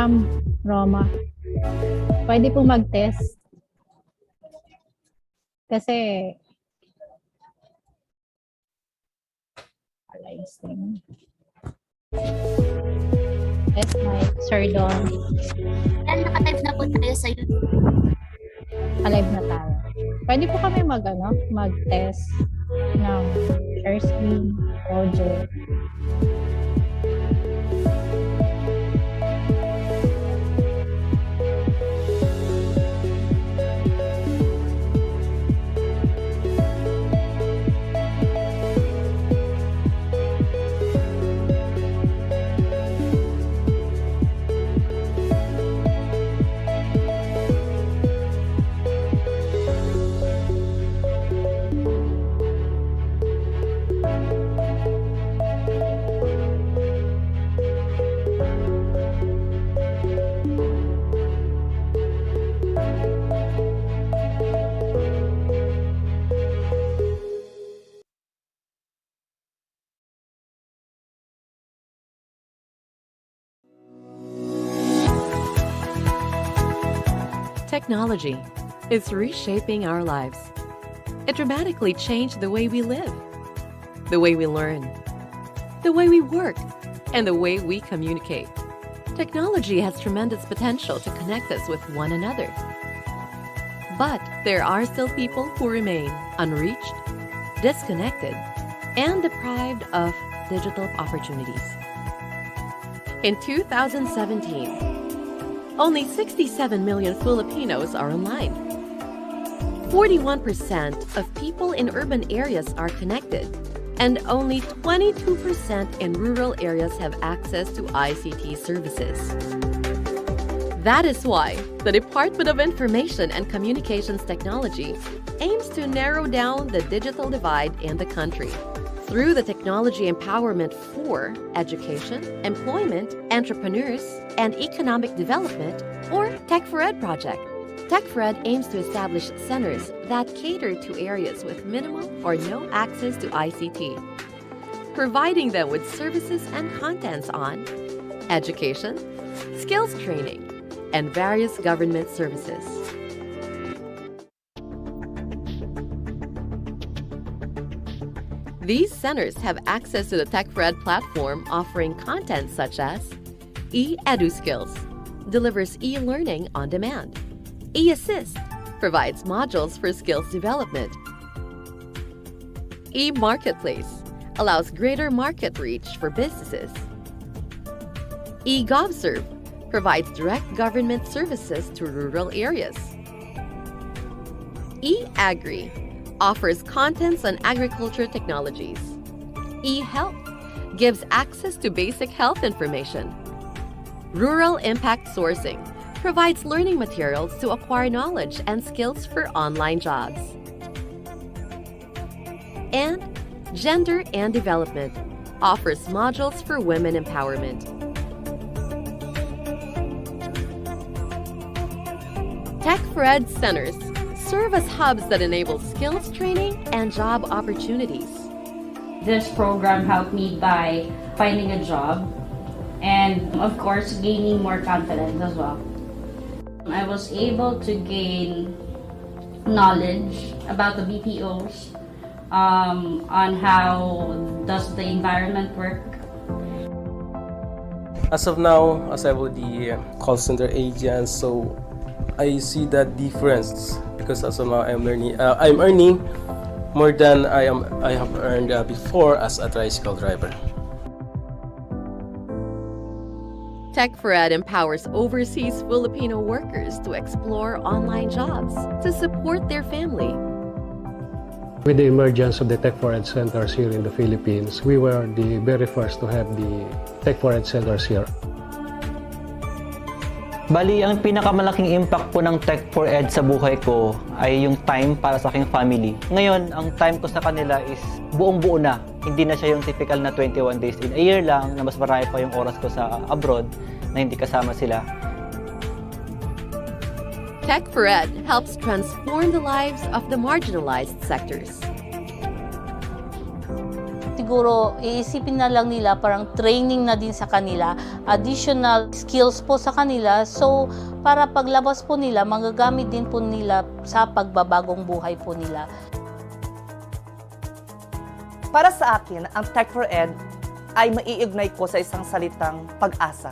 Ma'am Roma. Pwede po mag-test. Kasi live stream. Yes, Mike. Sir Don. Yan, naka-live na po tayo sa YouTube. Alive na tayo. Pwede po kami mag-test ng share screen, audio. Technology is reshaping our lives. It dramatically changed the way we live, the way we learn, the way we work, and the way we communicate. Technology has tremendous potential to connect us with one another. But there are still people who remain unreached, disconnected, and deprived of digital opportunities. In 2017, only 67 million Filipinos are online. 41% of people in urban areas are connected, and only 22% in rural areas have access to ICT services. That is why the Department of Information and Communications Technology aims to narrow down the digital divide in the country through the technology empowerment for education, employment, entrepreneurs, and economic development, or Tech4ED Project. Tech4ED aims to establish centers that cater to areas with minimal or no access to ICT, providing them with services and contents on education, skills training, and various government services. These centers have access to the Tech4ED platform, offering content such as e-EduSkills, delivers e-learning on demand. E-Assist provides modules for skills development. E-Marketplace allows greater market reach for businesses. E-GovServe provides direct government services to rural areas. E-Agri offers contents on agriculture technologies. E-Health gives access to basic health information. Rural Impact Sourcing provides learning materials to acquire knowledge and skills for online jobs. And Gender and Development offers modules for women empowerment. Tech4ED centers serve as hubs that enable skills training and job opportunities. This program helped me by finding a job and, of course, gaining more confidence as well. I was able to gain knowledge about the BPOs, on how does the environment work. As of now, as I will the call center agent, so I see that difference because as of now I'm earning more than I have earned before as a tricycle driver. Tech4ED empowers overseas Filipino workers to explore online jobs to support their family. With the emergence of the Tech4ED centers here in the Philippines, we were the very first to have the Tech4ED centers here. Bali, ang pinakamalaking impact po ng Tech4ED sa buhay ko ay yung time para sa aking family. Ngayon, ang time ko sa kanila is buong-buo na. Hindi na siya yung typical na 21 days in a year lang, na mas marami pa yung oras ko sa abroad na hindi kasama sila. Tech4ED helps transform the lives of the marginalized sectors. siguro iisipin na lang nila parang training na din sa kanila, additional skills po sa kanila. So, para paglabas po nila, magagamit din po nila sa pagbabagong buhay po nila. Para sa akin, ang Tech4ED ay maiignite ko sa isang salitang pag-asa.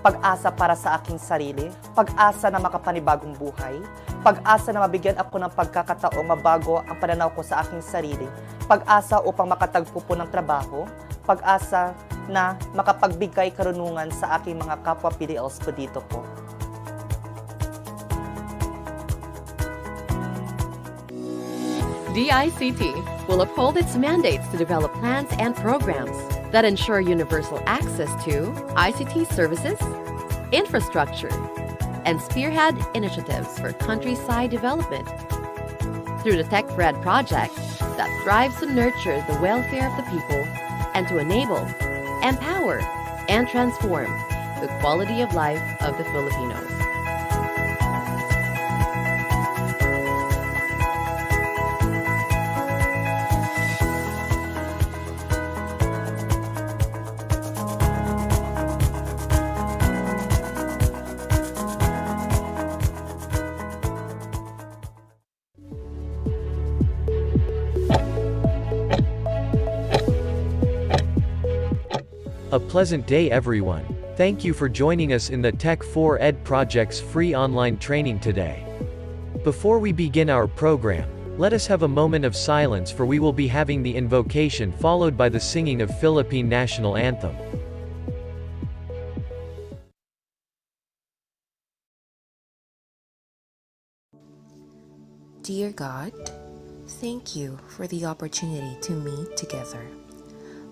Pag-asa para sa aking sarili, pag-asa na makapanibagong buhay, pag-asa na mabigyan ako ng pagkakataong mabago ang pananaw ko sa aking sarili, pag-asa upang makatagpo po ng trabaho, pag-asa na makapagbigay karunungan sa aking mga kapwa PDLs ko dito po. DICT will uphold its mandates to develop plans and programs that ensure universal access to ICT services, infrastructure, and spearhead initiatives for countryside development. Through the TechforEd Project that strives to nurture the welfare of the people and to enable, empower, and transform the quality of life of the Filipinos. A pleasant day everyone. Thank you for joining us in the Tech4ED Project's free online training today. Before we begin our program, let us have a moment of silence for we will be having the invocation followed by the singing of Philippine National Anthem. Dear God, thank you for the opportunity to meet together.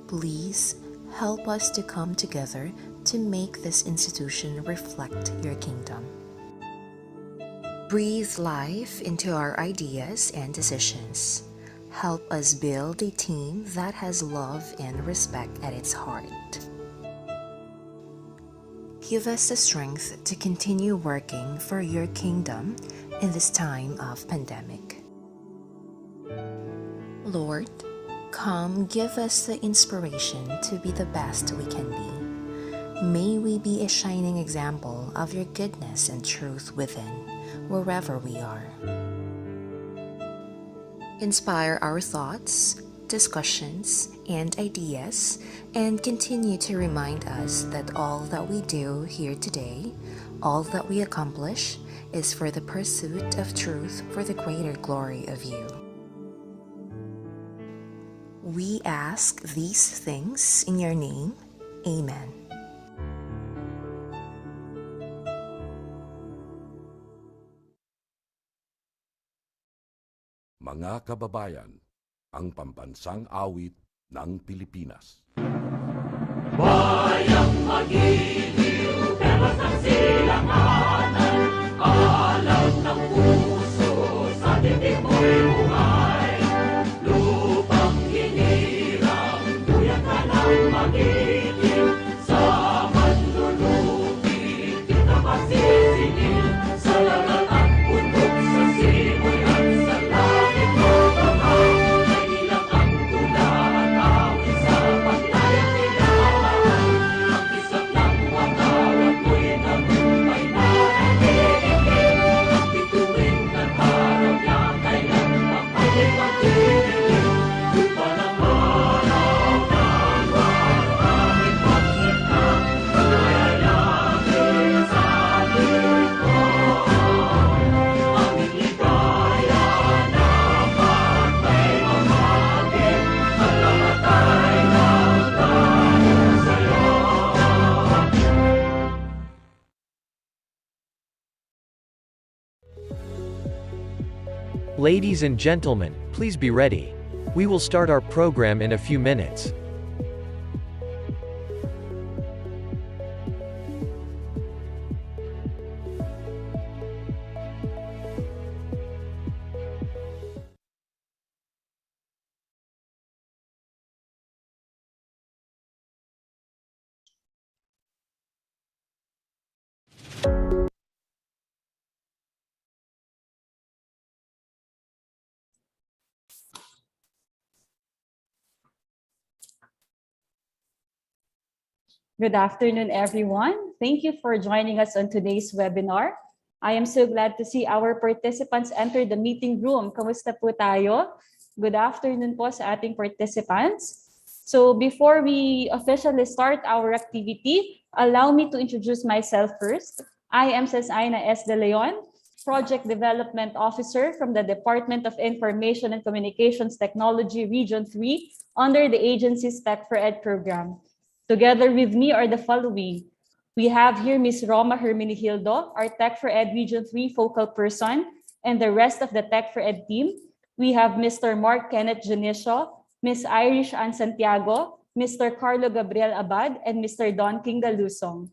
Please help us to come together to make this institution reflect your kingdom. Breathe life into our ideas and decisions. Help us build a team that has love and respect at its heart. Give us the strength to continue working for your kingdom in this time of pandemic. Lord, come give us the inspiration to be the best we can be. May we be a shining example of your goodness and truth within, wherever we are. Inspire our thoughts, discussions, and ideas, and continue to remind us that all that we do here today, all that we accomplish, is for the pursuit of truth for the greater glory of you. We ask these things in your name. Amen. Mga kababayan, ang pambansang awit ng Pilipinas. Bayang magiliw, temas ng silanganan, alam ng puso, sa titik mo'y buhay. Lupang hinirang, duyan ka ng magiliw, sa manlulupi, di ka masisingil, sa lagat at bundok, sa simoy at sa langit mo bahaw, ay ilang ang tula at awit sa paglayang nilalaan, ang kisap ng watawat mo'y nagumpay na nagiging, ang bituin at harap niya kailan mapagpagdidilim, lupa ng araw ng maraming pagkita, layalangin sa lingkod, aming ligaya naman may mamagin, at lahat ay nagdahil sa'yo. Ladies and gentlemen, please be ready. We will start our program in a few minutes. Good afternoon, everyone. Thank you for joining us on today's webinar. I am so glad to see our participants enter the meeting room. Kamusta po tayo? Good afternoon po sa ating participants. So before we officially start our activity, allow me to introduce myself first. I am Cesaina S. De Leon, Project Development Officer from the Department of Information and Communications Technology Region III under the agency's Tech4ED program. Together with me are the following. We have here Ms. Roma Hermenegildo, our Tech4ED Region III focal person, and the rest of the Tech4ED team. We have Mr. Mark Kenneth Janicio, Ms. Irish Ann Santiago, Mr. Carlo Gabriel Abad, and Mr. Don Kinga Lusong.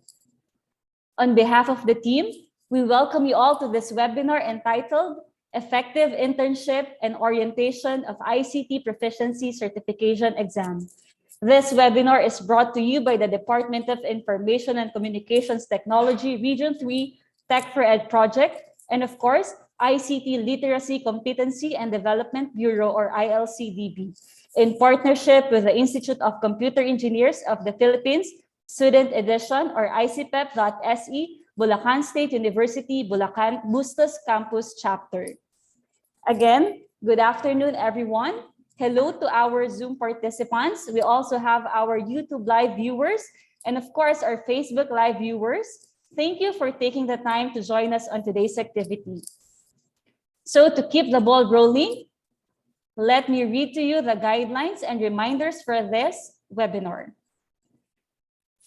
On behalf of the team, we welcome you all to this webinar entitled Effective Internship and Orientation of ICT Proficiency Certification Exam. This webinar is brought to you by the Department of Information and Communications Technology Region III Tech4ED Project, and of course, ICT Literacy Competency and Development Bureau, or ILCDB, in partnership with the Institute of Computer Engineers of the Philippines, Student Edition, or ICPEP.SE, Bulacan State University, Bulacan Bustos Campus Chapter. Again, good afternoon, everyone. Hello to our Zoom participants. We also have our YouTube Live viewers and of course our Facebook Live viewers. Thank you for taking the time to join us on today's activity. So to keep the ball rolling, let me read to you the guidelines and reminders for this webinar.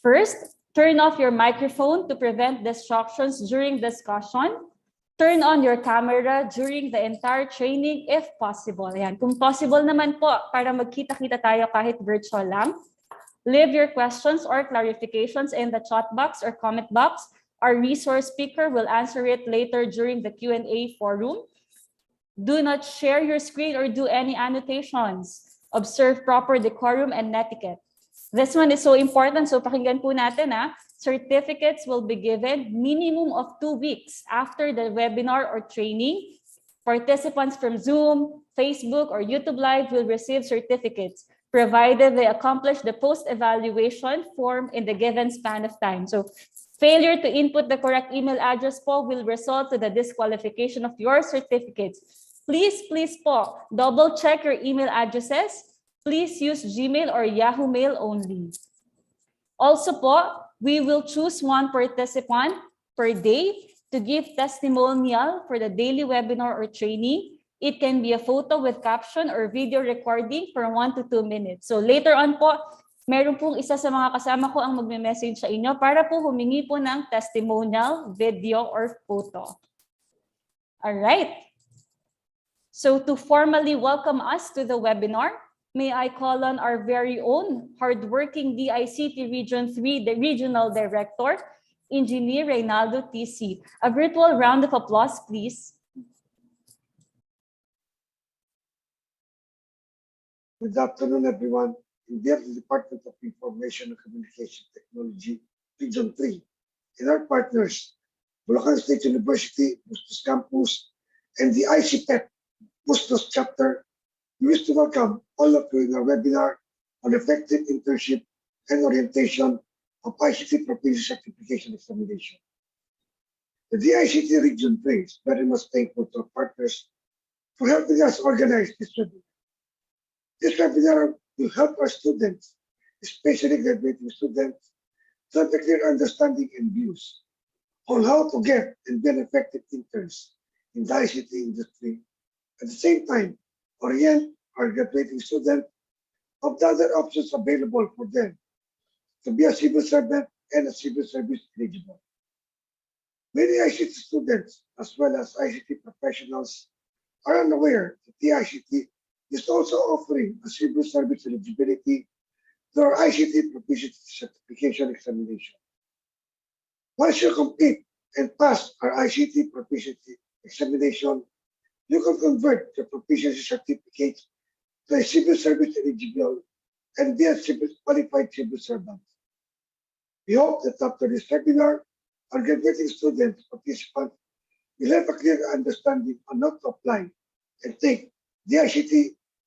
First, turn off your microphone to prevent distractions during discussion. Turn on your camera during the entire training if possible. Ayan. Kung possible naman po, para magkita-kita tayo kahit virtual lang. Leave your questions or clarifications in the chat box or comment box. Our resource speaker will answer it later during the Q&A forum. Do not share your screen or do any annotations. Observe proper decorum and etiquette. This one is so important, so pakinggan po natin ha. Certificates will be given minimum of 2 weeks after the webinar or training. Participants from Zoom, Facebook, or YouTube Live will receive certificates, provided they accomplish the post-evaluation form in the given span of time. So, failure to input the correct email address po will result to the disqualification of your certificates. Please po, double check your email addresses. Please use Gmail or Yahoo Mail only. Also po, we will choose one participant per day to give testimonial for the daily webinar or training. It can be a photo with caption or video recording for 1 to 2 minutes. So later on po, meron pong isa sa mga kasama ko ang magme-message sa inyo para po humingi po ng testimonial, video, or photo. All right. So to formally welcome us to the webinar, may I call on our very own hardworking DICT Region III, the Regional Director, Engineer Reynaldo TC. A virtual round of applause, please. Good afternoon, everyone. In the Department of Information and Communication Technology, Region III, and our partners, Bulacan State University, Bustos Campus, and the ICPEP Bustos Chapter, we wish to welcome all of you in our webinar on effective internship and orientation of ICT Proficiency Certification Examination. The DICT Region III is very much thankful to our partners for helping us organize this webinar. This webinar will help our students, especially graduating students, to have a clear understanding and views on how to get and be an effective interns in the ICT industry. At the same time, orient our graduating students of the other options available for them to be a civil servant and a civil service eligible. Many ICT students, as well as ICT professionals, are unaware that the ICT is also offering a civil service eligibility to our ICT Proficiency Certification Examination. Once you complete and pass our ICT Proficiency Examination, you can convert your proficiency certificates to a civil service eligible and be a qualified civil servant. We hope that after this webinar, our graduating students, participants, will have a clear understanding on how to apply and take the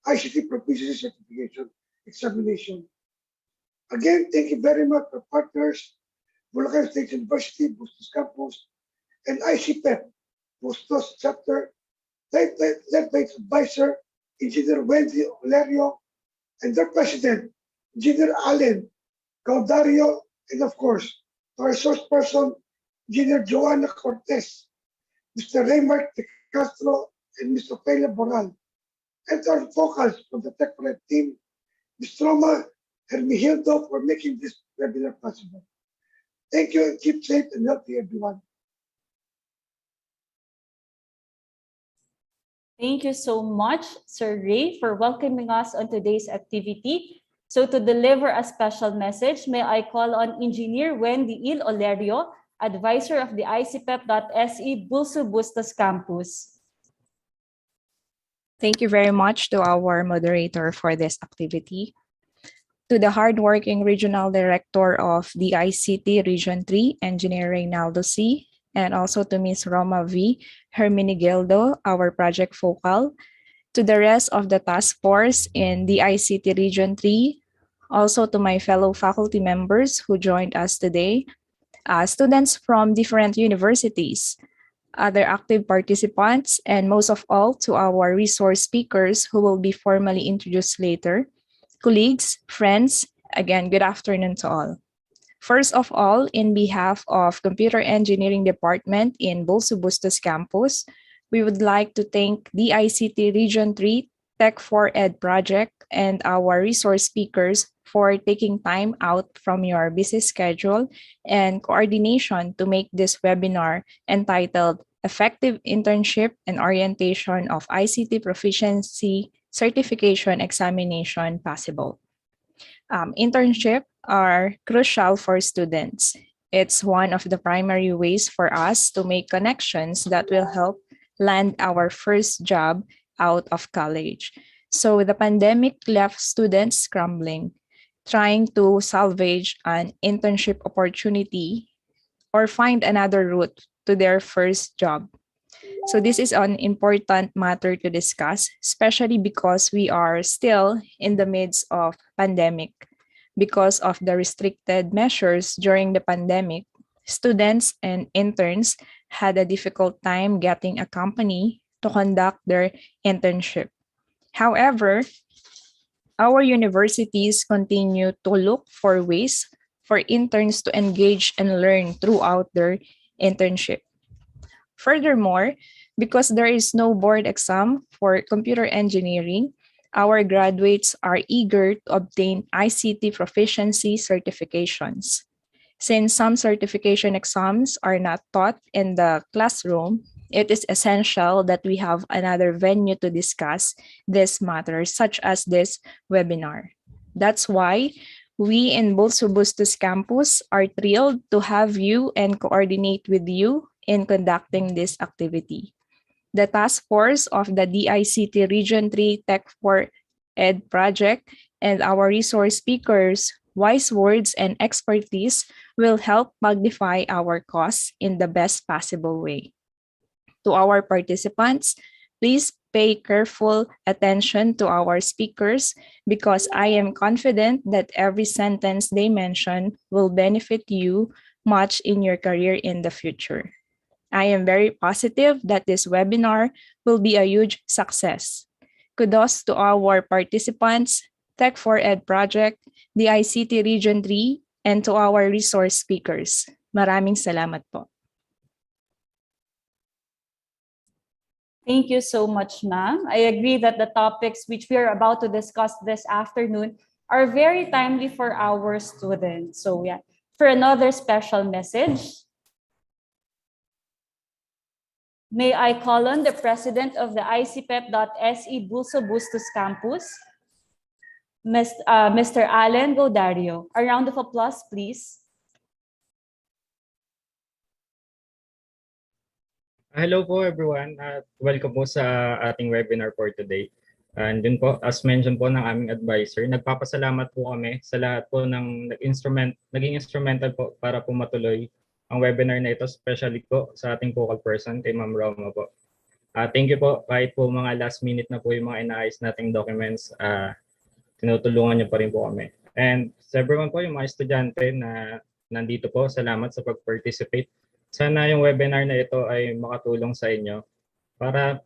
ICT Proficiency Certification Examination. Again, thank you very much to partners, Bulacan State University, Bustos Campus, and ICPEP, Bustos Chapter, led by its advisor, Engineer Wendy Olerio, and their president, Engineer Allen Caudario, and of course, our resource person, Engineer Joann Cortez, Mr. Reymark De Castro, and Ms. Ofelia Boral, and our vocals from the TechforEd team, Ms. Roma Hermihildo, for making this webinar possible. Thank you and keep safe and healthy, everyone. Thank you so much, Sir Ray, for welcoming us on today's activity. So to deliver a special message, may I call on Engineer Wendy Olerio, Advisor of the ICPEP.SE Bulso Bustos Campus. Thank you very much to our moderator for this activity. To the hardworking Regional Director of the ICT Region III, Engineer Reynaldo C., and also to Ms. Roma V. Hermenegildo, our Project Focal, to the rest of the task force in the ICT Region III, also to my fellow faculty members who joined us today, students from different universities, other active participants, and most of all to our resource speakers who will be formally introduced later, colleagues, friends, again, good afternoon to all. First of all, in behalf of Computer Engineering Department in Bulso Bustos Campus, we would like to thank the ICT Region III Tech4ED Project and our resource speakers for taking time out from your busy schedule and coordination to make this webinar entitled Effective Internship and Orientation of ICT Proficiency Certification Examination possible. Internships are crucial for students. It's one of the primary ways for us to make connections that will help land our first job out of college. So the pandemic left students scrambling, trying to salvage an internship opportunity or find another route to their first job. So this is an important matter to discuss, especially because we are still in the midst of pandemic. Because of the restricted measures during the pandemic, students and interns had a difficult time getting a company to conduct their internship. However, our universities continue to look for ways for interns to engage and learn throughout their internship. Furthermore, because there is no board exam for computer engineering, our graduates are eager to obtain ICT proficiency certifications. Since some certification exams are not taught in the classroom, it is essential that we have another venue to discuss this matter, such as this webinar. That's why we in Bulso Bustos Campus are thrilled to have you and coordinate with you in conducting this activity. The task force of the DICT Region III Tech4ED Project and our resource speakers' wise words and expertise will help magnify our cause in the best possible way. To our participants, please pay careful attention to our speakers because I am confident that every sentence they mention will benefit you much in your career in the future. I am very positive that this webinar will be a huge success. Kudos to our participants, Tech4ED Project, the ICT Region III, and to our resource speakers. Maraming salamat po. Thank you so much, ma'am. I agree that the topics which we are about to discuss this afternoon are very timely for our students. So yeah, for another special message, may I call on the president of the ICPEP.SE Bulso Bustos Campus, Mr. Allen Caudario. A round of applause, please. Hello po everyone. Welcome po sa ating webinar for today. And dun po, as mentioned po ng aming advisor, nagpapasalamat po kami sa lahat po ng naging instrumental po para po matuloy ang webinar na ito, especially po sa ating focal person, kay Ma'am Roma po. Thank you po, kahit po mga last minute na po yung mga inaayos nating documents, tinutulungan niyo pa rin po kami. And sa everyone po, yung mga estudyante na nandito po, salamat sa pag-participate. Sana yung webinar na ito ay makatulong sa inyo para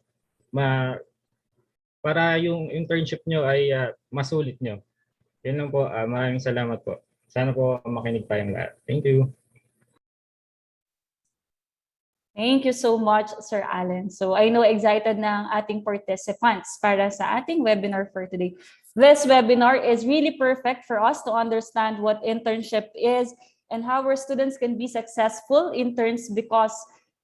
para yung internship nyo ay masulit nyo. Yun lang po. Maraming salamat po. Sana po makinig tayong lahat. Thank you. Thank you so much, Sir Allen. So I know excited na ang ating participants para sa ating webinar for today. This webinar is really perfect for us to understand what internship is and how our students can be successful interns because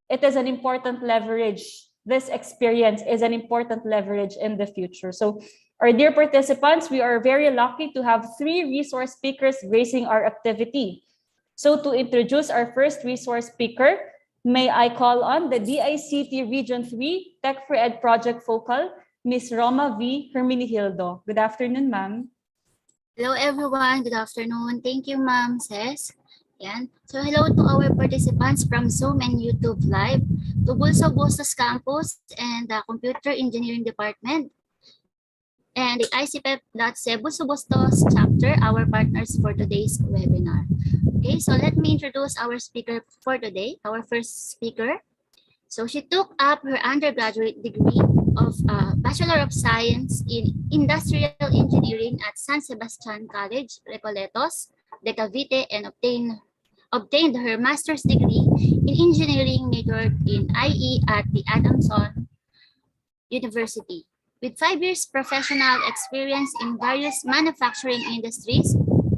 it is an important leverage. This experience is an important leverage in the future. So our dear participants, we are very lucky to have 3 resource speakers gracing our activity. So to introduce our first resource speaker, may I call on the DICT Region III Tech4ED Project Focal, Ms. Roma V. Herminihildo. Good afternoon, ma'am. Hello everyone, good afternoon. Thank you, Ma'am Ses. Yan. So hello to our participants from Zoom and YouTube Live, to Bulso Bustos Campus and the Computer Engineering Department, and the ICP Bulso Bustos chapter, our partners for today's webinar. Okay, so let me introduce our speaker for today, our first speaker. So she took up her undergraduate degree of Bachelor of Science in Industrial Engineering at San Sebastian College, Recoletos, de Cavite, and obtained her master's degree in engineering, majored in IE at the Adamson University. With 5 years professional experience in various manufacturing industries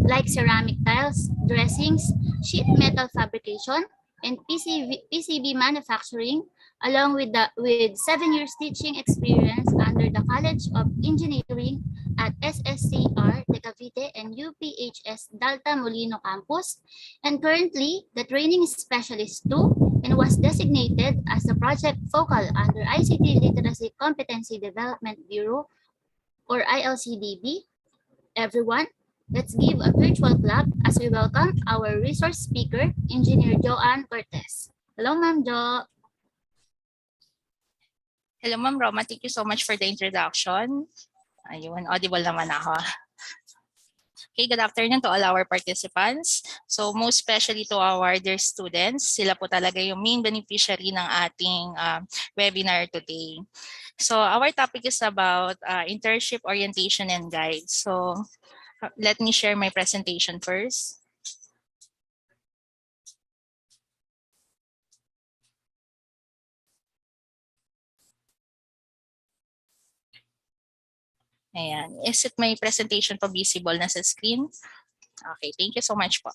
like ceramic tiles, dressings, sheet metal fabrication, and PCB manufacturing, along with 7 years teaching experience under the College of Engineering at SSCR De Cavite and UPHS Dalta Molino campus, and currently the Training Specialist II, and was designated as the Project Focal under ICT Literacy Competency Development Bureau, or ILCDB. Everyone, let's give a virtual clap as we welcome our resource speaker, Engineer Joann Cortez. Hello, Ma'am Jo. Hello, Ma'am Roma. Thank you so much for the introduction. Ayun, audible naman ako. Okay, good afternoon to all our participants. So most especially to our dear students, sila po talaga yung main beneficiary ng ating webinar today. So our topic is about internship orientation and guide. So let me share my presentation first. Ayan. Is it my presentation po visible na sa screen? Okay, thank you so much po.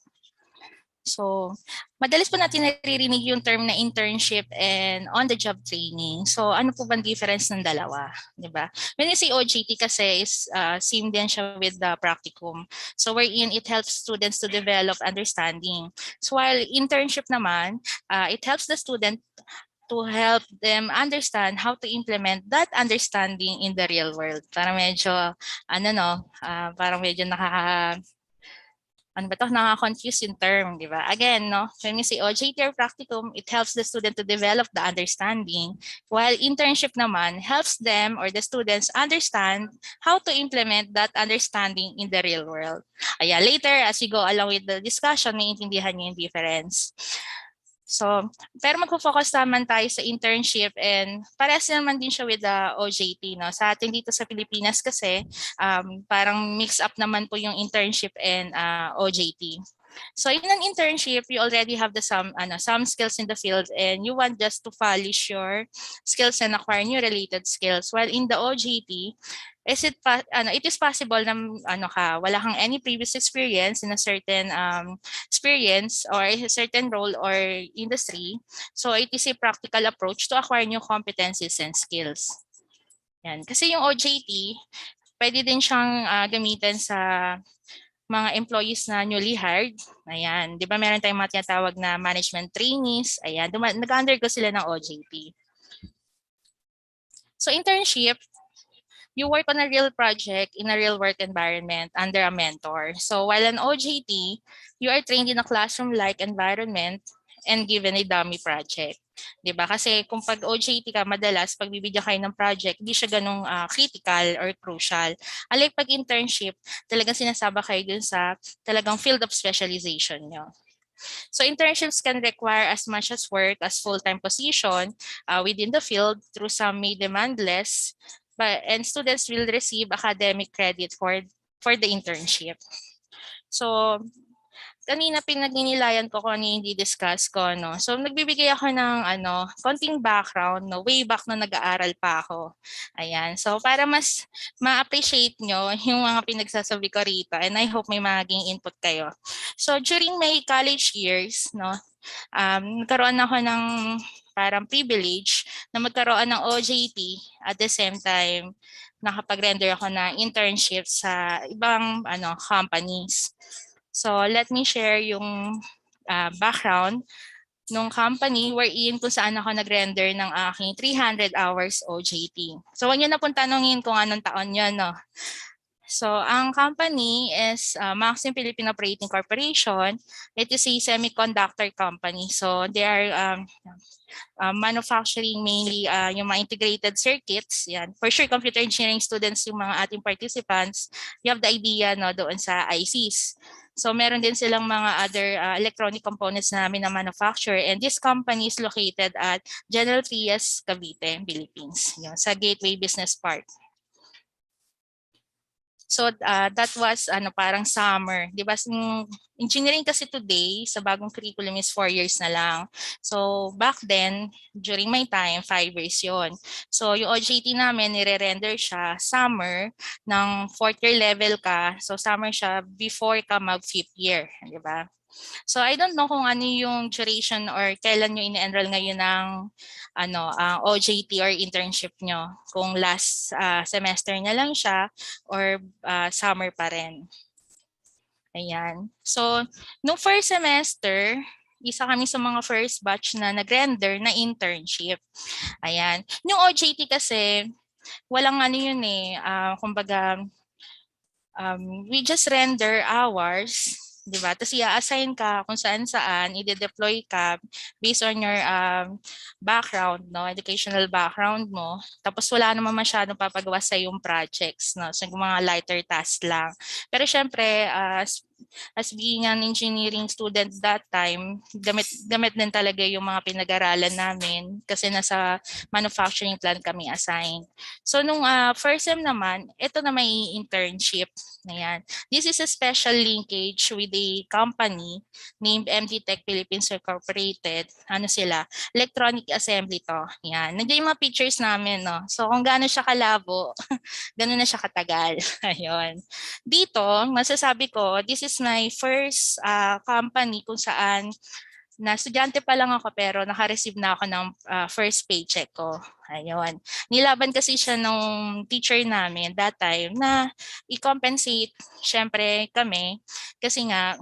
So, madalas po natin naririnig yung term na internship and on-the-job training. So, ano po bang difference ng dalawa? Diba? When you say OJT kasi is same din siya with the practicum. So, wherein it helps students to develop understanding. So, while internship naman, it helps the student to help them understand how to implement that understanding in the real world. Para medyo, parang medyo nakaka-confuse yung term, di ba? Again, no, when we say OJT or practicum, it helps the student to develop the understanding, while internship naman helps them or the students understand how to implement that understanding in the real world. Later, as we go along with the discussion, may intindihan niyo yung difference. So, pero magpo-focus naman tayo sa internship and parehas naman din siya with the OJT. No? Sa atin dito sa Pilipinas kasi, parang mix up naman po yung internship and OJT. So in an internship, you already have some skills in the field and you want just to polish your skills and acquire new related skills. While in the OJT, it is possible na wala kang any previous experience in a certain experience or a certain role or industry. So it is a practical approach to acquire new competencies and skills. Yan. Kasi yung OJT, pwede din siyang gamitin sa mga employees na newly hired. Ayan, di ba meron tayong mga tinatawag na management trainees. Ayan, nag-undergo sila ng OJT. So internship, you work on a real project in a real work environment under a mentor. So while an OJT, you are trained in a classroom-like environment and given a dummy project. 'Di ba? Kasi kung pag OJT ka, madalas pag bibigyan kayo ng project, hindi siya ganong critical or crucial. Unlike pag internship, talagang sinasaba kayo dun sa talagang field of specialization nyo. So internships can require as much as work as full-time position within the field through some may demand less, and students will receive academic credit for the internship. So kanina pinagninilayan ko kung ano yung di-discuss ko, no? So, nagbibigay ako ng konting background, no? Way back na nag-aaral pa ako. Ayan. So, para mas ma-appreciate nyo yung mga pinagsasabi ko rito, and I hope may maging input kayo. So, during my college years, no, nagkaroon ako ng parang privilege na magkaroon ng OJT at the same time nakapag-render ako ng internship sa ibang companies. So let me share yung background nung company wherein kung saan ako nag-render ng aking 300 hours OJT. So huwag nyo na pong tanongin kung anong taon yun, no? So ang company is Maxim Philippine Operating Corporation. It is a semiconductor company. So they are manufacturing mainly yung mga integrated circuits. Yan. For sure, computer engineering students yung mga ating participants, you have the idea, no, doon sa ICs. So meron din silang mga other electronic components na namin na manufacture, and this company is located at General Trias, Cavite, Philippines, yun, sa Gateway Business Park. So that was parang summer, 'di ba? Engineering kasi today sa bagong curriculum is 4 years na lang. So back then, during my time, 5 years 'yon. So yung OJT namin nire-render siya summer ng 4th year level ka. So summer siya before ka mag 5th year, 'di ba? So I don't know kung ano yung duration or kailan nyo ini-enroll ngayon ng OJT or internship nyo. Kung last semester na lang siya or summer pa rin. Ayan. So nung first semester, isa kami sa mga first batch na nag-render na internship. Ayan. Yung OJT kasi, walang yun kumbaga, we just render hours, diba? Tapos i-assign ka kung saan-saan, i-deploy ka based on your background, no, educational background mo. Tapos wala naman masyadong papagawa sa yung projects, no, so mga lighter task lang. Pero syempre, as being an engineering student that time, damit din talaga yung mga pinag-aralan namin kasi nasa manufacturing plant kami assigned. So nung first sem naman, ito na may internship. Ayan. This is a special linkage with a company named MD Tech Philippines Incorporated. Ano sila? Electronic assembly to. Ayan. Nandiyan yung mga pictures namin, no? So kung gaano siya kalabo, gano'n na siya katagal. Ayun. Dito, masasabi ko, this is my first company kung saan na estudyante pa lang ako pero naka-receive na ako ng first paycheck ko. Ayun. Nilaban kasi siya nung teacher namin that time na i-compensate syempre kami kasi nga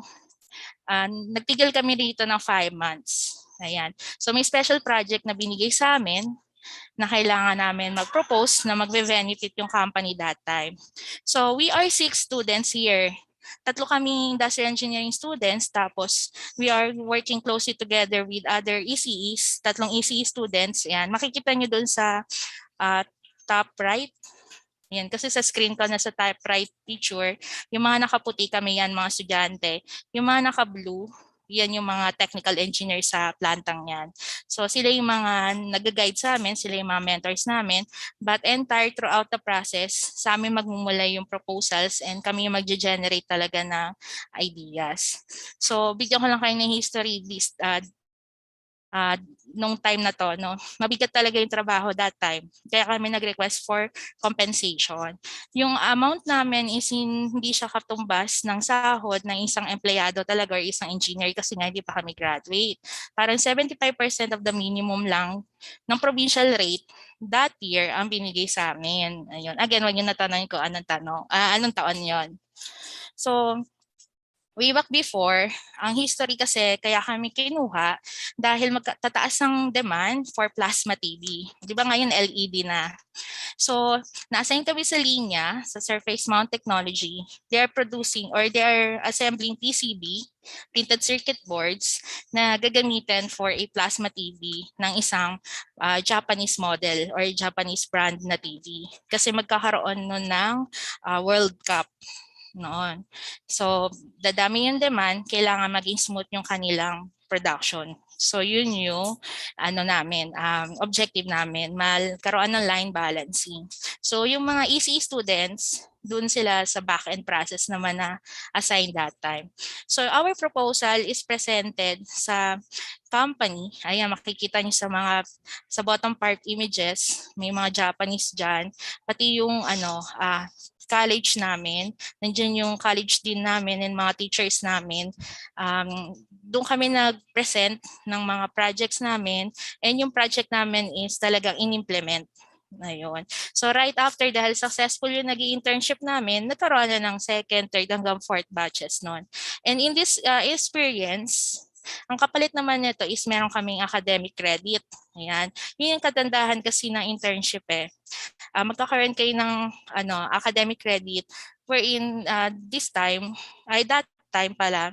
nagtigil kami dito ng 5 months. Ayan. So may special project na binigay sa amin na kailangan namin mag-propose na magbe-benefit yung company that time. So we are 6 students here. 3 kami industrial engineering students, tapos we are working closely together with other ECEs, 3 ECE students. Yan, makikita nyo dun sa top right. Yan, kasi sa screen ko na sa top right picture, yung mga nakaputi kami yan, mga estudyante. Yung mga naka-blue, yan yung mga technical engineer sa plantang yan. So sila yung mga nag-guide sa amin, sila yung mga mentors namin. But entire throughout the process, sa amin magmumula yung proposals and kami yung mag-generate talaga ng ideas. So bigyan ko lang kayo ng history list nung time na to, no? Mabigat talaga yung trabaho that time. Kaya kami nag-request for compensation. Yung amount namin is hindi siya katumbas ng sahod ng isang empleyado talaga or isang engineer kasi nga hindi pa kami graduate. Parang 75% of the minimum lang ng provincial rate that year ang binigay sa amin. Ayun. Again, wag niyo natanong ko anong taon yon. So, way back before, ang history kasi kaya kami kinuha dahil tataas ang demand for plasma TV. Di ba ngayon LED na? So, na-assign kami sa linya sa surface mount technology. They are producing or they are assembling PCB, printed circuit boards, na gagamitin for a plasma TV ng isang Japanese model or Japanese brand na TV. Kasi magkakaroon nun ng World Cup noon. So, dadami yung demand, kailangan maging smooth yung kanilang production. So, yun yung objective namin, magkaroon ng line balancing. So, yung mga ECE students, dun sila sa back-end process naman na assigned that time. So, our proposal is presented sa company. Ayan, makikita niyo sa bottom part images, may mga Japanese dyan, pati yung college namin, nandiyan yung college dean namin and mga teachers namin. Doon kami nag-present ng mga projects namin, and yung project namin is talagang in-implement. Ayun. So right after, dahil successful yung nag-i-internship namin, nagkaroon na ng second, third hanggang fourth batches noon. And in this experience, ang kapalit naman nito is meron kaming academic credit. Ayan. Yun yung kagandahan kasi ng internship eh. Magkakaroon kayo ng academic credit wherein that time pala,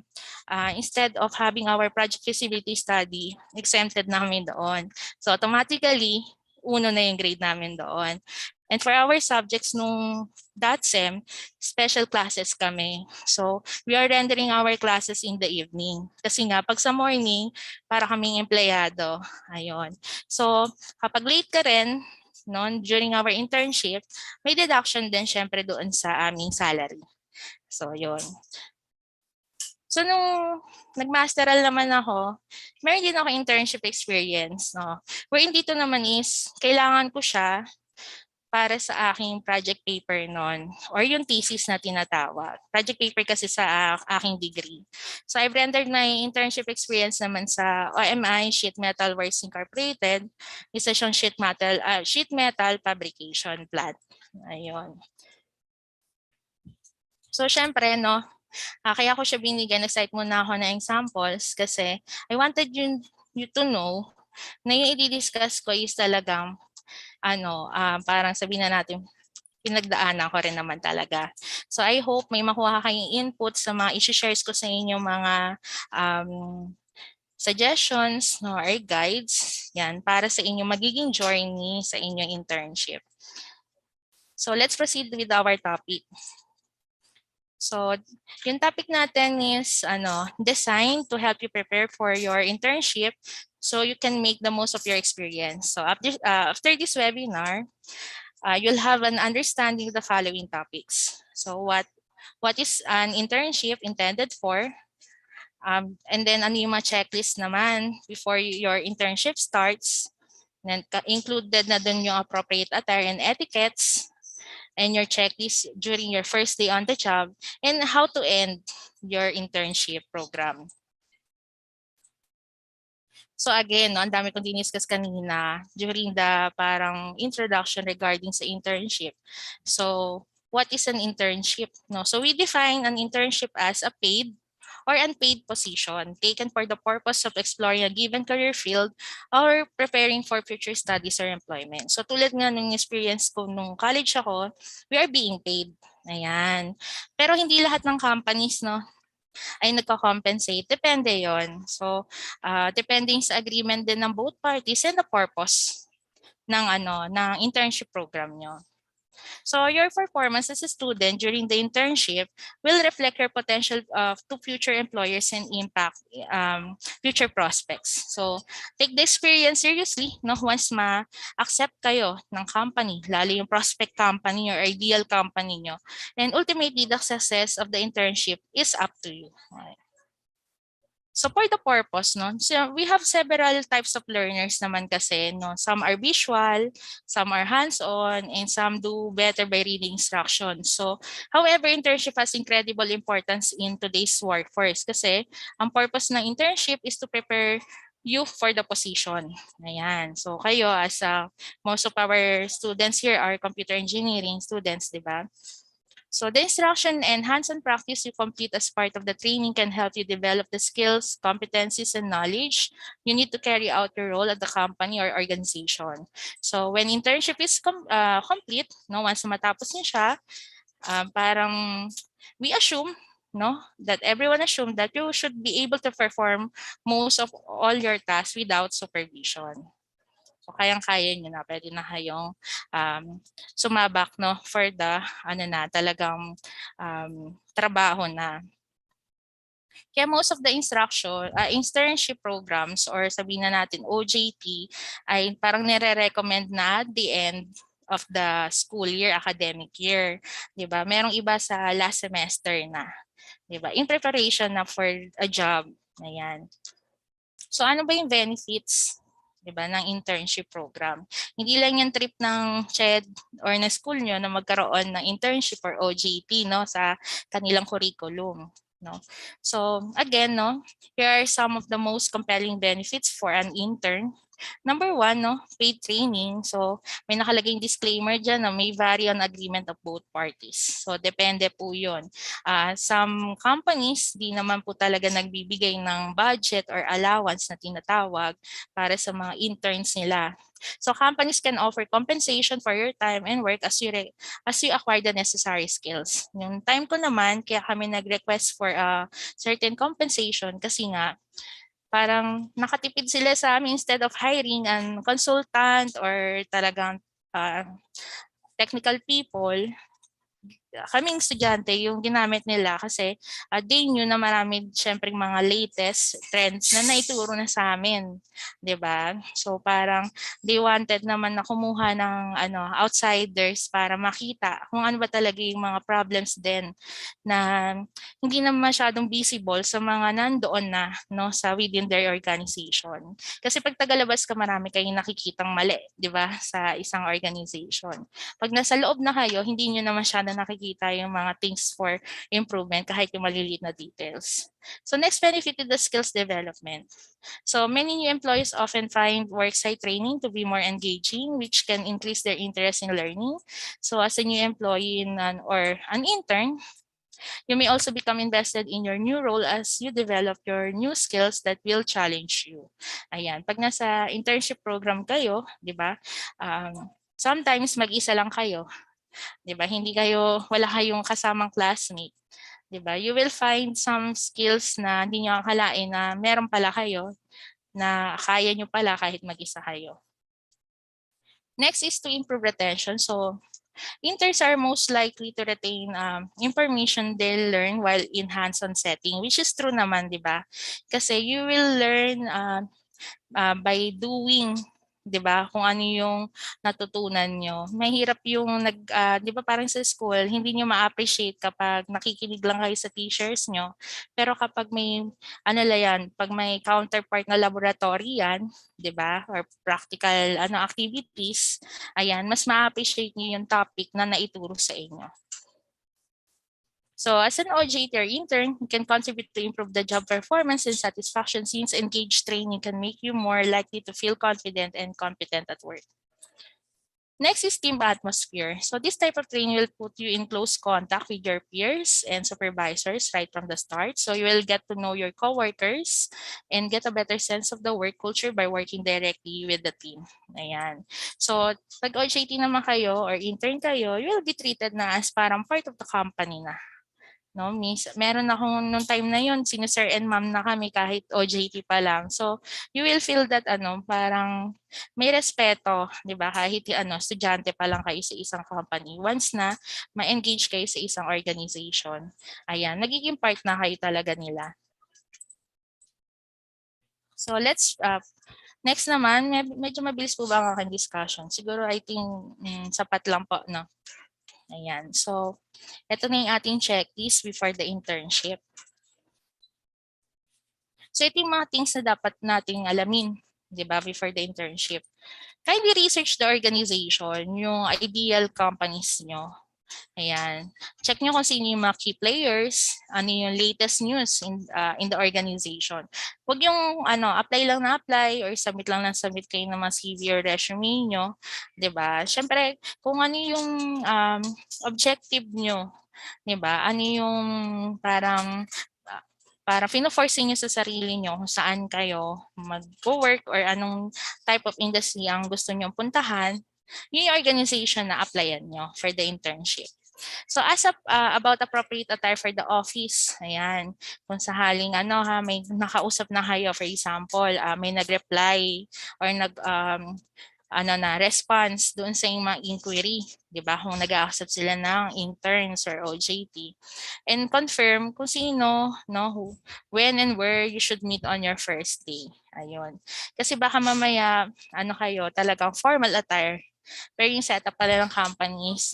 instead of having our project feasibility study, exempted namin doon. So automatically, 1 na yung grade namin doon. And for our subjects nung that SEM, special classes kami. So we are rendering our classes in the evening. Kasi nga, pag sa morning, para kaming empleyado. Ayun. So kapag late ka rin, during our internship, may deduction din syempre doon sa aming salary. So yun. So nung nag-masteral naman ako, meron din ako internship experience. Wherein dito naman is, kailangan ko siya para sa aking project paper noon, or yung thesis na tinatawag. Project paper kasi sa aking degree. So I've rendered my internship experience naman sa OMI Sheet Metal Works Incorporated, isa siyang sheet metal fabrication plant. Ayun. So syempre, kaya ko siya binigyan, nag-cite muna ako ng examples kasi I wanted you to know na yung i-discuss ko is talagang parang sabihin na natin, pinagdaanan ko rin naman talaga. So I hope may makuha kayong input sa mga i-shares ko sa inyo mga suggestions or guides yan para sa inyong magiging journey sa inyong internship. So let's proceed with our topic. So, yung topic natin is design to help you prepare for your internship so you can make the most of your experience. So, after this webinar, you'll have an understanding of the following topics. So, what is an internship intended for? And then, ano yung mga checklist naman before your internship starts? And included na dun yung appropriate attire and etiquettes, and your checklist during your first day on the job, and how to end your internship program. So again, ang dami kong diniscuss kanina during the parang introduction regarding sa internship. So what is an internship? So we define an internship as a paid or unpaid position taken for the purpose of exploring a given career field or preparing for future studies or employment. So tulad nga ng experience ko nung college ako, we are being paid. Ayan. Pero hindi lahat ng companies ay nagko-compensate. Depende yon. So depending sa agreement din ng both parties and the purpose ng internship program nyo. So your performance as a student during the internship will reflect your potential to future employers and impact future prospects. So take the experience seriously once ma-accept kayo ng company, lalo yung prospect company or ideal company nyo. And ultimately, the success of the internship is up to you. Right. So for the purpose, so we have several types of learners naman kasi. Some are visual, some are hands-on, and some do better by reading instructions. So however, internship has incredible importance in today's workforce kasi ang purpose ng internship is to prepare you for the position. Ayan. So kayo most of our students here are computer engineering students, di ba? So the instruction and hands-on practice you complete as part of the training can help you develop the skills, competencies, and knowledge you need to carry out your role at the company or organization. So when internship is complete, no, once matapos niya siya, parang we assume, no, that everyone assume that you should be able to perform most of all your tasks without supervision. So kayang-kaya nyo na, pwede na kayong sumabak, no, for the talagang trabaho na. Kaya most of the internship programs or sabihin na natin OJT ay parang nire-recommend na at the end of the school year, academic year. 'Di ba? Merong iba sa last semester na. 'Di ba? In preparation na for a job. Ayan. So ano ba yung benefits, 'di ba, ng internship program? Hindi lang yung trip ng CHED or na school nyo na magkaroon ng internship or OJT, no, sa kanilang curriculum. No? So again, no, here are some of the most compelling benefits for an intern. Number one, no, paid training. So may nakalagay disclaimer dyan na may vary on agreement of both parties. So depende po yun. Some companies, di naman po talaga nagbibigay ng budget or allowance na tinatawag para sa mga interns nila. So companies can offer compensation for your time and work as you acquire the necessary skills. Yung time ko naman, kaya kami nag-request for a certain compensation kasi nga, parang nakatipid sila sa amin instead of hiring an consultant or talagang technical people. Kaming estudyante, yung ginamit nila kasi they knew na marami syempre mga latest trends na naituro na sa amin, 'di ba? So parang they wanted naman na kumuha ng outsiders para makita kung ano ba talaga yung mga problems din na hindi na masyadong visible sa mga nandoon na, no, sa within their organization. Kasi pag tagalabas ka, marami kayong nakikitang mali, 'di ba, sa isang organization. Pag nasa loob na kayo, hindi niyo na masyadong nakikita yung mga things for improvement kahit yung maliliit na details. So next benefit is the skills development. So many new employees often find worksite training to be more engaging, which can increase their interest in learning. So as a new employee or an intern, you may also become invested in your new role as you develop your new skills that will challenge you. Ayan, pag nasa internship program kayo, di ba, sometimes mag-isa lang kayo. 'Di ba? Wala kayong kasamang classmate, 'di ba? You will find some skills na hindi niyo akalain na meron pala kayo na kaya niyo pala kahit mag-isa kayo. Next is to improve retention. So interns are most likely to retain information they'll learn while in hands-on setting, which is true naman, 'di ba? Kasi you will learn by doing, 'di ba? Kung ano yung natutunan nyo. Mahirap yung 'di ba, parang sa school, hindi nyo ma-appreciate kapag nakikinig lang kayo sa teachers nyo. Pero kapag may pag may counterpart na laboratory yan, 'di ba? Or practical activities, ayan, mas ma-appreciate nyo yung topic na naituro sa inyo. So as an OJT or intern, you can contribute to improve the job performance and satisfaction since engaged training can make you more likely to feel confident and competent at work. Next is team atmosphere. So this type of training will put you in close contact with your peers and supervisors right from the start. So you will get to know your coworkers and get a better sense of the work culture by working directly with the team. Ayan. So pag OJT naman kayo or intern kayo, you will be treated na as parang part of the company na. No, meron akong nung time na yon, sino sir and ma'am na kami kahit OJT pa lang. So you will feel that parang may respeto, 'di ba? Kahit estudyante pa lang kayo sa isang company. Once na ma-engage kayo sa isang organization, ayan, nagiging part na kayo talaga nila. So let's next naman, medyo mabilis po ba ang aking discussion? Siguro I think sapat lang po, no? Ayan. So, ito na yung ating checklist before the internship. So, ito yung mga things na dapat nating alamin, di ba, before the internship. Kindly research the organization, yung ideal companies nyo. Ayan. Check nyo kung sino yung mga key players, ano yung latest news in the organization. Huwag yung apply lang na apply or submit lang submit kayo ng mga CV or resume nyo. 'Di ba? Siyempre, kung ano yung objective nyo 'Di ba? Ano yung parang parang fino-force niyo sa sarili niyo kung saan kayo magwo-work or anong type of industry ang gusto niyong puntahan, yun yung organization na applyan niyo for the internship. So about appropriate attire for the office, ayan, kung sakaling may nakausap na kayo, for example, may nag-reply or response doon sa inyong mga inquiry, 'di ba? Kung nag-a-accept sila ng interns or OJT. And confirm kung sino, who, when and where you should meet on your first day. Ayun. Kasi baka mamaya kayo, talagang formal attire. Pero yung setup pala ng companies,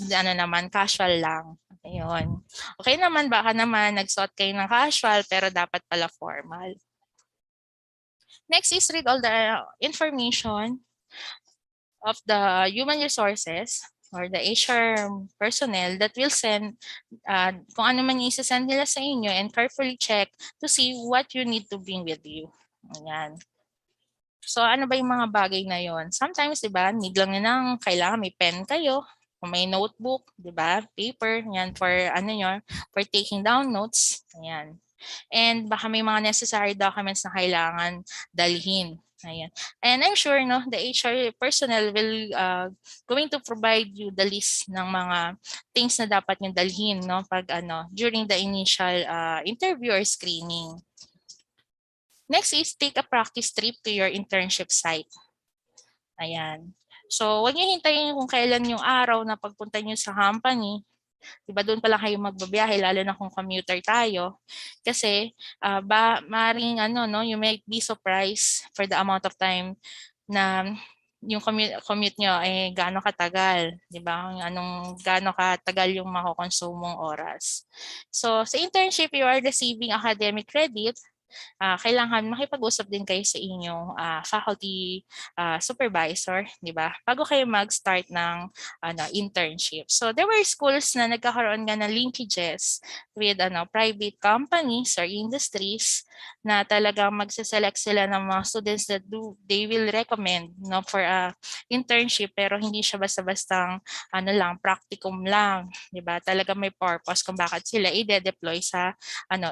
casual lang. Ayun. Okay naman, baka naman nagsuot kayo ng casual pero dapat pala formal. Next is read all the information of the human resources or the HR personnel that will send kung ano man yung isa-send nila sa inyo, and carefully check to see what you need to bring with you. Ayan. So ano ba yung mga bagay na yon? Sometimes, 'di ba, need lang nila kailangan may pen kayo, kung may notebook, 'di ba, paper, yan for for taking down notes. Ayan. And baka may mga necessary documents na kailangan dalhin. Ayan. And I'm sure the HR personnel will going to provide you the list ng mga things na dapat niyo dalhin pag during the initial interview or screening. Next is take a practice trip to your internship site. Ayan. So, huwag niyo hintayin kung kailan yung araw na pagpunta niyo sa company. Diba doon pala kayo magbabiyahe, lalo na kung commuter tayo. Kasi, maaaring you might be surprised for the amount of time na yung commute nyo ay gaano katagal, di ba? Gaano katagal yung makokonsumong oras. So, sa internship, you are receiving academic credit. Kailangan makipag-usap din kayo sa inyong faculty supervisor, di ba? Bago kayo mag-start ng internship. So there were schools na nagkakaroon nga ng linkages with private companies or industries na talagang magse-select sila ng mga students that they will recommend for a internship, pero hindi siya basta-bastang practicum lang, di ba? Talaga may purpose kung bakit sila i-deploy sa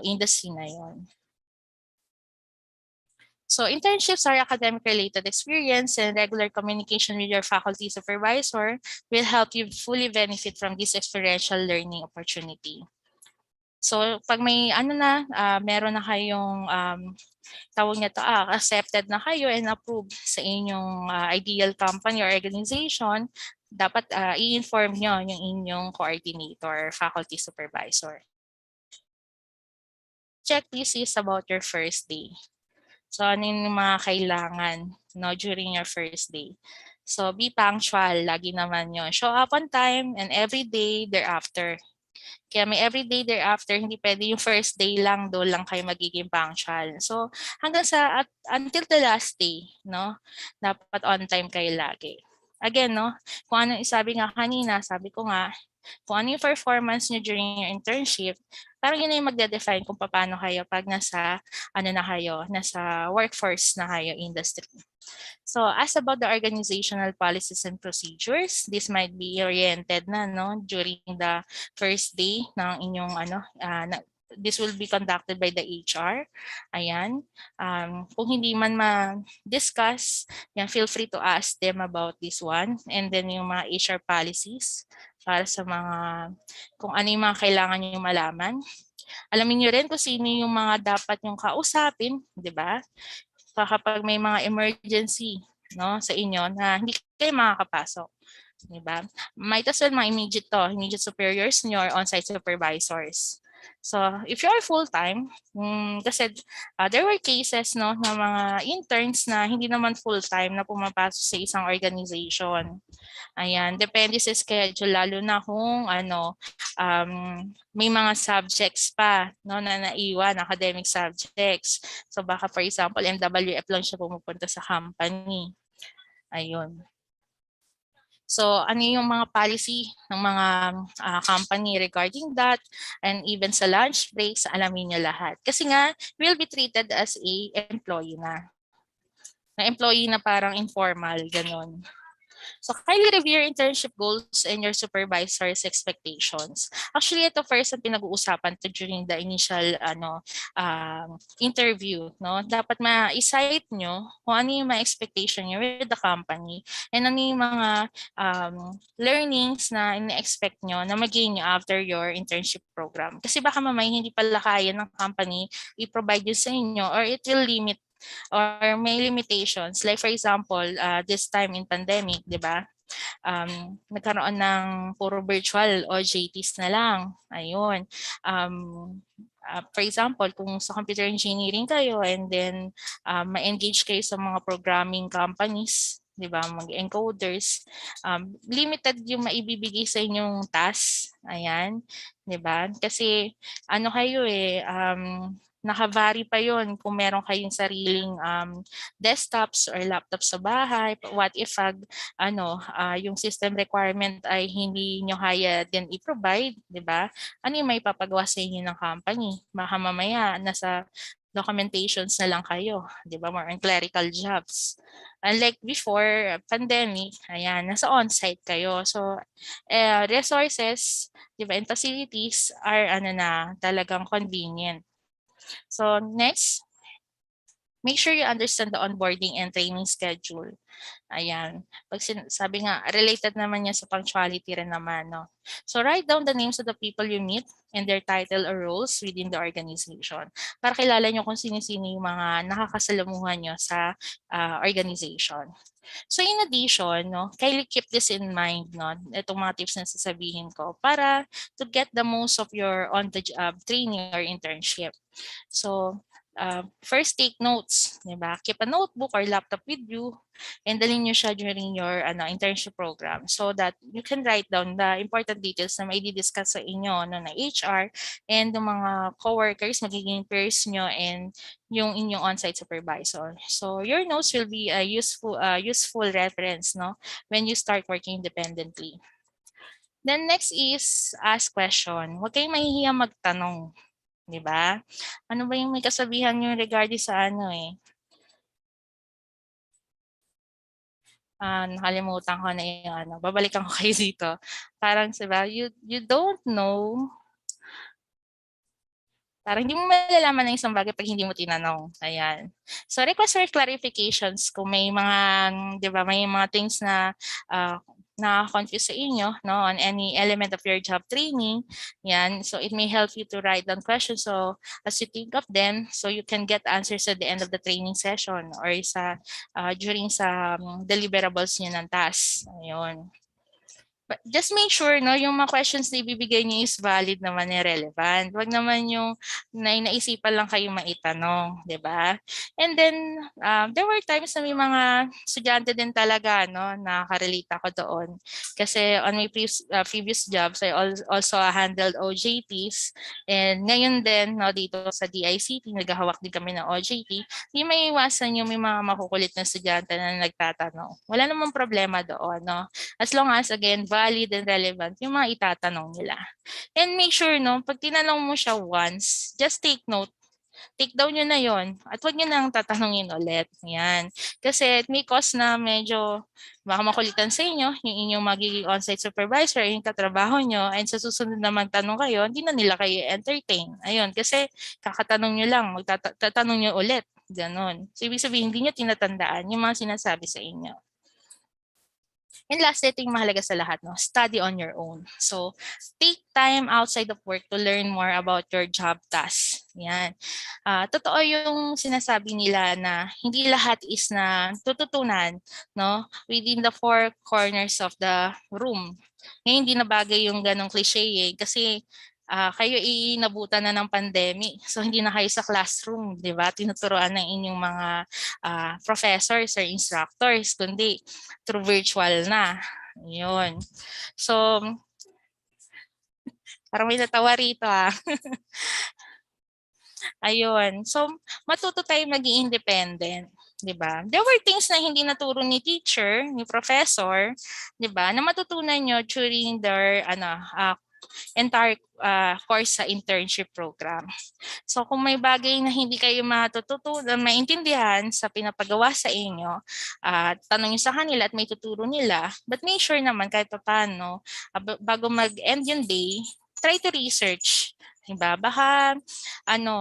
industry na 'yon. So internships are academic-related experience, and regular communication with your faculty supervisor will help you fully benefit from this experiential learning opportunity. So pag may meron na kayong accepted na kayo and approved sa inyong ideal company or organization, dapat i-inform nyo yung inyong coordinator, faculty supervisor. Checklist is about your first day. So, ano yung mga kailangan during your first day? So, be punctual. Lagi naman yun. Show up on time and every day thereafter. Kaya may every day thereafter, hindi pwede yung first day lang, doon lang kayo magiging punctual. So, hanggang until the last day, dapat on time kayo lagi. Again, kung ano sabi nga kanina, sabi ko nga, kung ano yung performance nyo during your internship, parang yun na yung magde-define kung paano kayo pag nasa workforce na kayo industry. So, as about the organizational policies and procedures, this might be oriented na during the first day ng inyong this will be conducted by the HR. Ayan. Kung hindi man ma-discuss, feel free to ask them about this one. And then yung mga HR policies para sa kung ano yung mga kailangan nyo malaman. Alamin nyo rin kung sino yung mga dapat yung kausapin, di ba? Kapag may mga emergency sa inyo na hindi kayo makakapasok. Diba? Might as well mga immediate superiors nyo or on-site supervisors. So, if you are full-time, kasi there were cases na mga interns na hindi naman full-time na pumapasok sa isang organization. Ayan, depende sa schedule, lalo na kung may mga subjects pa na naiwan, academic subjects. So, baka for example, MWF lang siya pumupunta sa company. Ayun. So, ano yung mga policy ng mga company regarding that, and even sa lunch breaks, alamin niyo lahat. Kasi nga, will be treated as a employee na. Na employee na parang informal, ganun. So kindly review your internship goals and your supervisor's expectations. Actually, ito first ang pinag-uusapan to during the initial interview. No? Dapat ma-cite nyo kung ano yung mga expectation nyo with the company and ano yung mga learnings na ina-expect nyo na mag-gain nyo after your internship program. Kasi baka mamaya hindi pala kaya ng company i-provide yun sa inyo or it will limit or may limitations. Like for example, this time in pandemic, di ba? Nagkaroon ng puro virtual o JTs na lang. Ayun. For example, kung sa computer engineering kayo and then ma-engage kayo sa mga programming companies, di ba, mag-encoders, limited yung maibibigay sa inyong task. Ayan, di ba? Kasi ano kayo naka-vary pa yon kung meron kayong sariling desktops or laptops sa bahay. What if yung system requirement ay hindi nyo kaya din i-provide, di ba? Ano yung may papagawa sa inyo ng company? Baka mamaya nasa documentations na lang kayo, di ba? More on clerical jobs. Unlike before pandemic, ayan, nasa on-site kayo. So, resources, di ba, and facilities are talagang convenient. So next, make sure you understand the onboarding and training schedule. Ayan. Pag sabi nga, related naman yan sa punctuality rin naman. No? So write down the names of the people you meet and their title or roles within the organization para kilala nyo kung sino-sino yung mga nakakasalamuhan nyo sa organization. So in addition, kindly keep this in mind, itong mga tips na sasabihin ko para to get the most of your on-the-job training or internship. So first, take notes, diba? Keep a notebook or laptop with you and dalhin nyo siya during your internship program so that you can write down the important details na may discuss sa inyo na HR and yung mga coworkers, magiging peers nyo and yung inyong on-site supervisor. So your notes will be a useful reference when you start working independently. Then next is ask question. Huwag kayong mahihiyang magtanong. Diba? Ano ba yung may kasabihan nyo regarding sa nakalimutan ko na yung babalikan ko kayo dito. Parang diba, you don't know. Parang hindi mo malalaman ng isang bagay pag hindi mo tinanong. Ayan. So request for clarifications kung may mga, diba, may mga things na na-confuse sa inyo on any element of your job training. Yan. So it may help you to write down questions. So as you think of them, so you can get answers at the end of the training session or during sa deliverables niyo ng task. Ayun. But just make sure yung mga questions na ibibigay niyo is valid naman and relevant. Huwag naman yung naisipan lang kayo maitanong, di ba? And then, there were times na may mga estudyante din talaga, nakaka-relate ako doon. Kasi on my previous jobs, I also handled OJTs. And ngayon din, dito sa DICT, naghahawak din kami ng OJT. Hindi may iwasan yung may mga makukulit na estudyante na nagtatanong. Wala namang problema doon, As long as, again, valid and relevant yung mga itatanong nila. And make sure, pag tinanong mo siya once, just take note. Take down nyo na yon at huwag nyo nang tatanungin ulit. Yan. Kasi it may cause na medyo baka makulitan sa inyo yung inyong magiging on-site supervisor, yung katrabaho nyo, and sa susunod na magtanong kayo, hindi na nila kayo entertain. Ayun, kasi kakatanong nyo lang, magtatanong nyo ulit. Ganon. So, ibig sabihin, hindi nyo tinatandaan yung mga sinasabi sa inyo. And lastly, ito yung mahalaga sa lahat, study on your own. So, take time outside of work to learn more about your job tasks. Yan. Totoo yung sinasabi nila na hindi lahat is na tututunan within the four corners of the room. Ngayon, hindi na bagay yung ganong cliche kasi kayo inabutan na ng pandemic. So, hindi na kayo sa classroom, di ba? Tinuturoan ng inyong mga professors or instructors, kundi through virtual na. Yun. So, parang may natawa rito Ayun. So, matuto tayo maging independent. Diba? There were things na hindi naturo ni teacher, ni professor, diba, na matutunan nyo during their entire course sa internship program. So kung may bagay na hindi kayo matututunan, maintindihan sa pinapagawa sa inyo, tanongin sa kanila at may tuturo nila. But make sure naman kahit paano, bago mag-end yung day, try to research. Diba? Baka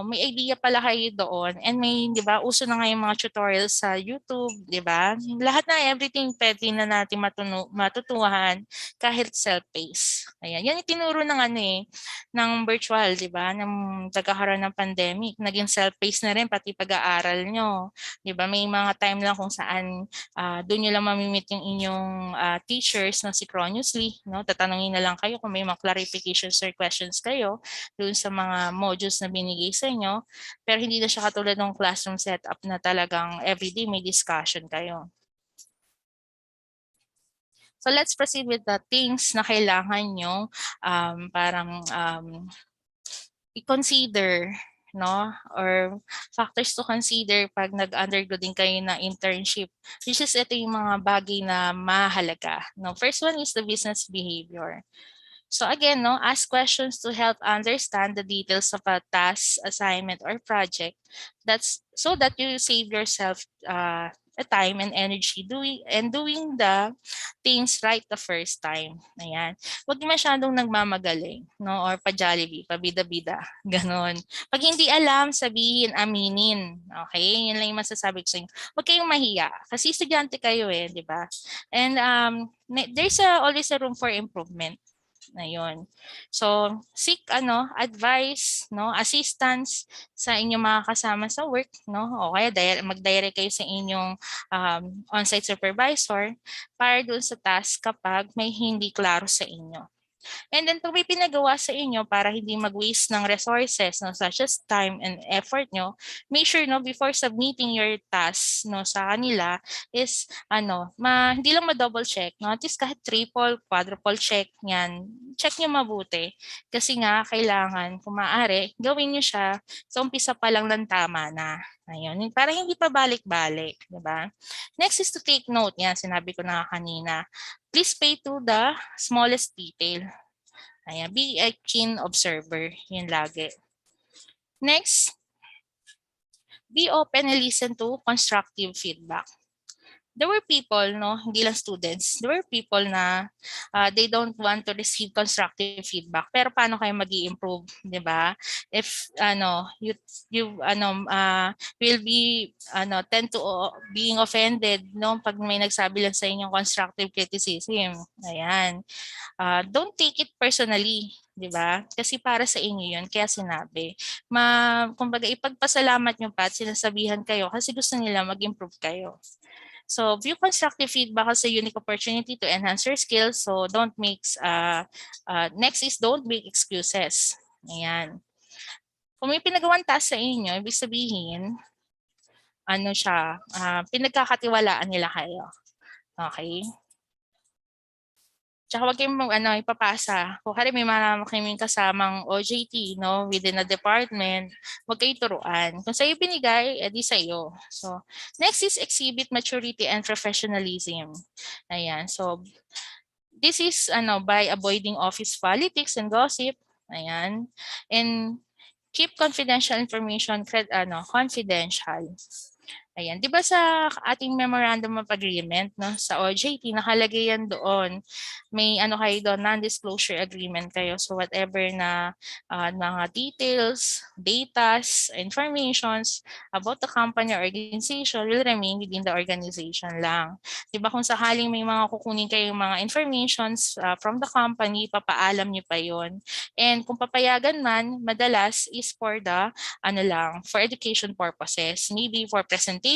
may idea pala kayo doon and may, di ba, uso na nga yung mga tutorials sa YouTube, di ba? Lahat na everything pwede na natin matutuhan kahit self-paced. Ayan, yan itinuro ng ng virtual, di ba? Ng nagkakaroon ng pandemic, naging self-paced na rin pati pag-aaral nyo. Di ba? May mga time lang kung saan doon nyo lang mamimit yung inyong teachers na synchronously, no? Tatanungin na lang kayo kung may mga clarifications or questions kayo doon sa mga modules na binigay sa inyo, pero hindi na siya katulad ng classroom setup na talagang everyday may discussion kayo. So let's proceed with the things na kailangan nyo i-consider, no? Or factors to consider pag nag-undergo din kayo na internship, which is ito yung mga bagay na mahalaga. No? First one is the business behavior. So again, no, ask questions to help understand the details of a task, assignment, or project. That's so that you save yourself time and energy doing the things right the first time. Ayan. Huwag masyadong nagmamagaling, no, or pa-Jollibee, pabida-bida, ganon. Pag hindi alam, sabihin, aminin. Okay? Yan lang yung masasabi ko sa inyo. Huwag kayong mahiya kasi estudyante kayo di ba? And there's always a room for improvement. Ayun. So, seek advice, no, assistance sa inyong mga kasama sa work, no, o kaya mag-direct kayo sa inyong on-site supervisor para doon sa task kapag may hindi klaro sa inyo. And then kung may pinagawa sa inyo para hindi mag-waste ng resources, no, such as time and effort nyo, make sure before submitting your task sa kanila is hindi lang ma-double check, at least kahit triple, quadruple check yan. Check nyo mabuti. Kasi nga kailangan kung maaari, gawin nyo siya sa umpisa pa lang ng tama na. Ayun, para hindi pa balik-balik, diba? Next is to take note. Yan, sinabi ko na kanina. Please pay to the smallest detail. Ayan, be a keen observer. Yun lagi. Next, be open and listen to constructive feedback. There were people, hindi lang students, there were people na they don't want to receive constructive feedback. Pero paano kayo mag-i-improve, di ba? If you will be tend to being offended pag may nagsabi lang sa inyo constructive criticism. Ayan. Don't take it personally, di ba? Kasi para sa inyo yun, kaya sinabi. Kumbaga ipagpasalamat nyo pa at sinasabihan kayo kasi gusto nila mag-improve kayo. So view constructive feedback as a unique opportunity to enhance your skills. So don't make, next is don't make excuses. Ayan. Kung may pinagawang task sa inyo, ibig sabihin, pinagkakatiwalaan nila kayo. Okay? Tsaka huwag kayong ipapasa. Kung kaya may kaming kasamang OJT within a department, huwag kayo turuan. Kung sa'yo binigay, edi sa'yo. So, next is exhibit maturity and professionalism. Ayan. So, this is by avoiding office politics and gossip. Ayan. And keep confidential information confidential. Ayan, 'di ba sa ating memorandum of agreement sa OJT nakalagay yan doon. May kayo doon, non-disclosure agreement kayo. So whatever na mga details, datas, informations about the company or organization will remain within the organization lang. 'Di ba kung sakaling may mga kukunin kayong mga informations from the company, papaalam niyo pa 'yon. And kung papayagan man, madalas is for the for education purposes. Maybe for presentation,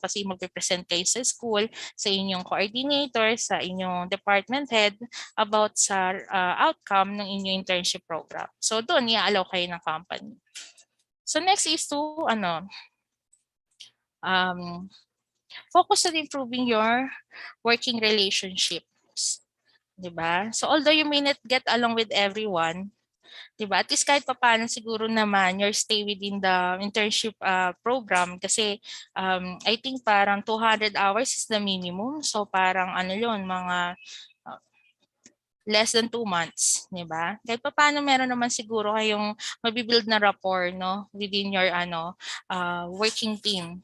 kasi magpe-present kayo sa school, sa inyong coordinator, sa inyong department head about sa outcome ng inyong internship program. So doon i-allow kayo ng company. So next is to focus on improving your working relationships. Diba? So although you may not get along with everyone, diba? At least kahit paano siguro naman your stay within the internship program kasi I think parang 200 hours is the minimum. So parang yun, mga less than 2 months, di ba? Kahit pa paano meron naman siguro kayong mabibuild na rapport, no, within your working team.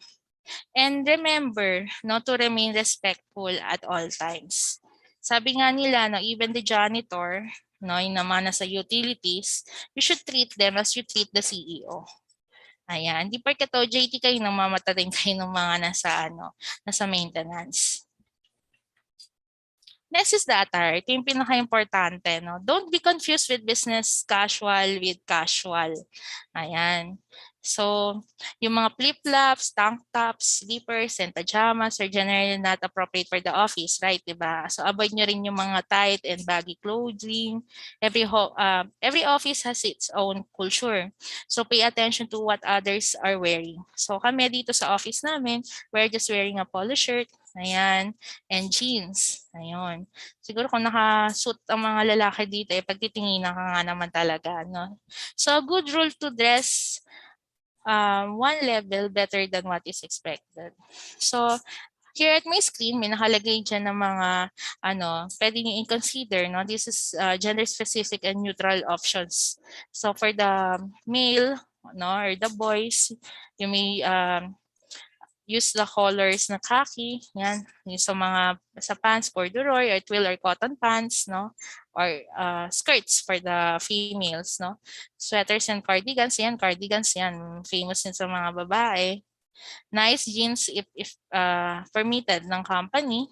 And remember, no, to remain respectful at all times. Sabi nga nila, no, even the janitor, no, yung naman nasa utilities, you should treat them as you treat the CEO. Ayan, di porket JT kayo nang mamatating kayo ng mga nasa maintenance. Next is the attire. Ito yung pinaka-importante, no? Don't be confused with business casual with casual. Ayan. So, yung mga flip-flops, tank tops, slippers, and pajamas are generally not appropriate for the office, right? Diba? So, avoid nyo rin yung mga tight and baggy clothing. Every office has its own culture. So, pay attention to what others are wearing. So, kami dito sa office namin, we're just wearing a polo shirt, ayan, and jeans. Ayun. Siguro kung naka-suit ang mga lalaki dito, pagtitinginan ka nga naman talaga, no? So, a good rule to dress one level better than what is expected. So, here at my screen, may nakalagay dyan ng mga, pwede nyo i-consider, no? This is gender-specific and neutral options. So, for the male, no, or the boys, you may use the colors na khaki, yan, yung sa pants, corduroy, or twill or cotton pants, no, or skirts for the females, no. Sweaters and cardigans yan, famous din sa mga babae. Nice jeans if permitted ng company,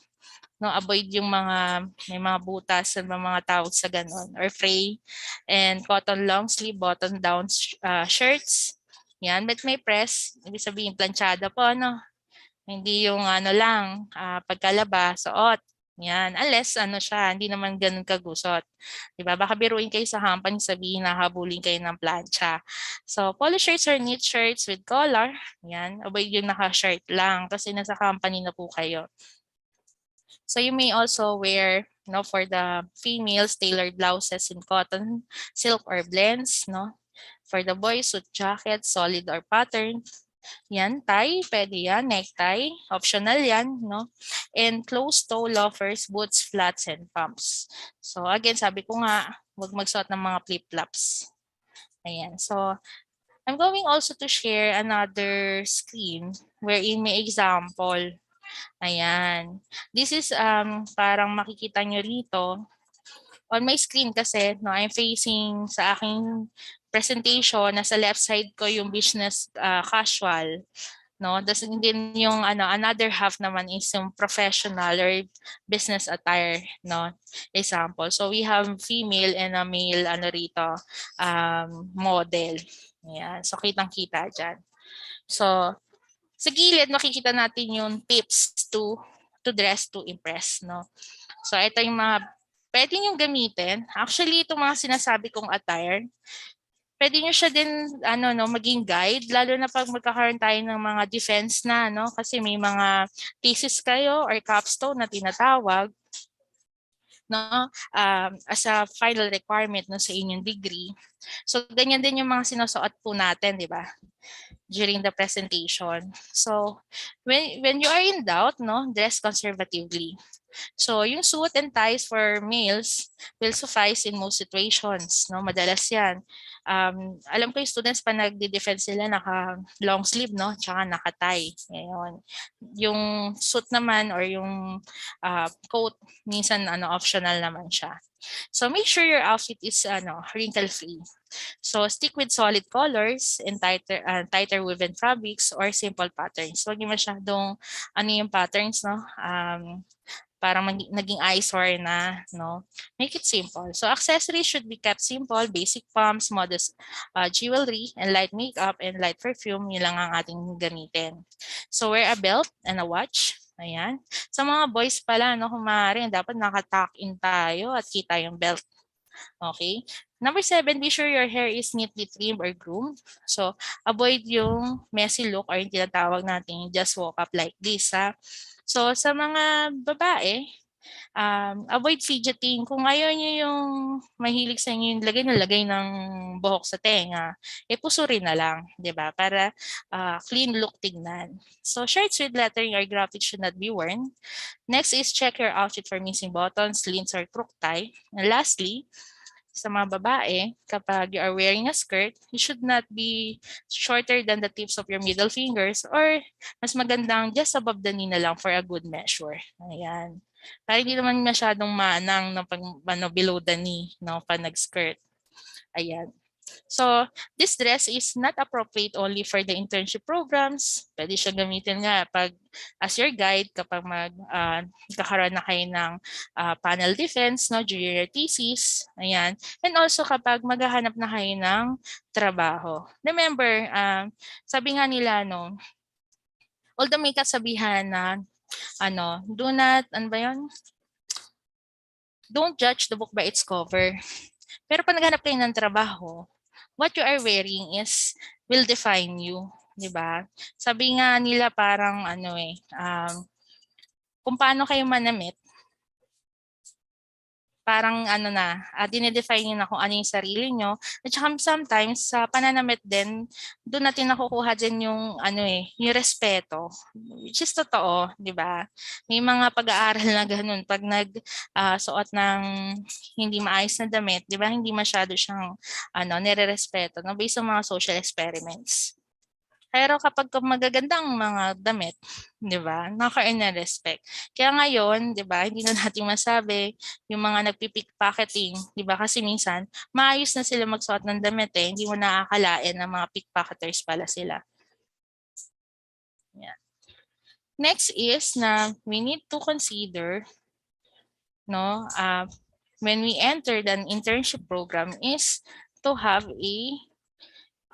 no, avoid yung may mga butas at mga tawag sa ganon, or fray, and cotton long sleeve button down shirts. Yan, but may press, ibig sabihin planchada po, no? Hindi yung lang, pagkalaba, suot. Yan, unless siya, hindi naman ganun kagusot. Diba? Baka biruin kayo sa company, sabihin na habulin kayo ng plancha. So, polo shirts or knit shirts with collar. Yan, avoid yung naka-shirt lang kasi nasa company na po kayo. So, you may also wear, no, for the females, tailored blouses in cotton, silk, or blends, no. For the boys, suit jacket, solid or pattern. Yan, tie, pwede yan, necktie, optional yan, no? And closed-toe loafers, boots, flats, and pumps. So again, sabi ko nga, huwag magsuot ng mga flip-flops. Ayan, so I'm going also to share another screen wherein may example. Ayan, this is parang makikita nyo rito. On my screen kasi, no, I'm facing sa aking presentation, nasa left side ko yung business casual, no? Din yung another half naman is yung professional or business attire, no? Example. So we have female and a male rito model. Ayan. So kitang-kita diyan. So sa gilid makikita natin yung tips to dress to impress, no? So ito yung mga pwede nyo gamitin. Actually, itong mga sinasabi kong attire, pwede nyo siya din maging guide, lalo na pag magkakaroon tayo ng mga defense na, no? Kasi may mga thesis kayo or capstone na tinatawag, no? As a final requirement, no, sa inyong degree. So, ganyan din yung mga sinusuot po natin, di ba? During the presentation. So, when you are in doubt, no, dress conservatively. So, yung suit and ties for males will suffice in most situations, no? Madalas yan. Alam ko yung students pa nagde-defense sila naka long sleeve, no? Tsaka naka-tie. Ngayon. Yung suit naman or yung coat, minsan optional naman siya. So, make sure your outfit is wrinkle-free. So, stick with solid colors and tighter woven fabrics or simple patterns. Huwag yung masyadong yung patterns, no? Parang naging eyesore na, no? Make it simple. So, accessories should be kept simple, basic pumps, modest jewelry, and light makeup and light perfume. Yun lang ang ating gamitin. So, wear a belt and a watch. Ayan. Sa mga boys pala, no, kung maaari, dapat naka-tuck-in tayo at kita yung belt. Okay? Number 7, be sure your hair is neatly trimmed or groomed. So, avoid yung messy look or yung tinatawag natin just woke up like this, ha? So, sa mga babae, Avoid fidgeting. Kung ayaw nyo yung mahilig sa inyo yung lagay ng buhok sa tenga, pusurin na lang, di ba? Para clean look tignan. So shirts with lettering or graphics should not be worn. Next is check your outfit for missing buttons, slits, or crook tie. And lastly, sa mga babae, kapag you are wearing a skirt, it should not be shorter than the tips of your middle fingers or mas magandang just above the knee na lang for a good measure. Ayan. Para hindi naman masyadong manang pag below the knee, no, pag nag-skirt. Ayan. So, this dress is not appropriate only for the internship programs. Pwede siya gamitin nga pag as your guide kapag magkakaroon na kayo ng panel defense, no, during your thesis. Ayan. And also kapag maghahanap na kayo ng trabaho. Remember, sabi nga nila, no, although may kasabihan na, do not, don't judge the book by its cover. Pero pag naghanap kayo ng trabaho, what you are wearing will define you, di ba? Sabi nga nila parang kung paano kayo manamit, parang dinedefine nyo na kung ano yung sarili nyo. At saka sometimes sa pananamit din, doon natin nakukuha din yung yung respeto. Which is totoo, di ba? May mga pag-aaral na ganun. Pag nagsuot ng hindi maayos na damit, di ba? Hindi masyado siyang nire-respeto, no? Based sa mga social experiments. Pero kapag magagandang mga damit, di ba, naka-earn na respect. Kaya ngayon, di ba, hindi na natin masabi yung mga nagpipickpocketing, di ba, kasi minsan, maayos na sila magsuot ng damit hindi mo nakakalain na mga pickpocketers pala sila. Yeah. Next is na we need to consider, no, when we enter the internship program is to have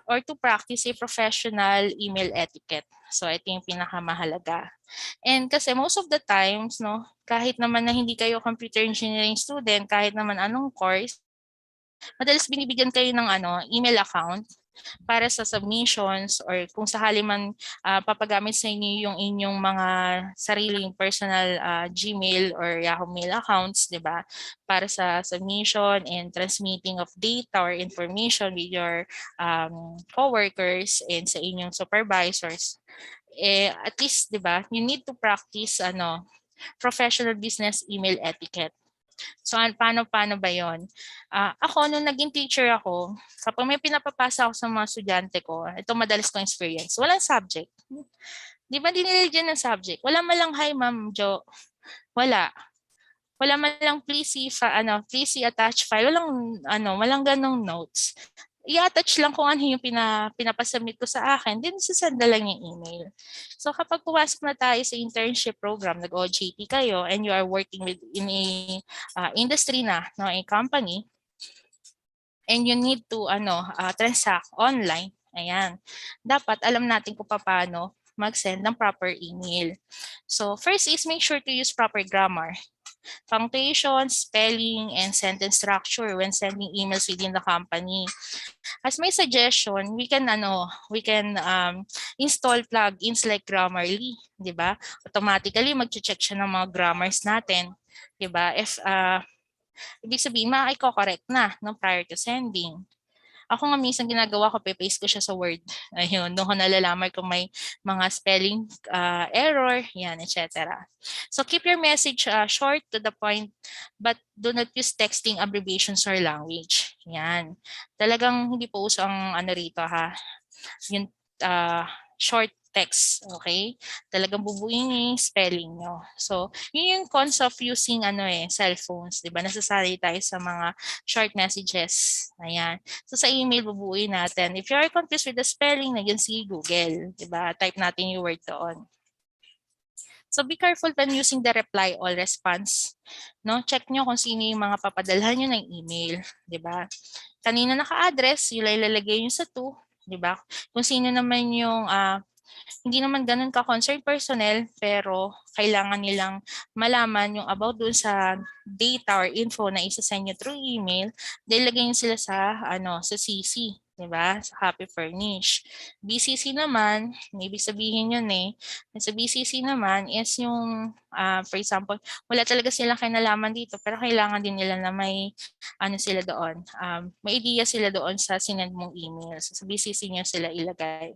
or to practice a professional email etiquette. So, ito yung pinakamahalaga. And kasi most of the times, no, kahit naman na hindi kayo computer engineering student, kahit naman anong course, madalas binibigyan kayo ng email account para sa submissions or kung sakali man papagamit sa inyo yung inyong mga sariling personal Gmail or Yahoo Mail accounts, di ba? Para sa submission and transmitting of data or information with your coworkers and sa inyong supervisors. At least, di ba, you need to practice professional business email etiquette. So, paano ba yon? Ako, nung naging teacher ako, kapag may pinapapasa ako sa mga estudyante ko, ito madalas kong experience, walang subject. Di ba dinilagyan ng subject? Wala man lang, hi ma'am Jo. Wala. Wala man lang, please see attach file. Walang ganong notes. I-attach lang kung ano yung pinapasubmit ko sa akin, then sasenda lang yung email. So kapag pumasok na tayo sa internship program, nag-OJT kayo, and you are working in a industry na, no, a company, and you need to transact online, ayan, dapat alam natin kung paano mag-send ng proper email. So first is make sure to use proper grammar, punctuation, spelling, and sentence structure when sending emails within the company. As my suggestion, we can install plugins like Grammarly, di ba? Automatically mag-check siya ng mga grammars natin, di ba? If ibig sabihin, i-correct na, no, prior to sending. Ako nga minsan ginagawa ko, paste ko siya sa Word. Ayun, doon ko nalalaman kung may mga spelling error, yan, etc. So keep your message short to the point, but do not use texting abbreviations or language. Yan. Talagang hindi po uso ang rito yung short text, okay? Talagang bubuin yung spelling nyo. So, yun yung cons of using cellphones, di ba? Nasasanay tayo sa mga short messages. Ayan. So, sa email, bubuin natin. If you are confused with the spelling, nagyan si Google, di ba? Type natin yung word doon. So, be careful when using the reply all response. No? Check nyo kung sino yung mga papadalhan nyo ng email, di ba? Kanina naka-address, yung ilalagay nyo sa to, di ba? Kung sino naman yung hindi naman ganun ka-concerned personnel, pero kailangan nilang malaman yung about dun sa data or info na isa-send nyo through email, dahil lagay nyo sila sa CC. Diba? Sa Happy Furnish. BCC naman, may ibig sabihin yun eh. Sa BCC naman is yung, for example, wala talaga silang kinalaman dito, pero kailangan din nila na may, ano sila doon, may idea sila doon sa sinend mong email. So, sa BCC nyo sila ilagay.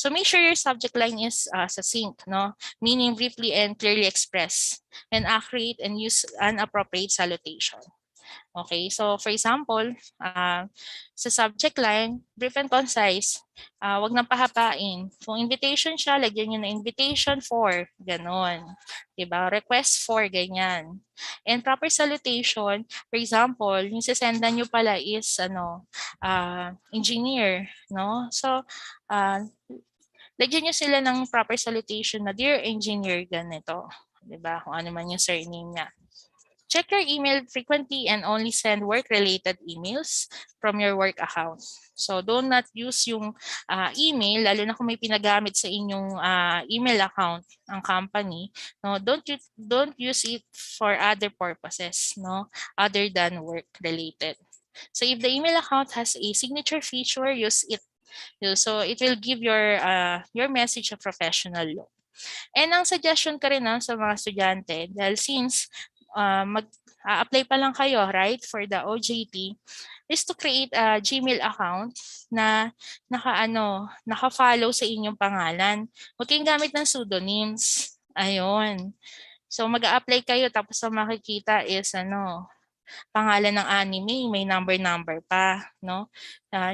So make sure your subject line is succinct, no? Meaning briefly and clearly express, and accurate and use an appropriate salutation. Okay, so for example, sa subject line, brief and concise, wag nang pahapain. Kung invitation siya, lagyan nyo na invitation for, ganon. Diba? Request for, ganyan. And proper salutation, for example, yung sasendan nyo pala is engineer, no? So, lagyan nyo sila ng proper salutation na, Dear Engineer, ganito. Diba? Kung ano man yung surname niya. Check your email frequently and only send work-related emails from your work account. So do not use yung email, lalo na kung may pinagamit sa inyong email account ang company. No, don't use it for other purposes, no, other than work-related. So if the email account has a signature feature, use it. So it will give your message a professional look. And ang suggestion ka rin sa mga estudyante, dahil since mag-apply pa lang kayo, right, for the OJT, is to create a Gmail account na naka-follow sa inyong pangalan. Huwag kayong gamit ng pseudonyms. Ayun. So mag-a-apply kayo tapos ang makikita is pangalan ng anime, may number pa, no?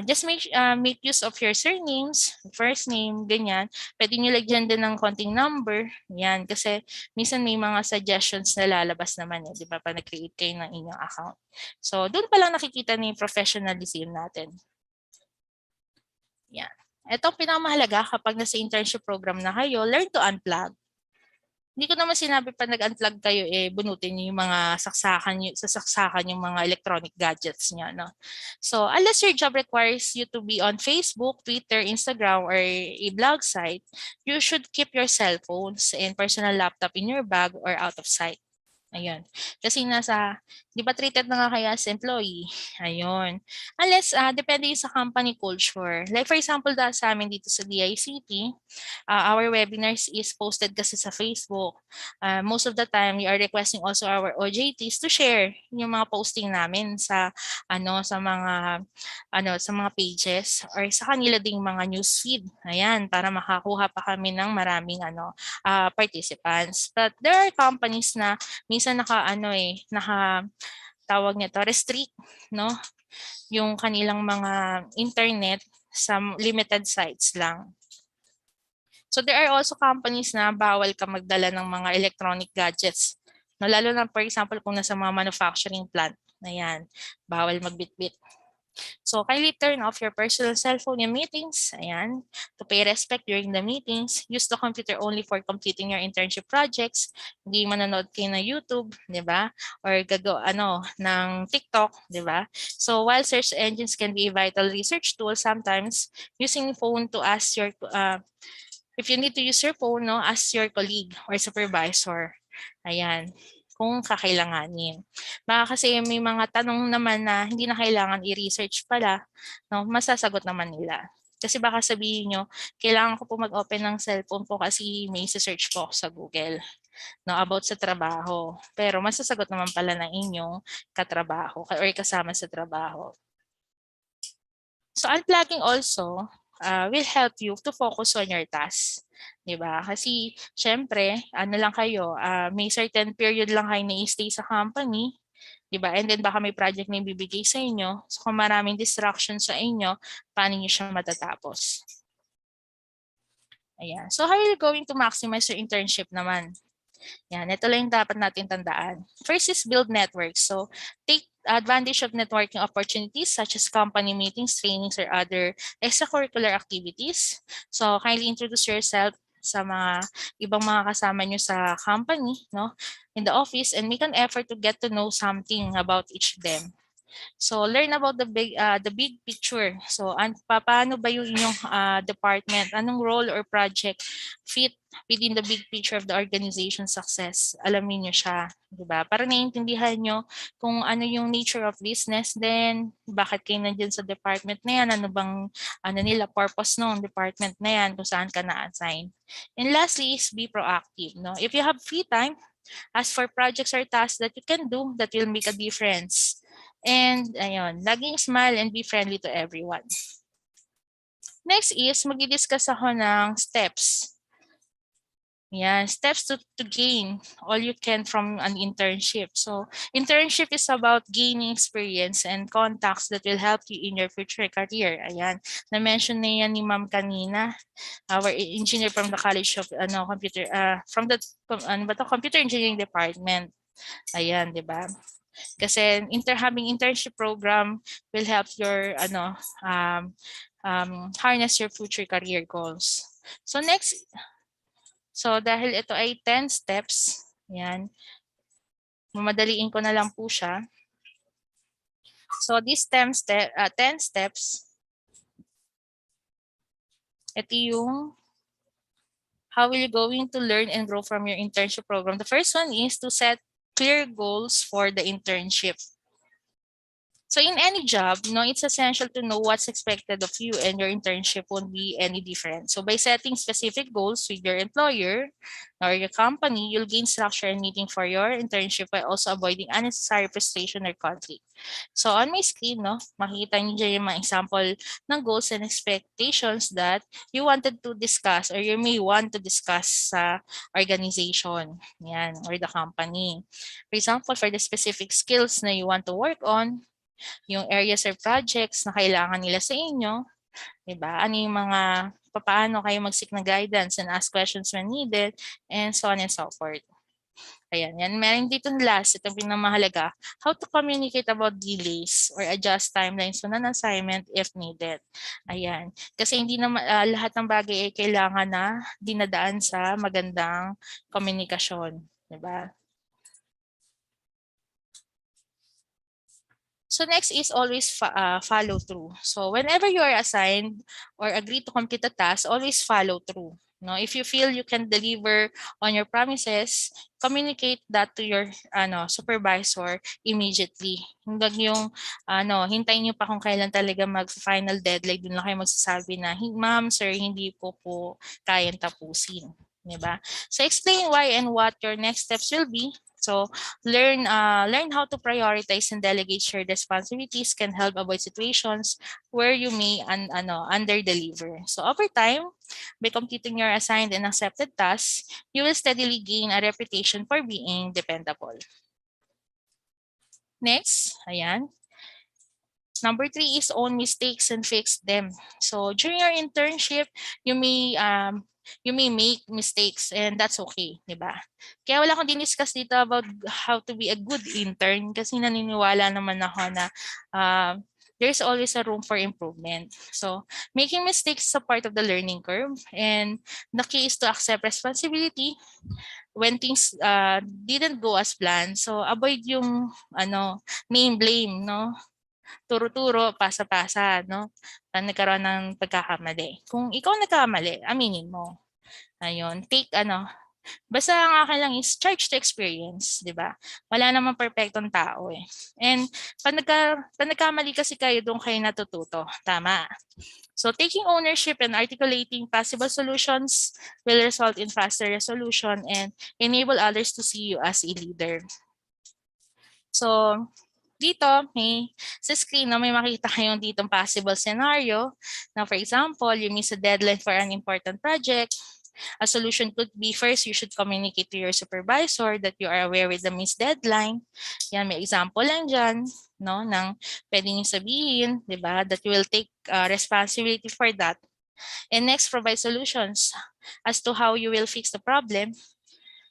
Just make use of your surnames, first name, ganyan. Pwede nyo lagyan din ng konting number, yan, kasi minsan may mga suggestions na lalabas naman, di ba, pag nag-create kayo ng inyong account. So, doon pa lang nakikita na yung professionalism natin. Yan. Ito ang pinakamahalaga kapag nasa internship program na kayo, learn to unplug. Hindi ko naman sinabi pa nag-unplug kayo, bunutin niyo yung mga saksakan yung mga electronic gadgets niyo, no? So, unless your job requires you to be on Facebook, Twitter, Instagram, or a blog site, you should keep your cell phones and personal laptop in your bag or out of sight. Ayun. Kasi di ba treated na nga kaya as employee? Ayun. Unless, depende sa company culture. Like for example, sa amin dito sa DICT, our webinars is posted kasi sa Facebook. Most of the time, we are requesting also our OJTs to share yung mga posting namin sa mga pages or sa kanila ding mga newsfeed. Ayan, para makakuha pa kami ng maraming participants. But there are companies na minsan tawag nito, restrict, no? Yung kanilang mga internet sa limited sites lang. So there are also companies na bawal ka magdala ng mga electronic gadgets. No, lalo na for example kung nasa mga manufacturing plant. Ayan, bawal magbitbit. So kindly turn off your personal cell phone in meetings. Ayan, to pay respect during the meetings. Use the computer only for completing your internship projects. Hindi manonood kayo ng YouTube, di ba? Or ng TikTok, di ba? So while search engines can be a vital research tool, sometimes using phone to ask your if you need to use your phone, no, ask your colleague or supervisor. Ayan, kung kakailanganin. Baka kasi may mga tanong naman na hindi na kailangan i-research pala, no, masasagot naman nila. Kasi baka sabihin nyo, kailangan ko po mag-open ng cellphone po kasi may search po sa Google, no, about sa trabaho. Pero masasagot naman pala ng inyong katrabaho or kasama sa trabaho. So unplugging also will help you to focus on your tasks. Diba? Kasi syempre, lang kayo, may certain period lang kayo na i-stay sa company. Diba? And then baka may project na ibibigay sa inyo. So kung maraming distraction sa inyo, paano nyo siya matatapos? Ayan. So how are you going to maximize your internship naman? Yan, ito lang yung dapat natin tandaan. First is build networks. So take advantage of networking opportunities such as company meetings, trainings, or other extracurricular activities. So kindly introduce yourself sa mga ibang mga kasama nyo sa company, no, in the office, and make an effort to get to know something about each of them. So learn about the big picture. So paano ba yung inyong department? Anong role or project fit within the big picture of the organization success? Alamin nyo siya, di ba? Para naiintindihan nyo kung ano yung nature of business, then bakit kayo nandyan sa department na yan, ano bang nila purpose ng department na yan, kung saan ka na-assign. And lastly is be proactive. No? If you have free time, ask for projects or tasks that you can do that will make a difference. And ayun, laging smile and be friendly to everyone. Next is mag-discuss ako ng steps. Yeah, steps to gain all you can from an internship. So internship is about gaining experience and contacts that will help you in your future career. Ayan, na-mention na yan ni Ma'am kanina, our engineer from the College of Computer Engineering Department. Ayan, di ba? Kasi having internship program will help your harness your future career goals. So next, dahil ito ay 10 steps, yan, mamadaliin ko na lang po siya. So these 10 steps, ito yung how will you going to learn and grow from your internship program. The first one is to set clear goals for the internship. So in any job, it's essential to know what's expected of you, and your internship won't be any different. So by setting specific goals with your employer or your company, you'll gain structure and meeting for your internship while also avoiding unnecessary frustration or conflict. So on my screen, makikita niyo dyan yung mga example ng goals and expectations that you wanted to discuss or you may want to discuss sa organization, yan, or the company. For example, for the specific skills na you want to work on, yung areas or projects na kailangan nila sa inyo, diba? Ano yung mga, paano kayo mag-seek na guidance and ask questions when needed, and so on and so forth. Ayan, yan. Meron dito last, itong pinamahalaga, how to communicate about delays or adjust timelines on an assignment if needed. Ayan. Kasi hindi naman lahat ng bagay ay kailangan na dinadaan sa magandang komunikasyon. Diba? So next is always follow through. So whenever you are assigned or agree to complete a task, always follow through. No, if you feel you can deliver on your promises, communicate that to your supervisor immediately. Hindi yung hintayin niyo pa kung kailan talaga mag-final deadline, doon lang kayo magsasabi na, ma'am, sir, hindi po kayang tapusin. Diba? So explain why and what your next steps will be. So learn how to prioritize and delegate shared responsibilities can help avoid situations where you may under-deliver. So over time, by completing your assigned and accepted tasks, you will steadily gain a reputation for being dependable. Next, ayan. Number 3 is own mistakes and fix them. So during your internship, you may make mistakes, and that's okay, di ba? Kaya wala akong diniscuss dito about how to be a good intern kasi naniniwala naman ako na there's always a room for improvement. So making mistakes is a part of the learning curve, and the key is to accept responsibility when things didn't go as planned. So avoid yung name blame, no? Turo-turo, pasa-pasa, no? Nagkaroon ng pagkakamali. Kung ikaw nagkamali, aminin mo. Ayun, basta ang akin lang is charge to experience, di ba? Wala namang perfectong tao eh. And pag nagkamali kasi kayo, doon kayo natututo. Tama. So taking ownership and articulating possible solutions will result in faster resolution and enable others to see you as a leader. So dito, sa screen, may makita kayong ditong possible scenario. Now, for example, you miss a deadline for an important project. A solution could be, first, you should communicate to your supervisor that you are aware with the missed deadline. Yan, may example lang dyan, no, ng pwede nyo sabihin, di ba, that you will take responsibility for that. And next, provide solutions as to how you will fix the problem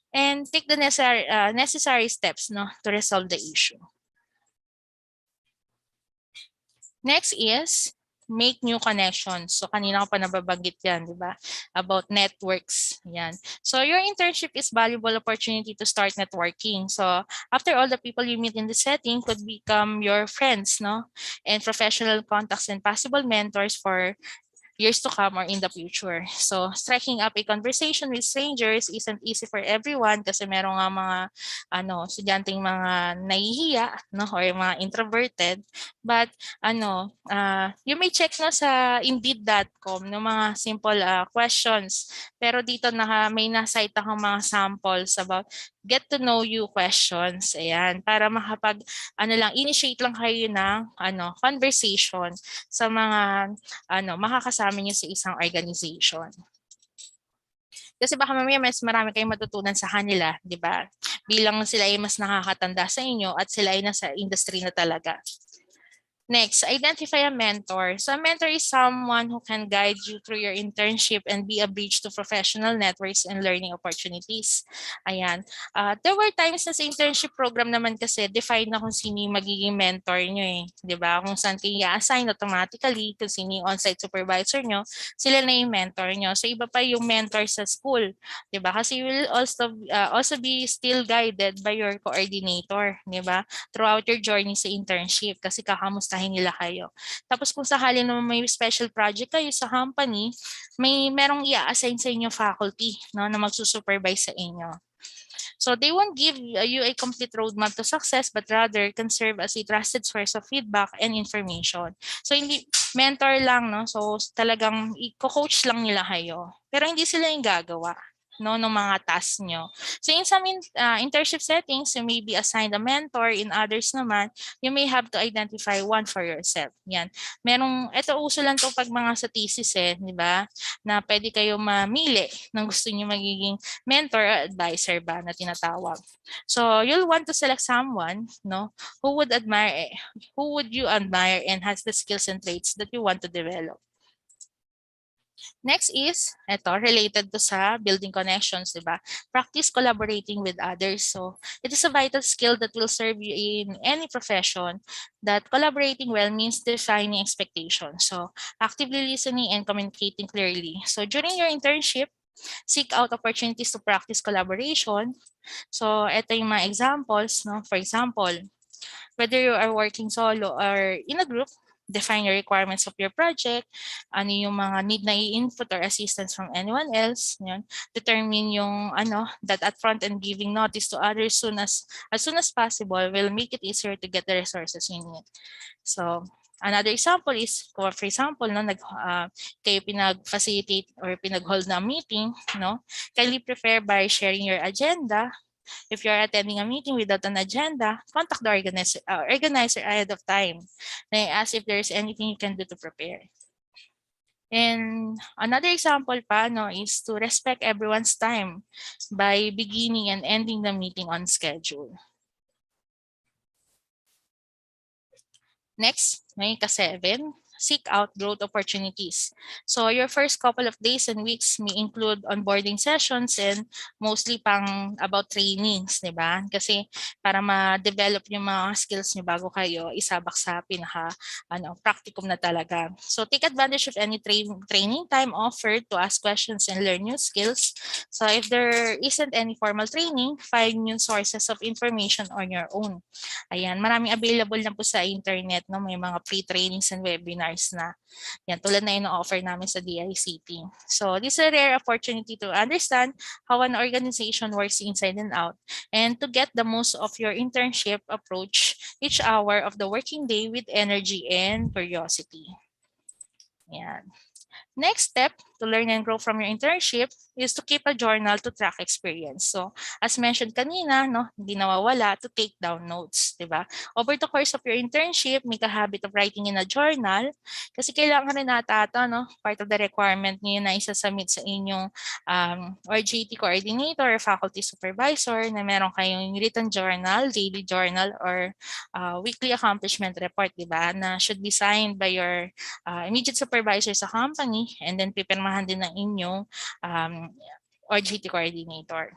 and take the necessary steps, no, to resolve the issue. Next is make new connections. So kanina ko pa nababanggit yan, di ba? About networks. Yan. So your internship is valuable opportunity to start networking. So after all, the people you meet in the setting could become your friends, no? And professional contacts and possible mentors for years to come or in the future. So striking up a conversation with strangers isn't easy for everyone kasi meron nga mga estudyanteng mga nahihiya, no, or mga introverted. But you may check na sa indeed.com no mga simple questions. Pero dito may na-cite akong mga samples about get to know you questions. Ayan, para makapag initiate lang kayo ng conversation sa mga makakasama niyo sa isang organization. Kasi baka mamaya mas marami kayong matutunan sa kanila, di ba? Bilang sila ay mas nakakatanda sa inyo at sila ay nasa industry na talaga. Next, identify a mentor. So a mentor is someone who can guide you through your internship and be a bridge to professional networks and learning opportunities. Ayan. There were times na sa internship program naman kasi define na kung sino yung magiging mentor nyo eh. Diba? Kung saan kayo i-assign automatically, kung sino yung on-site supervisor nyo, sila na yung mentor nyo. So iba pa yung mentor sa school. Diba? Kasi you will also be still guided by your coordinator. Diba? Throughout your journey sa internship kasi kakamusta nila kayo. Tapos kung sakali naman may special project kayo sa company, merong i-assign sa inyo faculty no, na magsusupervise sa inyo. So they won't give you a complete roadmap to success but rather can serve as a trusted source of feedback and information. So hindi mentor lang, no? So talagang i-coach lang nila kayo. Pero hindi sila yung gagawa no ng mga tasks nyo. So in some internship settings, you may be assigned a mentor. In others naman, you may have to identify one for yourself. Yan. Ito uso lang to pag mga sa thesis di ba? Na pwede kayo mamili ng gusto niyo magiging mentor or advisor ba na tinatawag. So you'll want to select someone, no, who would you admire and has the skills and traits that you want to develop. Next is, related to sa building connections, diba? Practice collaborating with others. So, it is a vital skill that will serve you in any profession. That collaborating well means defining expectations. So, actively listening and communicating clearly. So, during your internship, seek out opportunities to practice collaboration. So, ito yung mga examples, no? For example, whether you are working solo or in a group, define your requirements of your project, ano yung mga need na i-input or assistance from anyone else, yun. Determine yung that at front and giving notice to others as soon as possible will make it easier to get the resources you need. So, another example is, for example, no, kayo pinag-facilitate or pinag-hold na meeting, no, kindly prepare by sharing your agenda. If you are attending a meeting without an agenda, contact the organizer ahead of time. Then ask if there is anything you can do to prepare. And another example pa is to respect everyone's time by beginning and ending the meeting on schedule. Next, may ka-7. Seek out growth opportunities. So your first couple of days and weeks may include onboarding sessions and mostly about trainings, di ba? Kasi para ma-develop yung mga skills niyo bago kayo isabak sa practicum na talaga. So take advantage of any training time offered to ask questions and learn new skills. So if there isn't any formal training, find new sources of information on your own. Ayan, maraming available na po sa internet, no? May mga free trainings and webinars na. Yan, tulad na ino-offer namin sa DICT. So this is a rare opportunity to understand how an organization works inside and out and to get the most of your internship approach each hour of the working day with energy and curiosity. Yan. Next step to learn and grow from your internship is to keep a journal to track experience. So, as mentioned kanina, no, hindi nawawala to take down notes, di ba? Over the course of your internship, make a habit of writing in a journal kasi kailangan rin ata, no, part of the requirement niyo na isasubmit sa inyong RJT coordinator or faculty supervisor na meron kayong written journal, daily journal, or weekly accomplishment report, di ba? Na should be signed by your immediate supervisor sa company and then pipirmahan din ng inyong RGT coordinator.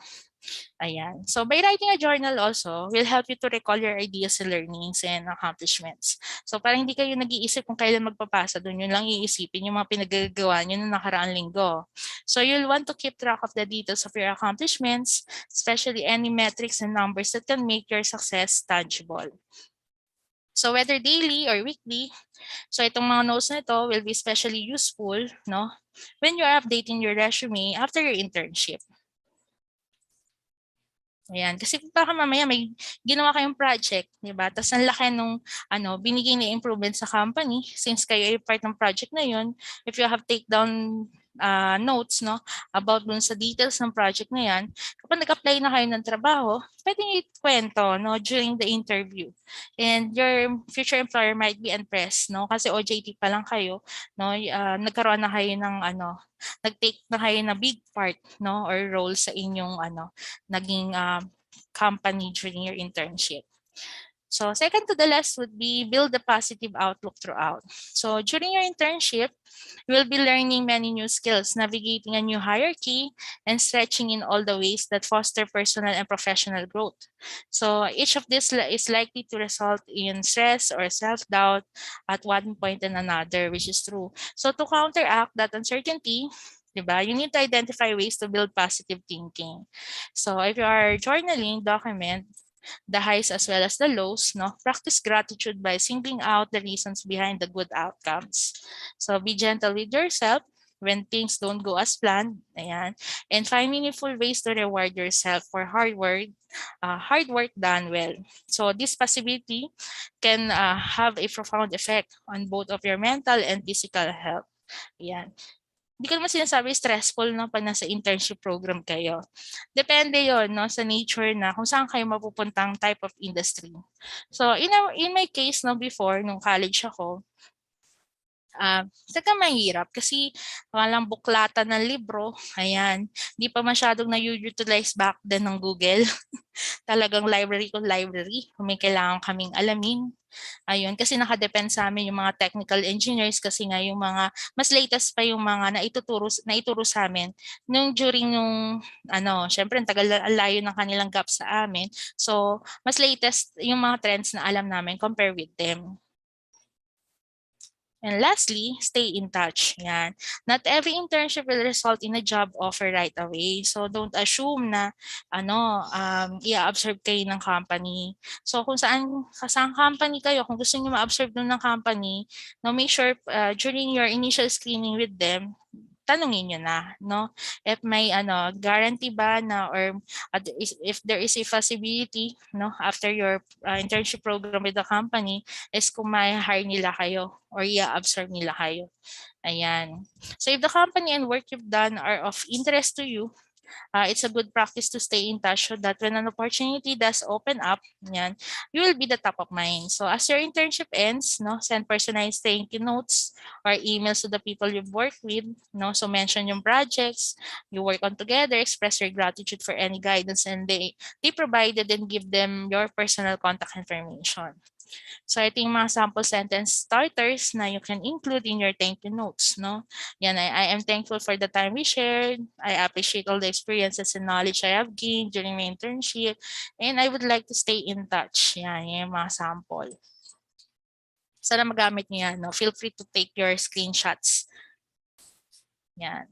Ayan. So by writing a journal also will help you to recall your ideas and learnings and accomplishments. So parang hindi kayo nag-iisip kung kailan magpapasa, doon yun lang iisipin yung mga pinagagawa nyo na nakaraang linggo. So you'll want to keep track of the details of your accomplishments, especially any metrics and numbers that can make your success tangible. So whether daily or weekly, so itong mga notes na ito will be especially useful, no, when you're updating your resume after your internship. Ayan, kasi baka mamaya may ginawa kayong project, di ba? Tapos ang laki nung binigay na improvement sa company, since kayo ay part ng project na yun, if you have take down notes, no, about dun sa details ng project na yan, kapag nag-apply na kayo ng trabaho, pwede nyo ikwento, no, during the interview. And your future employer might be impressed, no, kasi OJT pa lang kayo, no, nagkaroon na kayo ng nag-take na kayo na big part, no, or role sa inyong naging company during your internship. So second to the last would be build a positive outlook throughout. So during your internship, you will be learning many new skills, navigating a new hierarchy, and stretching in all the ways that foster personal and professional growth. So each of this is likely to result in stress or self-doubt at one point and another, which is true. So to counteract that uncertainty, diba, you need to identify ways to build positive thinking. So if you are journaling, document the highs as well as the lows, no? Practice gratitude by singling out the reasons behind the good outcomes. So be gentle with yourself when things don't go as planned, ayan, and find meaningful ways to reward yourself for hard work done well. So this possibility can have a profound effect on both of your mental and physical health. Ayan. Hindi ko naman sinasabi stressful, no, pag nasa internship program kayo. Depende yon, no, sa nature na kung saan kayo mapupuntang type of industry. So in my case, no, before, nung college ako, talaga mahirap kasi walang buklatan ng libro. Ayan, hindi pa masyadong na-utilize back then ng Google. Talagang library to library. Kung may kailangan kaming alamin. Ayun, kasi nakadepend sa amin yung mga technical engineers kasi nga yung mga, mas latest pa yung mga naituro sa amin during nung, syempre, ang tagal ang layo ng kanilang gap sa amin. So, mas latest yung mga trends na alam namin compare with them. And lastly, stay in touch. Yan. Not every internship will result in a job offer right away. So don't assume na i-absorb kayo ng company. So kung saan company kayo, kung gusto niyo ma-absorb doon ng company, make sure during your initial screening with them, tanungin nyo na, no? If may guarantee ba na, or if there is a possibility, no, after your internship program with the company, is kung may hire nila kayo or i-absorb nila kayo. Ayan. So if the company and work you've done are of interest to you, it's a good practice to stay in touch so that when an opportunity does open up, you will be the top of mind. So as your internship ends, send personalized thank you notes or emails to the people you've worked with. So mention yung projects you work on together, express your gratitude for any guidance and they provided, and give them your personal contact information. So ito yung mga sample sentence starters na you can include in your thank you notes, no? Yan, I am thankful for the time we shared. I appreciate all the experiences and knowledge I have gained during my internship. And I would like to stay in touch. Yan, yung mga sample. Sana magamit niyo yan, no? Feel free to take your screenshots. Yan.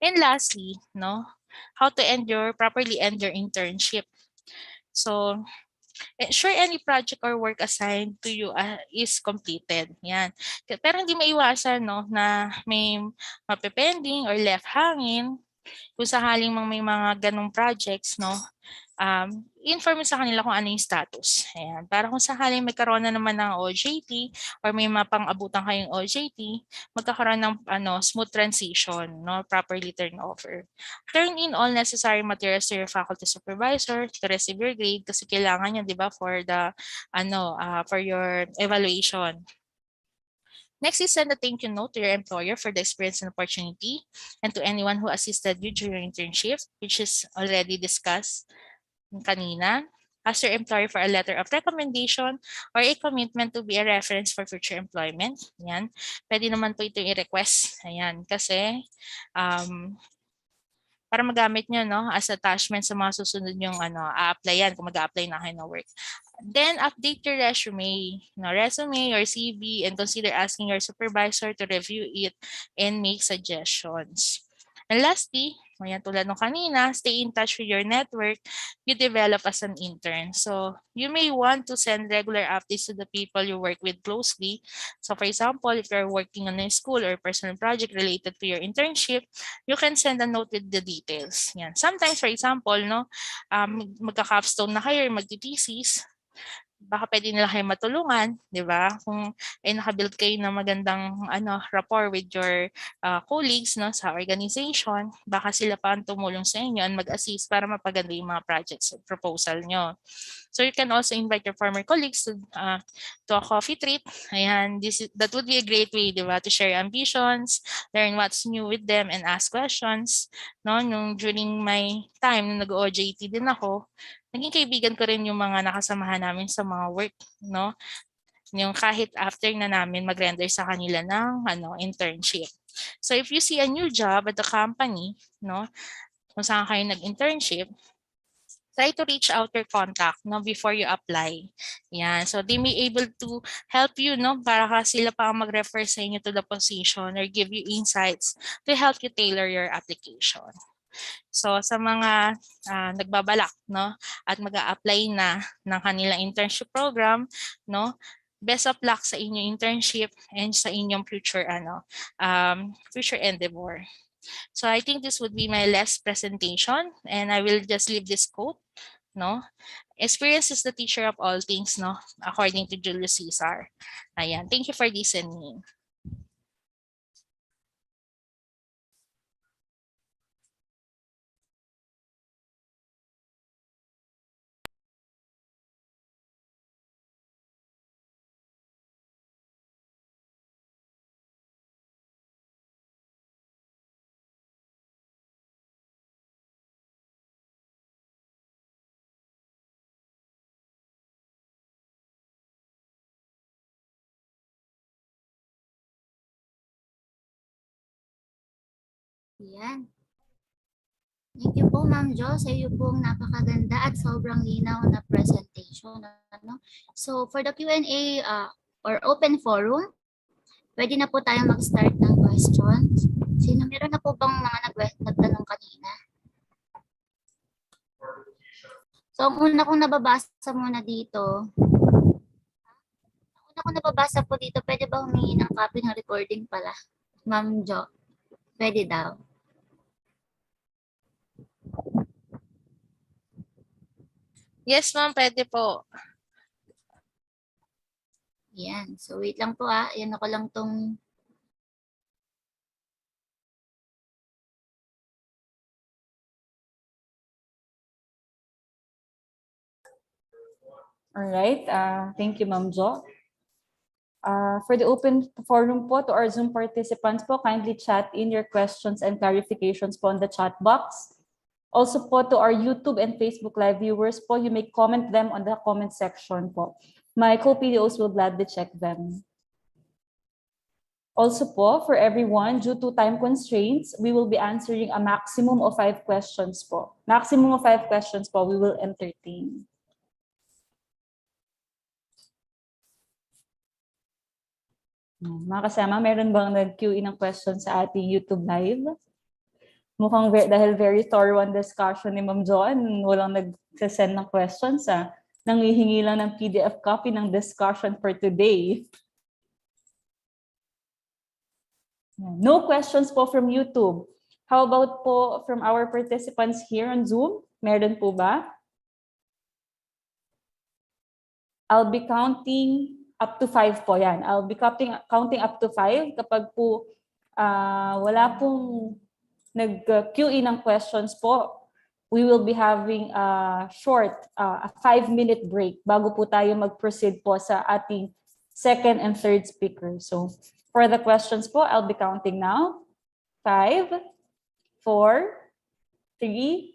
And lastly, no, how to properly end your internship. So, ensure any project or work assigned to you is completed. Yan. Pero hindi maiwasan, no, na may mapepending or left hanging. Kung sakaling may mga ganong projects, no, inform sa kanila kung ano yung status. Ayan. Para kung sakaling may karoon na naman ng OJT or may mapang-abutan kayong OJT, magkakaroon ng smooth transition, no, properly turn over. Turn in all necessary materials to your faculty supervisor to receive your grade kasi kailangan yan, di ba, for the for your evaluation. Next is send a thank you note to your employer for the experience and opportunity, and to anyone who assisted you during your internship, which is already discussed kanina. Ask your employer for a letter of recommendation or a commitment to be a reference for future employment. Yan. Pwede naman po ito i-request. Ayan. Kasi para magamit nyo, no, as attachment sa mga susunod yung a-applyan kung mag-a-apply na kayo ng work. Then update your resume or CV, and consider asking your supervisor to review it and make suggestions. And lastly, ayan, tulad nung kanina, stay in touch with your network you develop as an intern. So you may want to send regular updates to the people you work with closely. So for example, if you're working on a school or personal project related to your internship, you can send a note with the details. Yan. Sometimes, for example, no, magka-capstone na kayo or magti-thesis, baka pwede nila kayo matulungan, di ba? Kung nakabuild kayo ng magandang rapport with your colleagues, no, sa organization, baka sila pa ang tumulong sa inyo and mag-assist para mapaganda yung mga projects at proposal nyo. So you can also invite your former colleagues to a coffee treat. Ayan, that would be a great way, di ba, to share ambitions, learn what's new with them, and ask questions. No, during my time nung nag-OJT din ako, naging kaibigan ko rin yung mga nakasamahan namin sa mga work, no? Yung kahit after na namin mag-render sa kanila ng internship. So if you see a new job at the company, no, kung saan kayo nag-internship, try to reach out your contact, no, before you apply. Yan. So they may able to help you, no, para sila pa ang mag-refer sa inyo to the position or give you insights to help you tailor your application. So sa mga nagbabalak, no, at mag-a-apply na ng kanilang internship program, no, best of luck sa inyong internship and sa inyong future future endeavor. So I think this would be my last presentation, and I will just leave this quote, no. Experience is the teacher of all things, no, according to Julius Caesar. Ayan, thank you for listening. Yan. Thank you po, Ma'am Jo, sa iyo pong napakaganda at sobrang linaw na presentation. So for the Q&A or open forum, pwede na po tayo mag-start ng questions. Sino, meron na po bang mga nagtanong kanina? So ang una kong nababasa muna dito, pwede ba humingi ng copy ng recording pala? Ma'am Jo, pwede daw. Yes, ma'am, pwede po. Yan. So wait lang po Yan ako lang tong All right. Thank you, Ma'am Jo. For the open forum po, to our Zoom participants po, kindly chat in your questions and clarifications po on the chat box. Also po, to our YouTube and Facebook Live viewers po, you may comment them on the comment section po. My co-PDOs will gladly check them. Also po, for everyone, due to time constraints, we will be answering a maximum of 5 questions po. Maximum of 5 questions po we will entertain. Mga kasama, meron bang nag-QA ng questions sa ating YouTube Live? Mukhang dahil very thorough ang discussion ni Ma'am Joann, walang nag-send ng questions. Nangihingi lang ng PDF copy ng discussion for today. No questions po from YouTube. How about po from our participants here on Zoom? Meron po ba? I'll be counting up to 5 po yan. I'll be counting up to 5 kapag po wala pong nag-QA ng questions po, we will be having a short, a 5-minute break bago po tayo mag-proceed po sa ating second and third speaker. So, for the questions po, I'll be counting now. 5, 4, 3,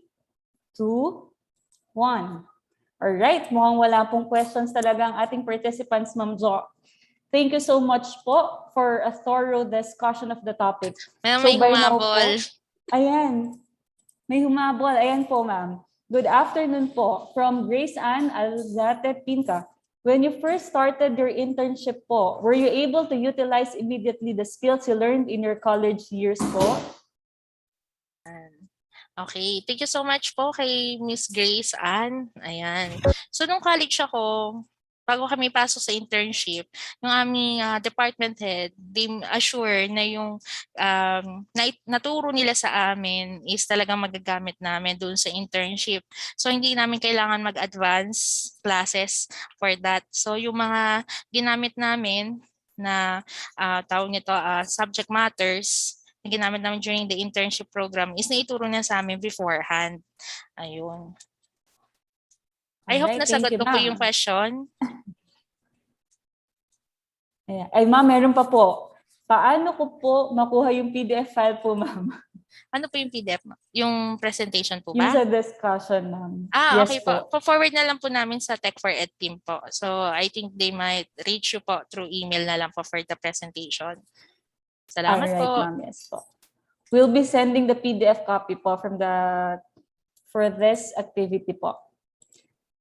2, 1. Alright, mukhang wala pong questions talaga ang ating participants, Ma'am Jo. Thank you so much po for a thorough discussion of the topic. May humabol. Ayan. May humabol. Ayan po, ma'am. Good afternoon po. From Grace Ann Alzate Pinca. When you first started your internship po, were you able to utilize immediately the skills you learned in your college years po? Okay, thank you so much po kay Miss Grace Ann. Ayan. So, nung college ako, bago kami pasok sa internship, yung aming department head, they assure na yung naturo nila sa amin is talagang magagamit namin doon sa internship. So, hindi namin kailangan mag-advance classes for that. So, yung mga ginamit namin na tawag nito subject matters, na ginamit namin during the internship program is naituro na sa amin beforehand. Ayun. I hope nasagot ko po yung question. Ay, ma'am, meron pa po. Paano ko po makuha yung PDF file po, ma'am? Ano po yung PDF? Yung presentation po ba? Yung sa discussion, ma'am. Okay po. Pa-forward na lang po namin sa Tech4ED team po. So, I think they might reach you po through email na lang po for the presentation. Salamat po. Alright, ma'am. Yes po. We'll be sending the PDF copy po for this activity po.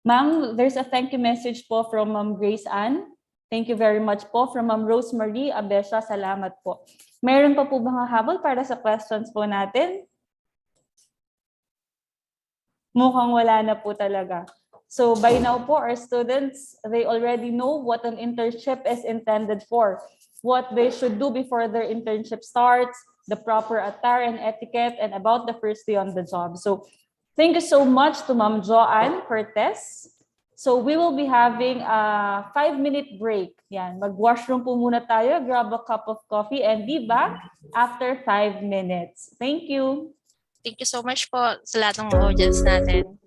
Ma'am, there's a thank you message po from Ma'am Grace Ann. Thank you very much po. From Ma'am Rosemary Abesha, salamat po. Meron pa po bang habol para sa questions po natin? Mukhang wala na po talaga. So by now po, our students, they already know what an internship is intended for, what they should do before their internship starts, the proper attire and etiquette, and about the first day on the job. So thank you so much to Ma'am Joann Cortez. So we will be having a 5-minute break. Yan, mag-washroom po muna tayo, grab a cup of coffee, and be back after 5 minutes. Thank you. Thank you so much po sa lahat ng audience natin.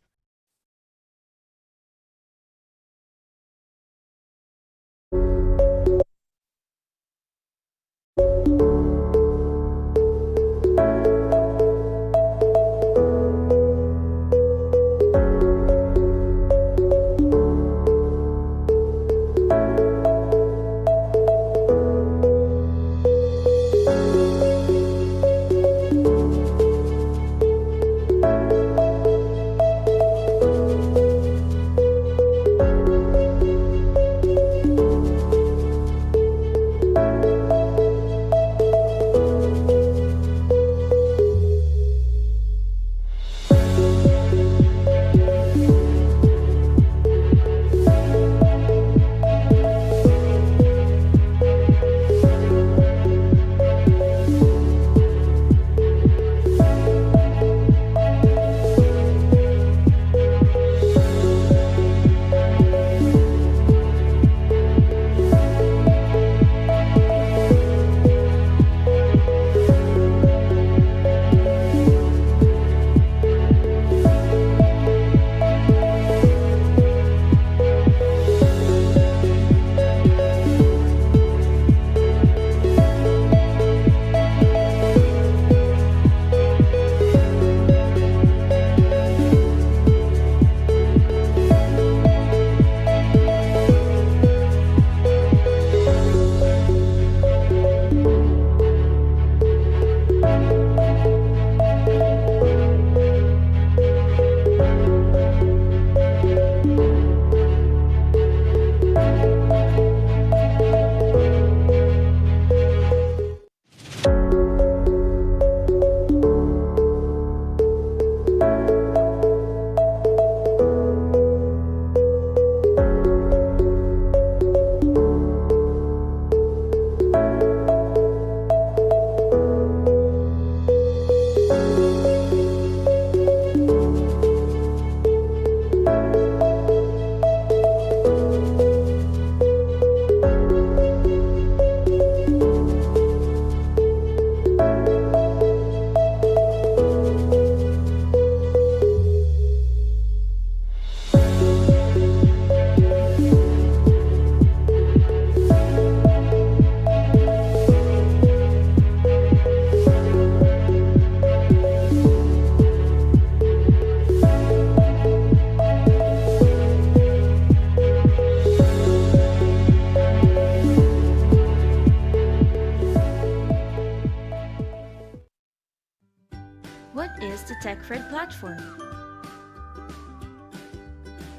is the TechforEd platform?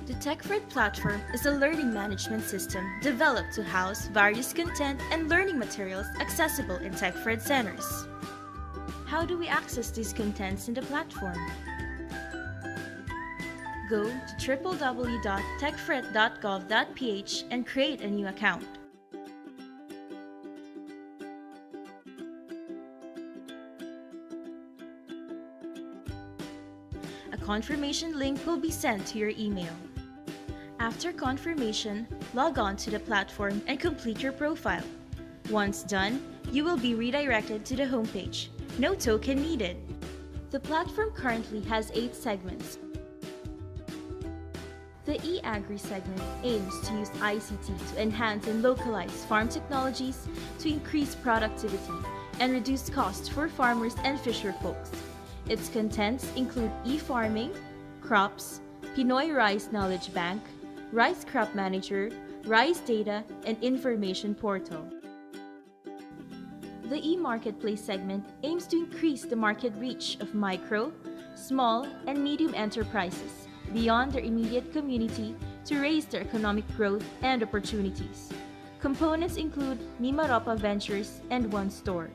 The TechforEd platform is a learning management system developed to house various content and learning materials accessible in TechforEd centers. How do we access these contents in the platform? Go to www.techfored.gov.ph and create a new account. A confirmation link will be sent to your email. After confirmation, log on to the platform and complete your profile. Once done, you will be redirected to the homepage. No token needed. The platform currently has 8 segments. The e-Agri segment aims to use ICT to enhance and localize farm technologies to increase productivity and reduce costs for farmers and fisher folks. Its contents include e-farming, crops, Pinoy Rice Knowledge Bank, Rice Crop Manager, Rice Data, and Information Portal. The e-Marketplace segment aims to increase the market reach of micro, small, and medium enterprises beyond their immediate community to raise their economic growth and opportunities. Components include Mimaropa Ventures and One Store.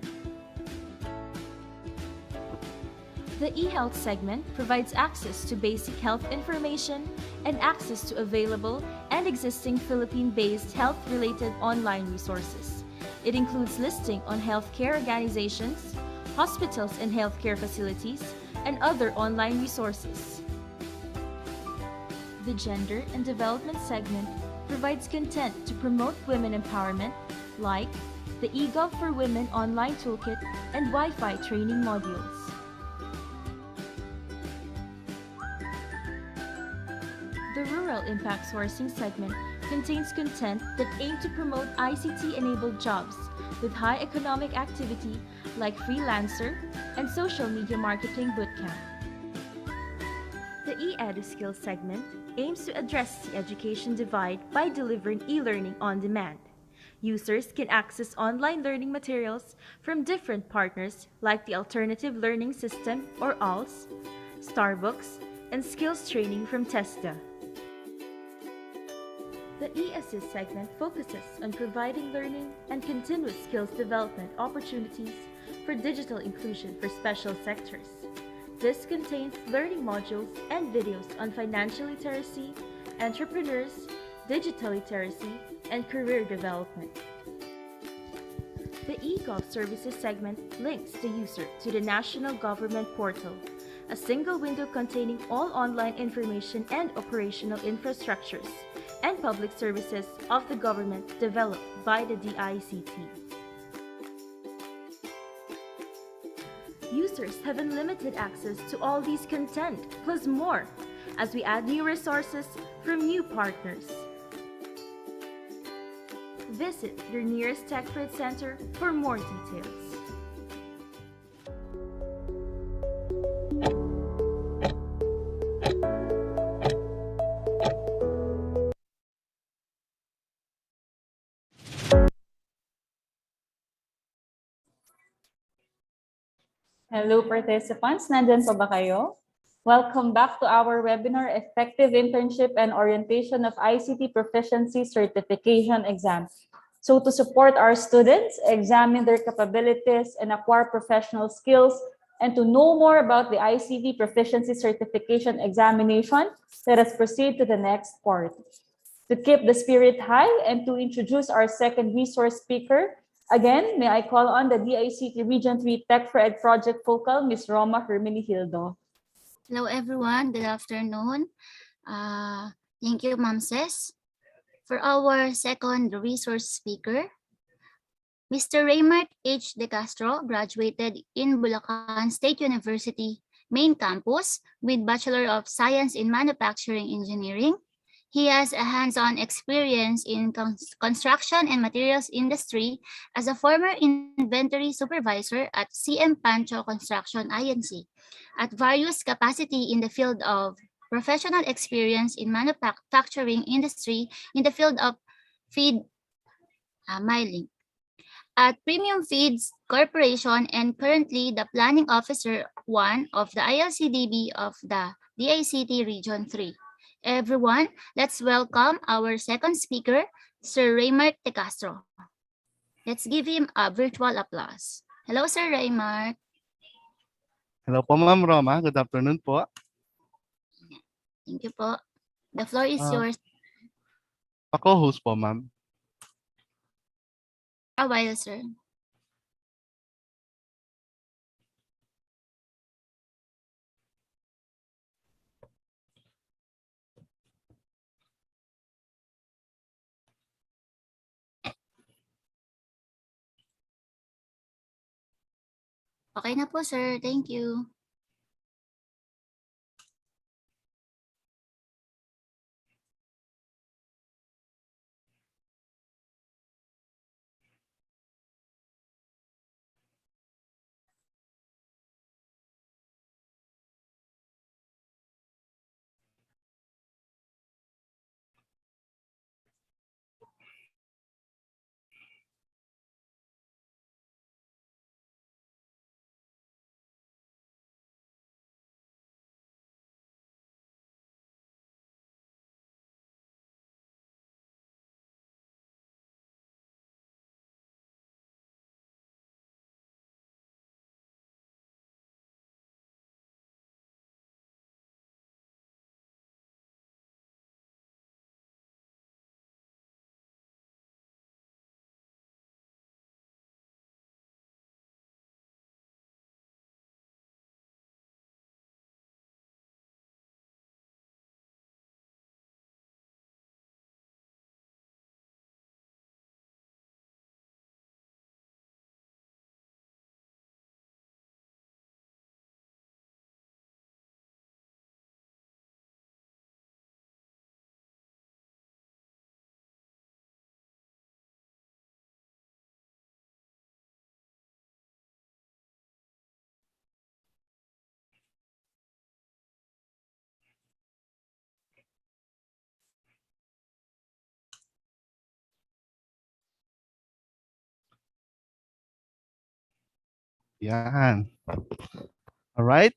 The eHealth segment provides access to basic health information and access to available and existing Philippine-based health-related online resources. It includes listing on healthcare organizations, hospitals and healthcare facilities, and other online resources. The Gender and Development segment provides content to promote women empowerment, like the eGov for Women online toolkit and Wi-Fi training modules. The Rural Impact Sourcing segment contains content that aim to promote ICT-enabled jobs with high economic activity like freelancer and social media marketing bootcamp. The e-Edu Skills segment aims to address the education divide by delivering e-learning on demand. Users can access online learning materials from different partners like the Alternative Learning System or ALS, Starbucks, and skills training from TESDA. The e-Assist segment focuses on providing learning and continuous skills development opportunities for digital inclusion for special sectors. This contains learning modules and videos on financial literacy, entrepreneurs, digital literacy, and career development. The eGov Services segment links the user to the National Government Portal, a single window containing all online information and operational infrastructures and public services of the government developed by the DICT. Users have unlimited access to all these content, plus more, as we add new resources from new partners. Visit your nearest TechforEd Center for more details. Hello participants, nandyan pa ba kayo? Welcome back to our webinar, Effective Internship and Orientation of ICT Proficiency Certification Exam. So to support our students, examine their capabilities and acquire professional skills, and to know more about the ICT Proficiency Certification Examination, let us proceed to the next part. To keep the spirit high and to introduce our second resource speaker, again, may I call on the DICT Region III TechforEd Project Focal, Ms. Roma Hermenegildo. Hello everyone, good afternoon. Thank you, Ma'am Ses. For our second resource speaker, Mr. Reymark De Castro graduated in Bulacan State University main campus with Bachelor of Science in Manufacturing Engineering. He has a hands-on experience in construction and materials industry as a former inventory supervisor at CM Pancho Construction Inc. at various capacity in the field of professional experience in manufacturing industry in the field of feed milling. at Premium Feeds Corporation and currently the Planning Officer I of the ILCDB of the DICT Region III. Everyone, let's welcome our second speaker, Sir Reymark De Castro. Let's give him a virtual applause. Hello, Sir Reymark. Hello po, Ma'am Roma. Good afternoon po. Thank you po. The floor is yours. Pa-co-host po, Ma'am. A while, sir. Okay na po, sir. Thank you. Yan. All right.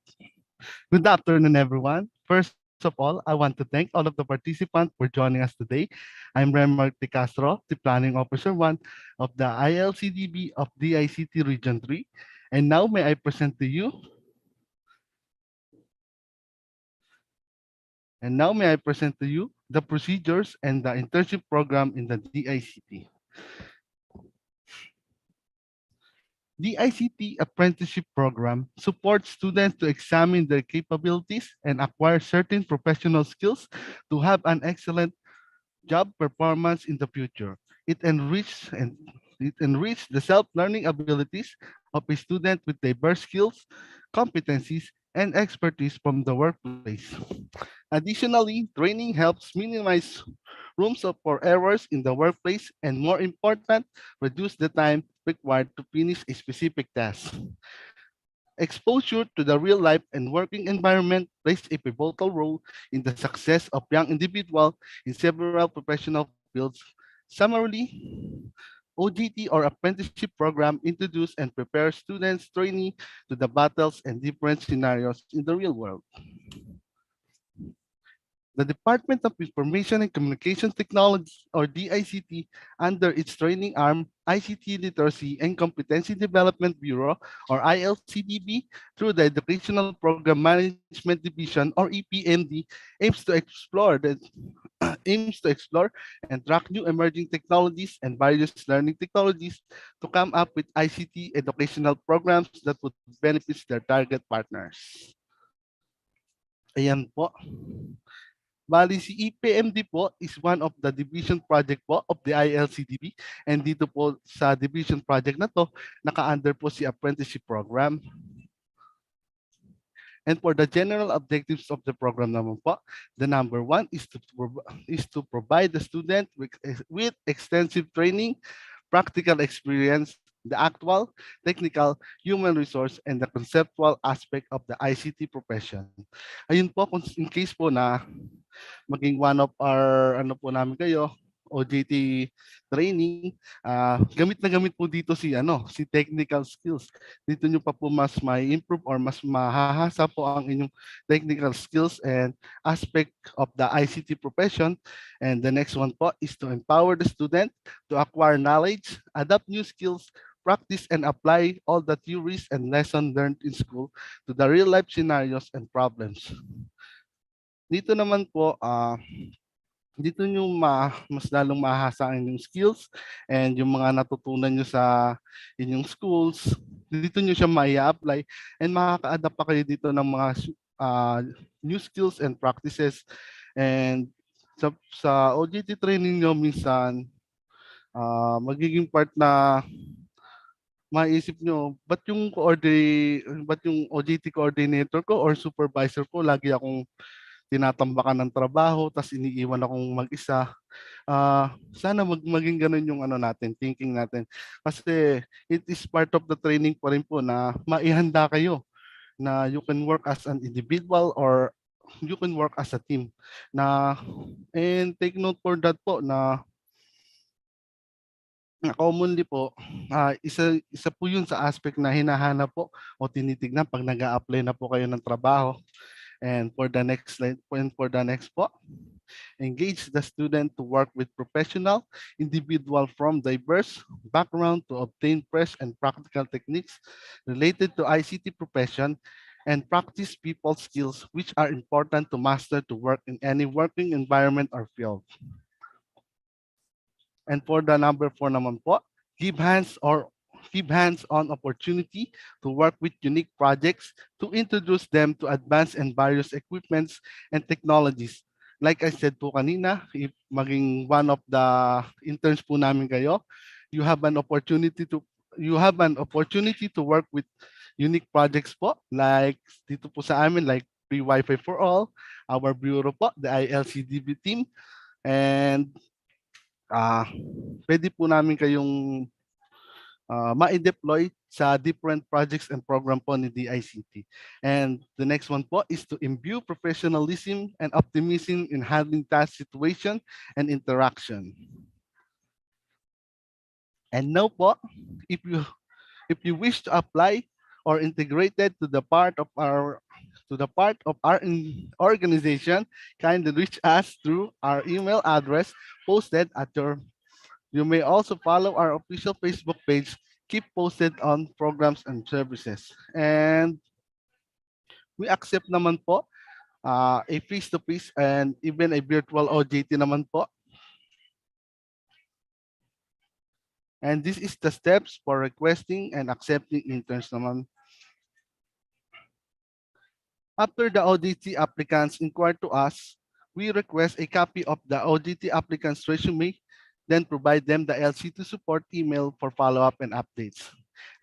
Good afternoon, everyone. First of all, I want to thank all of the participants for joining us today. I'm Reymark De Castro, the Planning Officer I of the ILCDB of DICT Region III. And now may I present to you the procedures and the internship program in the DICT. The ICT Apprenticeship Program supports students to examine their capabilities and acquire certain professional skills to have an excellent job performance in the future. It enriches the self-learning abilities of a student with diverse skills, competencies, and expertise from the workplace. Additionally, training helps minimize for errors in the workplace and, more important, reduce the time required to finish a specific task. Exposure to the real life and working environment plays a pivotal role in the success of young individuals in several professional fields. Summarily, OJT or apprenticeship program introduce and prepare students trainee to the battles and different scenarios in the real world. The Department of Information and Communications Technology, or DICT, under its training arm, ICT Literacy and Competency Development Bureau, or ILCDB, through the Educational Program Management Division, or EPMD, aims to explore and track new emerging technologies and various learning technologies to come up with ICT educational programs that would benefit their target partners. Ayan po. Bali, si EPMD po is one of the division project po of the ILCDB, and dito po sa division project na to, naka-under po si apprenticeship program. And for the general objectives of the program naman po, the number one is to provide the student with extensive training, practical experience, the actual, technical, human resource, and the conceptual aspect of the ICT profession. Ayun po, in case po na maging one of our, ano po namin kayo, OJT training, gamit na gamit po dito si technical skills. Dito nyo pa po mas may improve or mas mahahasa po ang inyong technical skills and aspect of the ICT profession. And the next one po is to empower the student to acquire knowledge, adapt new skills, practice and apply all the theories and lessons learned in school to the real life scenarios and problems. Dito naman po, dito nyo mas lalong mahasa ang inyong skills and yung mga natutunan nyo sa inyong schools, dito nyo siya mai-apply and makaka-adapt pa kayo dito ng mga new skills and practices. And sa OJT training nyo minsan, magiging part na maisip nyo, ba't yung OJT coordinator ko or supervisor ko lagi akong tinatambakan ng trabaho tas iniiwan akong mag-isa. Sana maging ganun yung natin, thinking natin. Kasi it is part of the training pa rin po na maihanda kayo na you can work as an individual or you can work as a team. And take note for that po na commonly po, isa po yun sa aspect na hinahanap po o tinitignan pag nag-a-apply na po kayo ng trabaho. And for the next slide, and for the next po, engage the student to work with professional individual from diverse background to obtain fresh and practical techniques related to ICT profession and practice people skills which are important to master to work in any working environment or field. And for the number 4 naman po, give hands-on opportunity to work with unique projects to introduce them to advanced and various equipments and technologies. Like I said po kanina, if maging one of the interns po namin kayo, you have an opportunity to work with unique projects po, like dito po sa amin, like free Wi-Fi for all, our bureau po, the ILCDB team, and pwede po namin kayong ma-deploy sa different projects and program po ni DICT. And the next one po is to imbue professionalism and optimism in handling task situation and interaction. And now po, if you wish to apply or integrated to the part of our organization, kindly reach us through our email address posted at your. You may also follow our official Facebook page, keep posted on programs and services. And we accept naman po a face-to-face and even a virtual OJT naman po. And this is the steps for requesting and accepting interns naman. After the OJT applicants inquire to us, we request a copy of the OJT applicant's resume, then provide them the LC2 support email for follow-up and updates.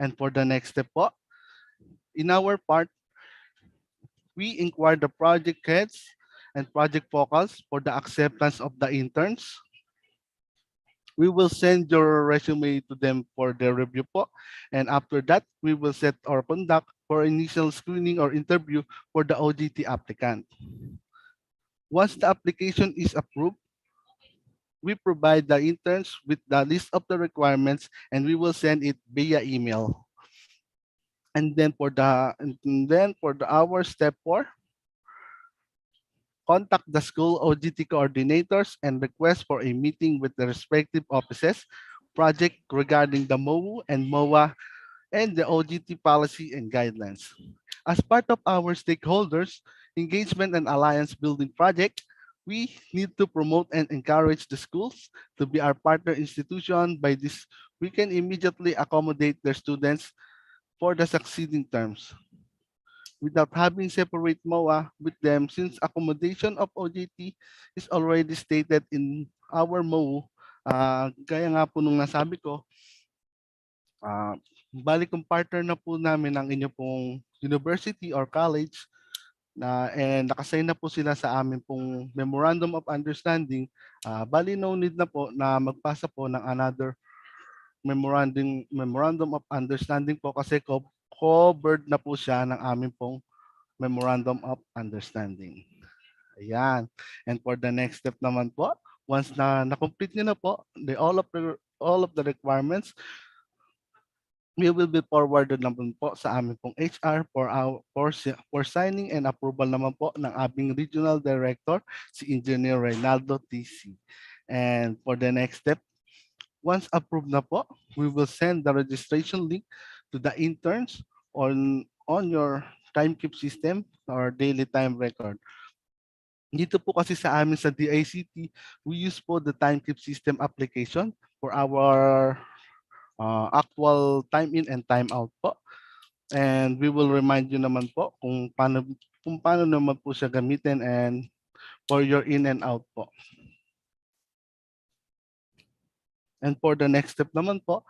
And for the next step po, in our part, we inquire the project heads and project focals for the acceptance of the interns. We will send your resume to them for their review po. And after that, we will set or conduct for initial screening or interview for the OJT applicant. Once the application is approved, we provide the interns with the list of the requirements and we will send it via email. And then for our step 4, contact the school OJT coordinators and request for a meeting with the respective offices, project regarding the MOU and MOA and the OJT policy and guidelines. As part of our stakeholders engagement and alliance building project, we need to promote and encourage the schools to be our partner institution. By this, we can immediately accommodate their students for the succeeding terms without having separate MOA with them, since accommodation of OJT is already stated in our MOU. Gaya nga po nung nasabi ko, balik kung partner na po namin ang inyo pong university or college, and nakasign na po sila sa amin pong Memorandum of Understanding, bali no need na po na magpasa po ng another Memorandum of Understanding po kasi covered na po siya ng amin pong Memorandum of Understanding. Ayan. And for the next step naman po, Once na-complete nyo na po all of the requirements, we will be forwarded naman po sa amin pong HR for signing and approval naman po ng aming Regional Director, si Engineer Reynaldo TC. And for the next step, once approved na po, we will send the registration link to the interns on your timekeep system or daily time record. Dito po kasi sa amin sa DICT, we use po the timekeep system application for our actual time in and time out po. And we will remind you naman po kung paano naman po siya gamitin and for your in and out po. And for the next step naman po,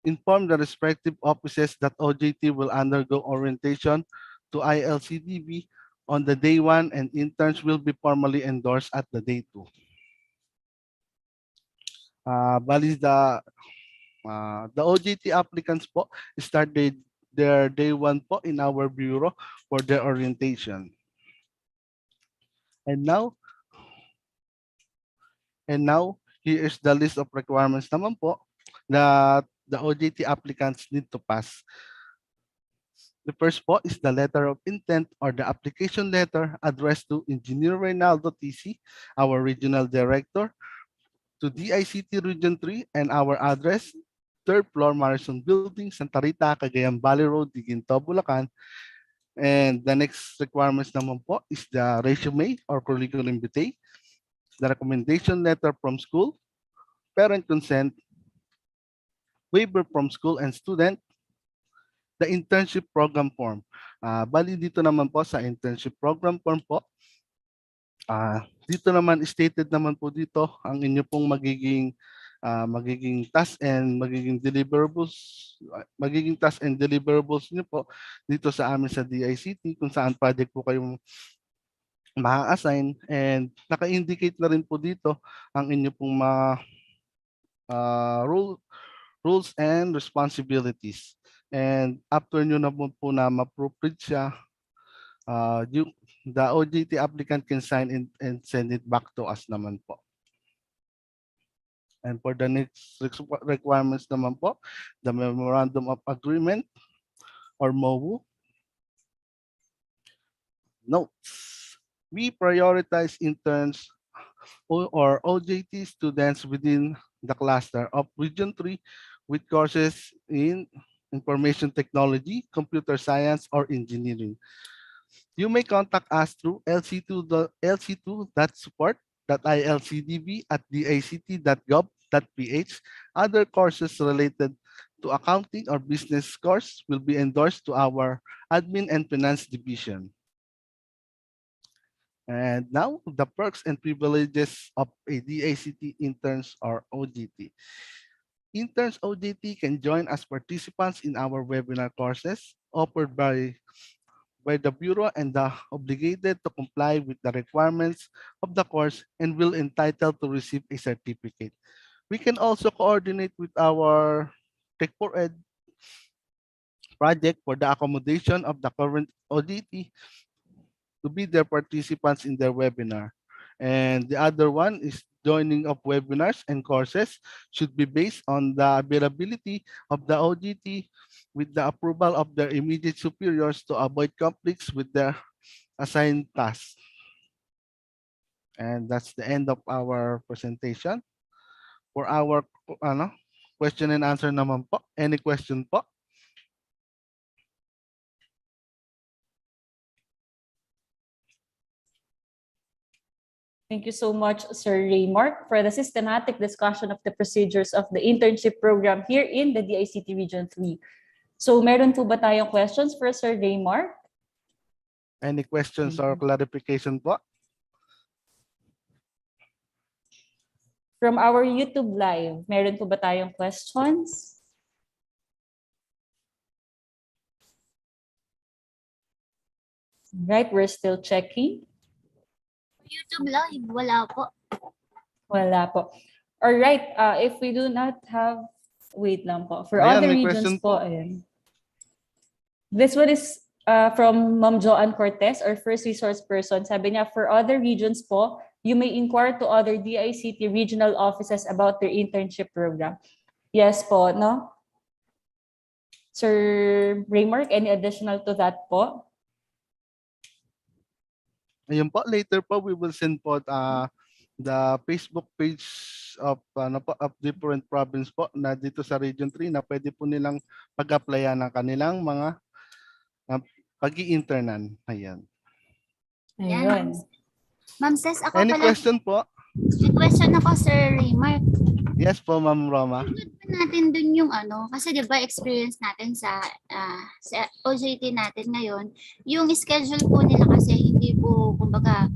inform the respective offices that OJT will undergo orientation to ILCDB on the day 1 and interns will be formally endorsed at the day 2. Bali the OJT applicants po start their day 1 po in our bureau for their orientation. And now, here is the list of requirements naman po that the OJT applicants need to pass. The first po is the letter of intent or the application letter addressed to Engineer Reynaldo TC, our Regional Director, to DICT Region III, and our address, 3rd floor Marison Building, Santa Rita, Cagayan Valley Road, Diginto, Bulacan. And the next requirements naman po is the resume or curriculum vitae, the recommendation letter from school, parent consent, waiver from school and student, the internship program form. Bali dito naman po sa internship program form po, dito naman stated naman po dito ang inyo pong magiging task and magiging deliverables niyo po dito sa amin sa DICT, kung saan project po kayong ma-assign, and naka-indicate na rin po dito ang inyo pong rules and responsibilities. And after nyo na po na ma-proofread siya, the OJT applicant can sign and send it back to us naman po. And for the next requirements naman po, the Memorandum of Agreement or MOU. Notes. We prioritize interns or OJT students within the cluster of Region 3 with courses in information technology, computer science, or engineering. You may contact us through lc2.support.ilcdb@dict.gov.ph. Other courses related to accounting or business course will be endorsed to our admin and finance division. And now, the perks and privileges of a DICT interns or OJT. Interns OJT can join as participants in our webinar courses offered by the Bureau and are obligated to comply with the requirements of the course and will entitled to receive a certificate. We can also coordinate with our Tech4ED project for the accommodation of the current OJT to be their participants in their webinar. And the other one is joining of webinars and courses should be based on the availability of the OJT with the approval of their immediate superiors to avoid conflicts with their assigned tasks. And that's the end of our presentation. For our question and answer naman po. Any question po? Thank you so much, Sir Reymark, for the systematic discussion of the procedures of the internship program here in the DICT Region 3. So meron po ba tayong questions for Sir Reymark? Any questions or clarification po? From our YouTube live, meron po ba tayong questions? Right, we're still checking. YouTube live, wala po. Wala po. All right, if we do not have, wait lang po. For Ayan, other may regions question po. ayan. This one is from Ma'am Joann Cortez, our first resource person. Sabi niya, for other regions po, you may inquire to other DICT regional offices about their internship program. Yes po, no? Sir Reymark, any additional to that po? Ayun po, later po we will send po the Facebook page of of different province po na dito sa Region 3 na pwede po nilang pag-applyan ng kanilang mga pag-i-internan. Ayan. Ayun. Ma'am Ses, ako Any pala. question po? May question ako, Sir Reymark. Yes po, Ma'am Roma. Natin dun yung kasi 'di ba experience natin sa OJT natin ngayon, yung schedule po nila kasi hindi po kumbaga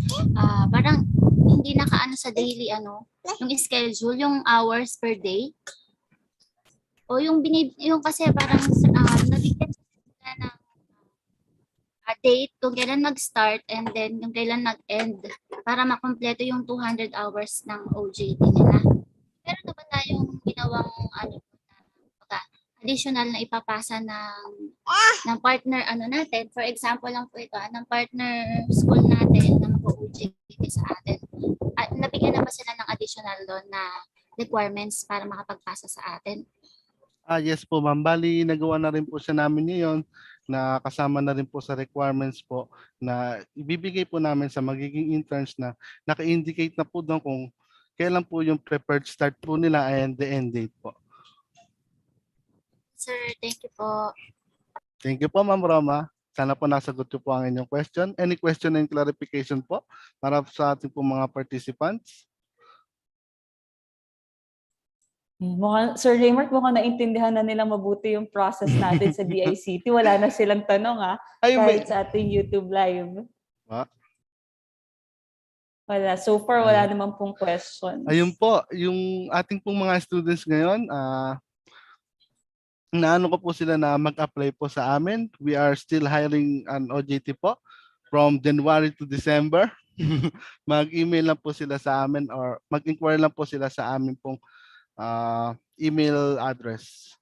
parang hindi nakaano sa daily yung schedule, yung hours per day. O yung yung kasi parang nabigyan sila ng date kung kailan mag-start and then yung kailan mag-end para makumpleto yung 200 hours ng OJT nila. Pero na ba tayong ginawang additional na ipapasa ng partner natin? For example lang po ito, ng partner school natin na mag-OJT sa atin. Nabigyan na ba sila ng additional doon na requirements para makapagpasa sa atin? Yes po, ma'am. Bali, nagawa na rin po siya namin ngayon na kasama na rin po sa requirements po na ibibigay po namin sa magiging interns na naka-indicate na po doon kung kailan po yung preferred start po nila and the end date po. Sir, thank you po. Thank you po, Ma'am Roma. Sana po nasagot ko po ang inyong question. Any question and clarification po para sa ating po mga participants? Sir Reymark, mukhang naintindihan na nila mabuti yung process natin sa DICT. Wala na silang tanong kahit sa ating YouTube live. Wala. So far, wala naman pong questions. Ayun po, yung ating pong mga students ngayon, naano ko po sila na mag-apply po sa amin. We are still hiring an OJT po from January to December. Mag-email lang po sila sa amin or mag-inquire lang po sila sa amin pong email address.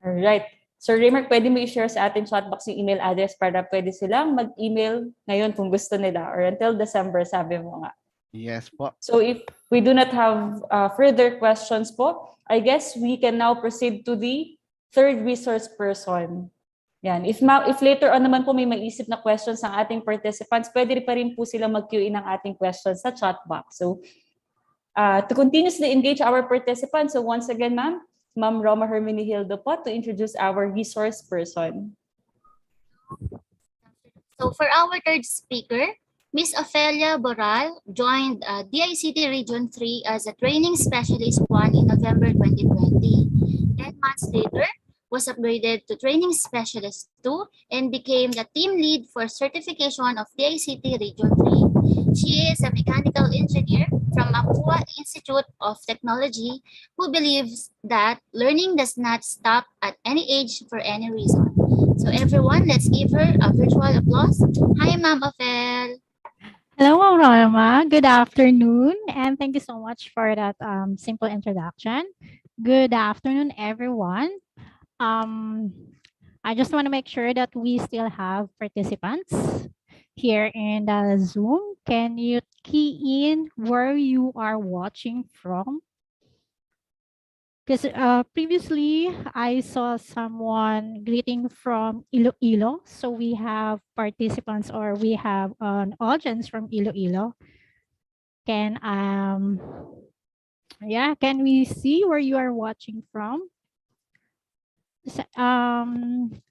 Alright. Sir Reymark, pwede mo i-share sa ating chatbox yung email address para pwede silang mag-email ngayon kung gusto nila or until December, sabi mo nga. Yes po. So if we do not have further questions po, I guess we can now proceed to the third resource person. Yan. If later on naman po may maisip na questions ang ating participants, pwede pa rin po sila mag-QA ng ating questions sa chat box. So to continuously engage our participants, so once again, Ma'am Roma Hermenegildo po to introduce our resource person. So for our third speaker, Ms. Ofelia Boral joined DICT Region III as a Training Specialist I in November 2020. 10 months later, was upgraded to Training Specialist II and became the team lead for certification of DICT Region III. She is a mechanical engineer from Mapua Institute of Technology who believes that learning does not stop at any age for any reason. So everyone, let's give her a virtual applause. Hi, Ma'am Ofel. Hello, Roma. Good afternoon, and thank you so much for that simple introduction. Good afternoon, everyone. I just want to make sure that we still have participants here in the Zoom. Can you key in where you are watching from? Because previously I saw someone greeting from Iloilo. So we have participants or we have an audience from Iloilo. Can we see where you are watching from?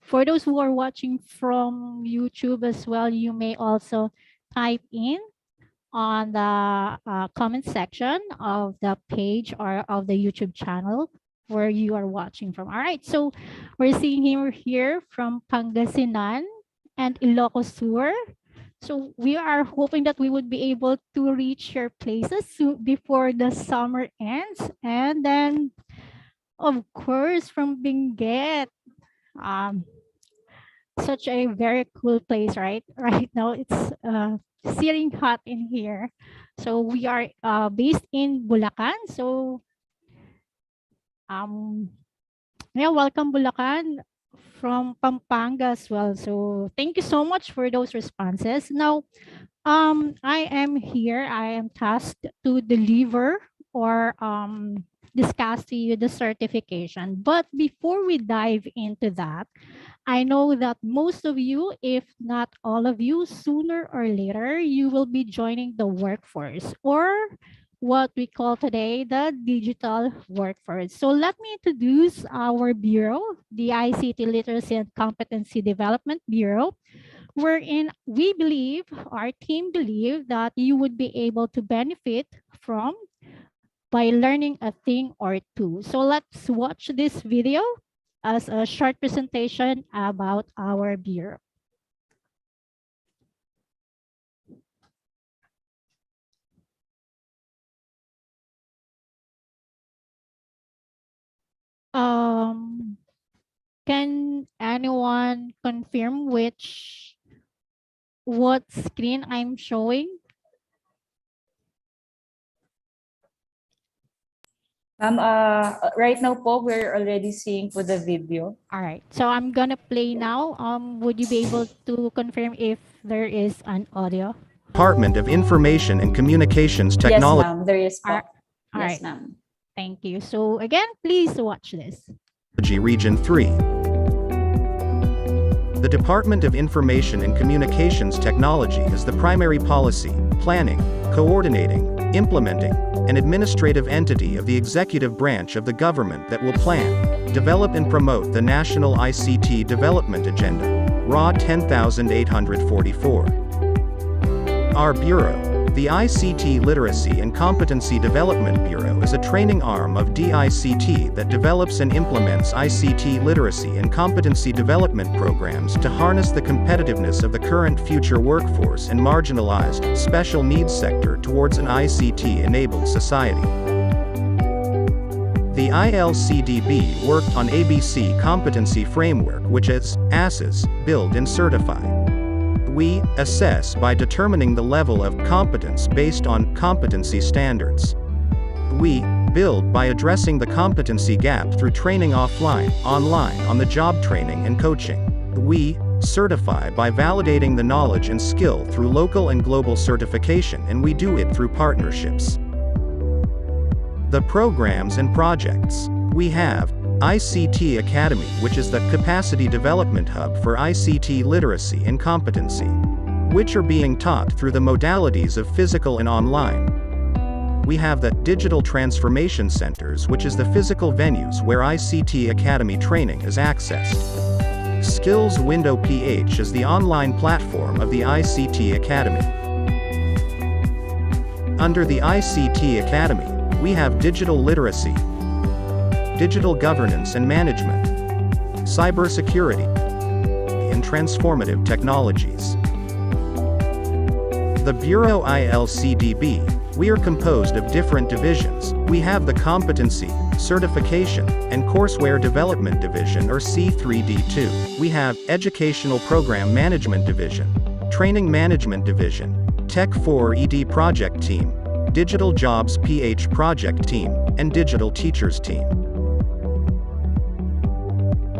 For those who are watching from YouTube as well, you may also type in on the comment section of the page or of the YouTube channel where you are watching from. All right, so we're seeing here from Pangasinan and Ilocos Sur. So we are hoping that we would be able to reach your places before the summer ends. And then, of course, from Benguet, such a very cool place, right? Right now, it's searing hot in here. So we are based in Bulacan. So, welcome Bulacan. from Pampanga as well. So thank you so much for those responses. Now, I am here. I am tasked to deliver or discuss to you the certification. But before we dive into that, I know that most of you, if not all of you, sooner or later, you will be joining the workforce or what we call today the digital workforce. So let me introduce our bureau, the ICT Literacy and Competency Development Bureau, wherein we believe, our team believe that you would be able to benefit from by learning a thing or two. So let's watch this video as a short presentation about our bureau. Can anyone confirm what screen I'm showing? Right now po, we're already seeing po the video. All right, so I'm gonna play now. Would you be able to confirm if there is an audio? Department of Information and Communications Technology. Yes, ma'am, there is po. All Yes, right. ma'am. Thank you. So again, please watch this. Region III. The Department of Information and Communications Technology is the primary policy, planning, coordinating, implementing, and administrative entity of the executive branch of the government that will plan, develop and promote the National ICT Development Agenda, RA 10844. Our Bureau, the ICT Literacy and Competency Development Bureau, is a training arm of DICT that develops and implements ICT literacy and competency development programs to harness the competitiveness of the current future workforce and marginalized, special needs sector towards an ICT-enabled society. The ILCDB worked on ABC competency framework, which is assess, build and certify. We assess by determining the level of competence based on competency standards. We build by addressing the competency gap through training offline, online, on-the-job training and coaching. We certify by validating the knowledge and skill through local and global certification, and we do it through partnerships. The programs and projects. We have ICT Academy, which is the capacity development hub for ICT literacy and competency, which are being taught through the modalities of physical and online. We have the Digital Transformation Centers, which is the physical venues where ICT Academy training is accessed. Skills Window PH is the online platform of the ICT Academy. Under the ICT Academy, we have digital literacy, digital governance and management, cybersecurity, and transformative technologies. The Bureau ILCDB, we are composed of different divisions. We have the Competency, Certification, and Courseware Development Division, or C3D2. We have Educational Program Management Division, Training Management Division, Tech4ED Project Team, Digital Jobs PH Project Team, and Digital Teachers Team.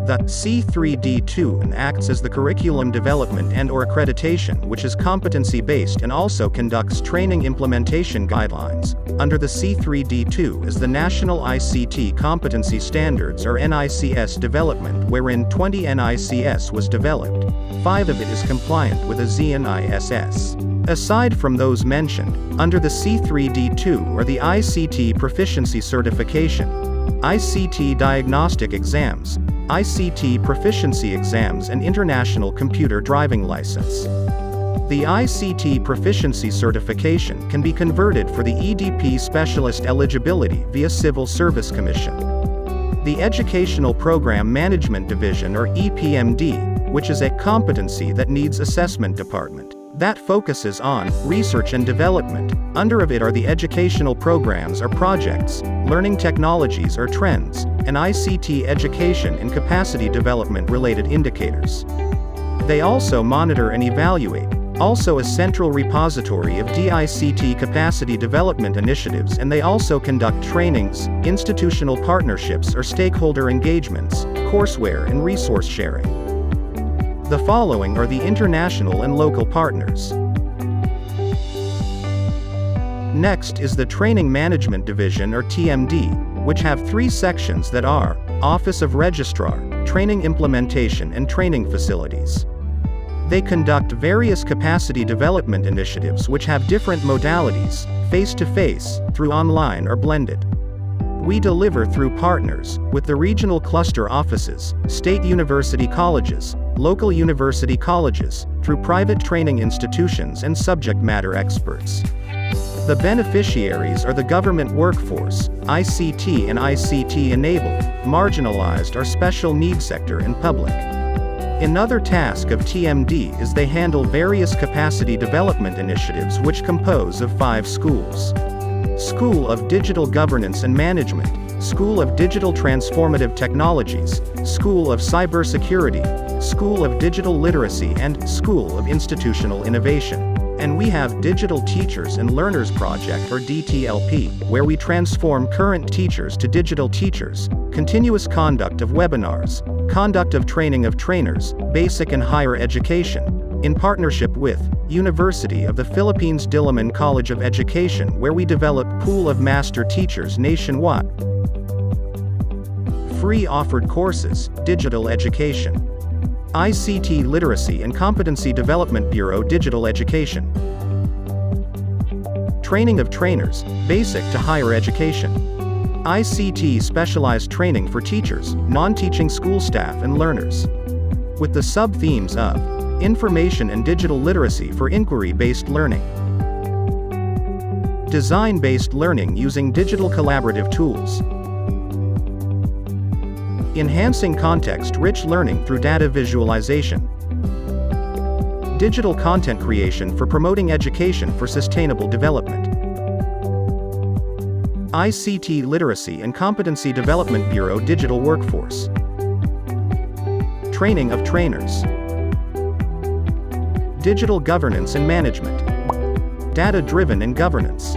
The C3D2 acts as the curriculum development and/or accreditation, which is competency-based and also conducts training implementation guidelines. Under the C3D2 is the National ICT Competency Standards, or NICS development, wherein 20 NICS was developed. 5 of it is compliant with a ZNISS. Aside from those mentioned, under the C3D2 are the ICT Proficiency Certification, ICT Diagnostic Exams, ICT Proficiency Exams, and International Computer Driving License. The ICT Proficiency Certification can be converted for the EDP Specialist eligibility via Civil Service Commission. The Educational Program Management Division, or EPMD, which is a competency that needs assessment department that focuses on research and development. Under of it are the educational programs or projects, learning technologies or trends, and ICT education and capacity development related indicators. They also monitor and evaluate also a central repository of DICT capacity development initiatives, and they also conduct trainings, institutional partnerships or stakeholder engagements, courseware and resource sharing. The following are the international and local partners. Next is the Training Management Division, or TMD, which have 3 sections that are Office of Registrar, Training Implementation and Training Facilities. They conduct various capacity development initiatives which have different modalities, face-to-face, through online or blended. We deliver through partners, with the regional cluster offices, state university colleges, local university colleges, through private training institutions and subject matter experts. The beneficiaries are the government workforce, ICT and ICT-enabled, marginalized or special needs sector and public. Another task of TMD is they handle various capacity development initiatives which compose of 5 schools. School of Digital Governance and Management, School of Digital Transformative Technologies, School of Cybersecurity, School of Digital Literacy and School of Institutional Innovation. And we have Digital Teachers and Learners Project, or DTLP, where we transform current teachers to digital teachers, continuous conduct of webinars, conduct of training of trainers, basic and higher education, in partnership with University of the Philippines Diliman College of Education, where we develop pool of master teachers nationwide. Free offered courses, digital education. ICT Literacy and Competency Development Bureau Digital Education. Training of trainers, basic to higher education. ICT Specialized Training for teachers, non-teaching school staff and learners. With the sub-themes of Information and Digital Literacy for Inquiry-Based Learning. Design-Based Learning using digital collaborative tools. Enhancing context-rich learning through data visualization. Digital content creation for promoting education for sustainable development. ICT Literacy and Competency Development Bureau Digital Workforce. Training of trainers. Digital Governance and Management. Data-driven and governance.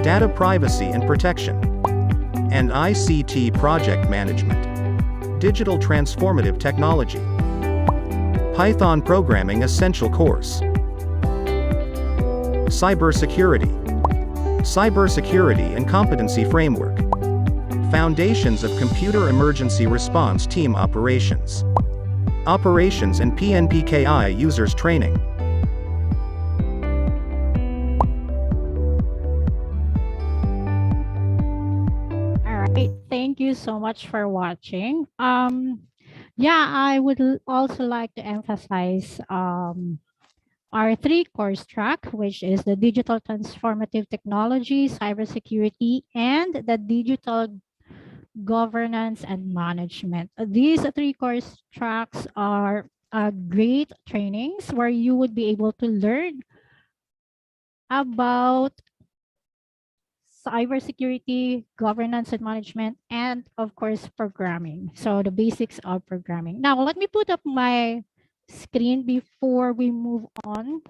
Data privacy and protection. And ICT Project Management. Digital Transformative Technology. Python Programming Essential Course. Cybersecurity. Cybersecurity and Competency Framework. Foundations of Computer Emergency Response Team Operations. Operations and PNPKI Users Training. Thank you so much for watching. Yeah, I would also like to emphasize our 3 course track, which is the digital transformative technology, cybersecurity, and the digital governance and management. These 3 course tracks are great trainings where you would be able to learn about cybersecurity, governance and management, and of course, programming. So the basics of programming. Now, let me put up my screen before we move on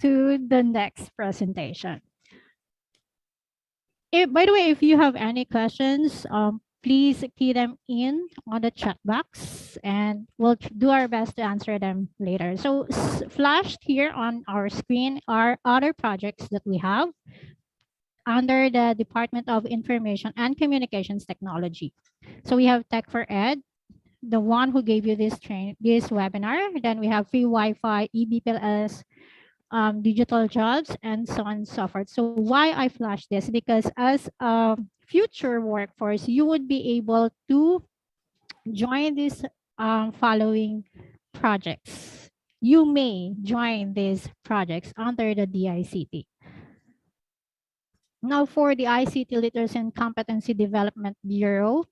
to the next presentation. By the way, if you have any questions, please key them in on the chat box and we'll do our best to answer them later. So flashed here on our screen are other projects that we have under the Department of Information and Communications Technology. So we have Tech4ED, the one who gave you this webinar. Then we have free Wi-Fi, EBPLS, digital jobs, and so on and so forth. So why I flash this? Because as a future workforce, you would be able to join these following projects. You may join these projects under the DICT. Now for the ICT Literacy and Competency Development Bureau,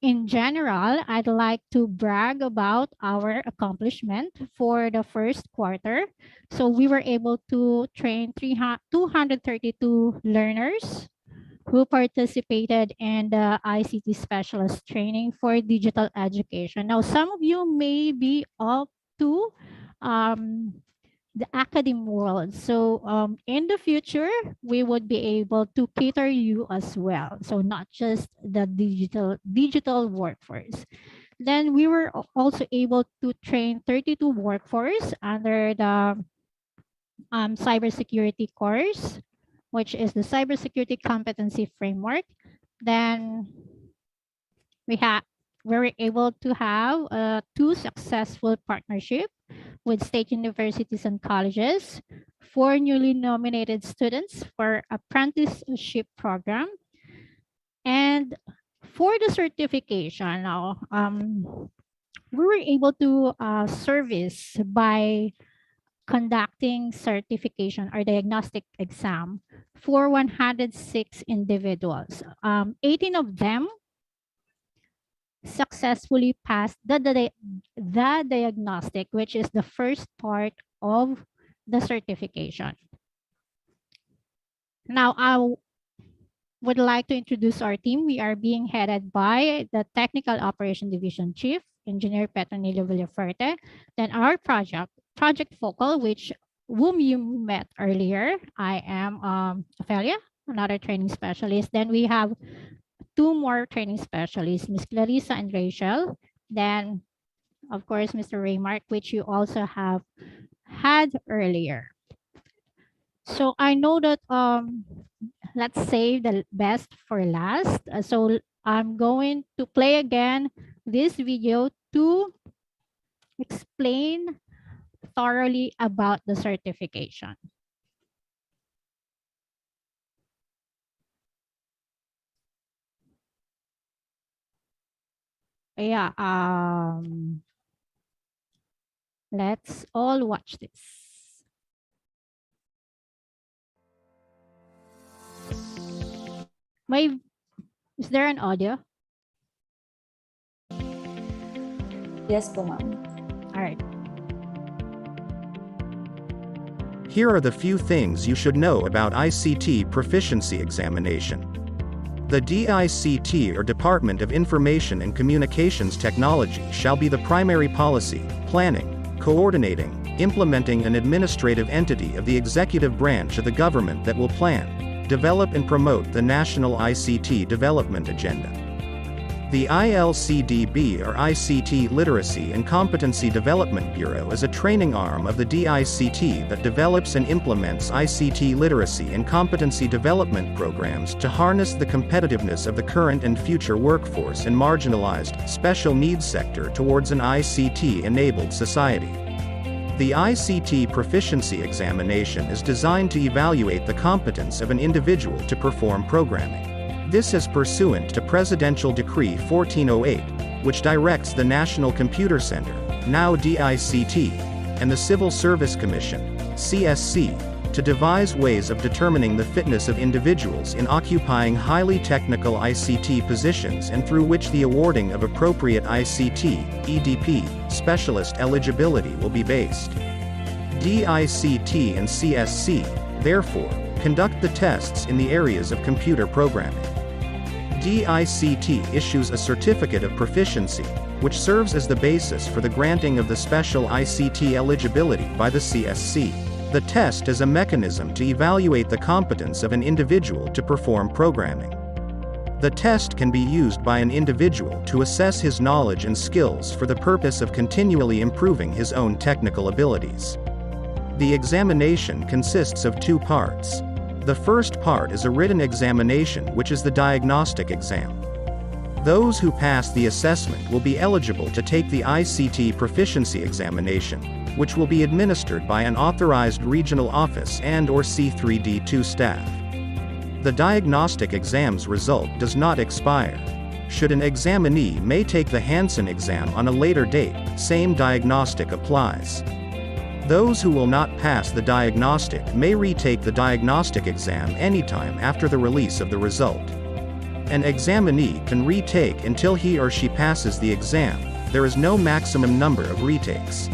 in general, I'd like to brag about our accomplishment for the first quarter. So we were able to train 232 learners who participated in the ICT specialist training for digital education. Now, some of you may be up to the academic world. So in the future, we would be able to cater you as well. So not just the digital workforce. Then we were also able to train 32 workforce under the cybersecurity course, which is the cybersecurity competency framework. Then we were able to have 2 successful partnership with state universities and colleges, 4 newly nominated students for apprenticeship program, and for the certification now, we were able to service by conducting certification or diagnostic exam for 106 individuals. 18 of them successfully passed the diagnostic, which is the first part of the certification. Now, I would like to introduce our team. We are being headed by the Technical Operation Division Chief, Engineer Petronilio Villaferte. Then our Project Focal, whom you met earlier. I am Ofelia, another training specialist. Then we have 2 more training specialists, Ms. Clarissa and Rachel. Then, of course, Mr. Reymark, which you also have had earlier. So I know that let's save the best for last. So I'm going to play again this video to explain thoroughly about the certification. Yeah, let's all watch this. Is there an audio? Yes po, ma'am. All right. Here are the few things you should know about ICT Proficiency Examination. The DICT, or Department of Information and Communications Technology, shall be the primary policy, planning, coordinating, implementing and administrative entity of the executive branch of the government that will plan, develop and promote the National ICT Development Agenda. The ILCDB, or ICT Literacy and Competency Development Bureau, is a training arm of the DICT that develops and implements ICT literacy and competency development programs to harness the competitiveness of the current and future workforce and marginalized, special needs sector towards an ICT-enabled society. The ICT Proficiency Examination is designed to evaluate the competence of an individual to perform programming. This is pursuant to Presidential Decree 1408, which directs the National Computer Center, now DICT, and the Civil Service Commission, CSC, to devise ways of determining the fitness of individuals in occupying highly technical ICT positions and through which the awarding of appropriate ICT, EDP, specialist eligibility will be based. DICT and CSC, therefore, conduct the tests in the areas of computer programming. DICT issues a Certificate of Proficiency, which serves as the basis for the granting of the special ICT eligibility by the CSC. The test is a mechanism to evaluate the competence of an individual to perform programming. The test can be used by an individual to assess his knowledge and skills for the purpose of continually improving his own technical abilities. The examination consists of 2 parts. The first part is a written examination, which is the diagnostic exam. Those who pass the assessment will be eligible to take the ICT Proficiency Examination, which will be administered by an authorized regional office and/or C3D2 staff. The diagnostic exam's result does not expire. Should an examinee may take the Hansen exam on a later date, same diagnostic applies. Those who will not pass the diagnostic may retake the diagnostic exam anytime after the release of the result. An examinee can retake until he or she passes the exam. There is no maximum number of retakes.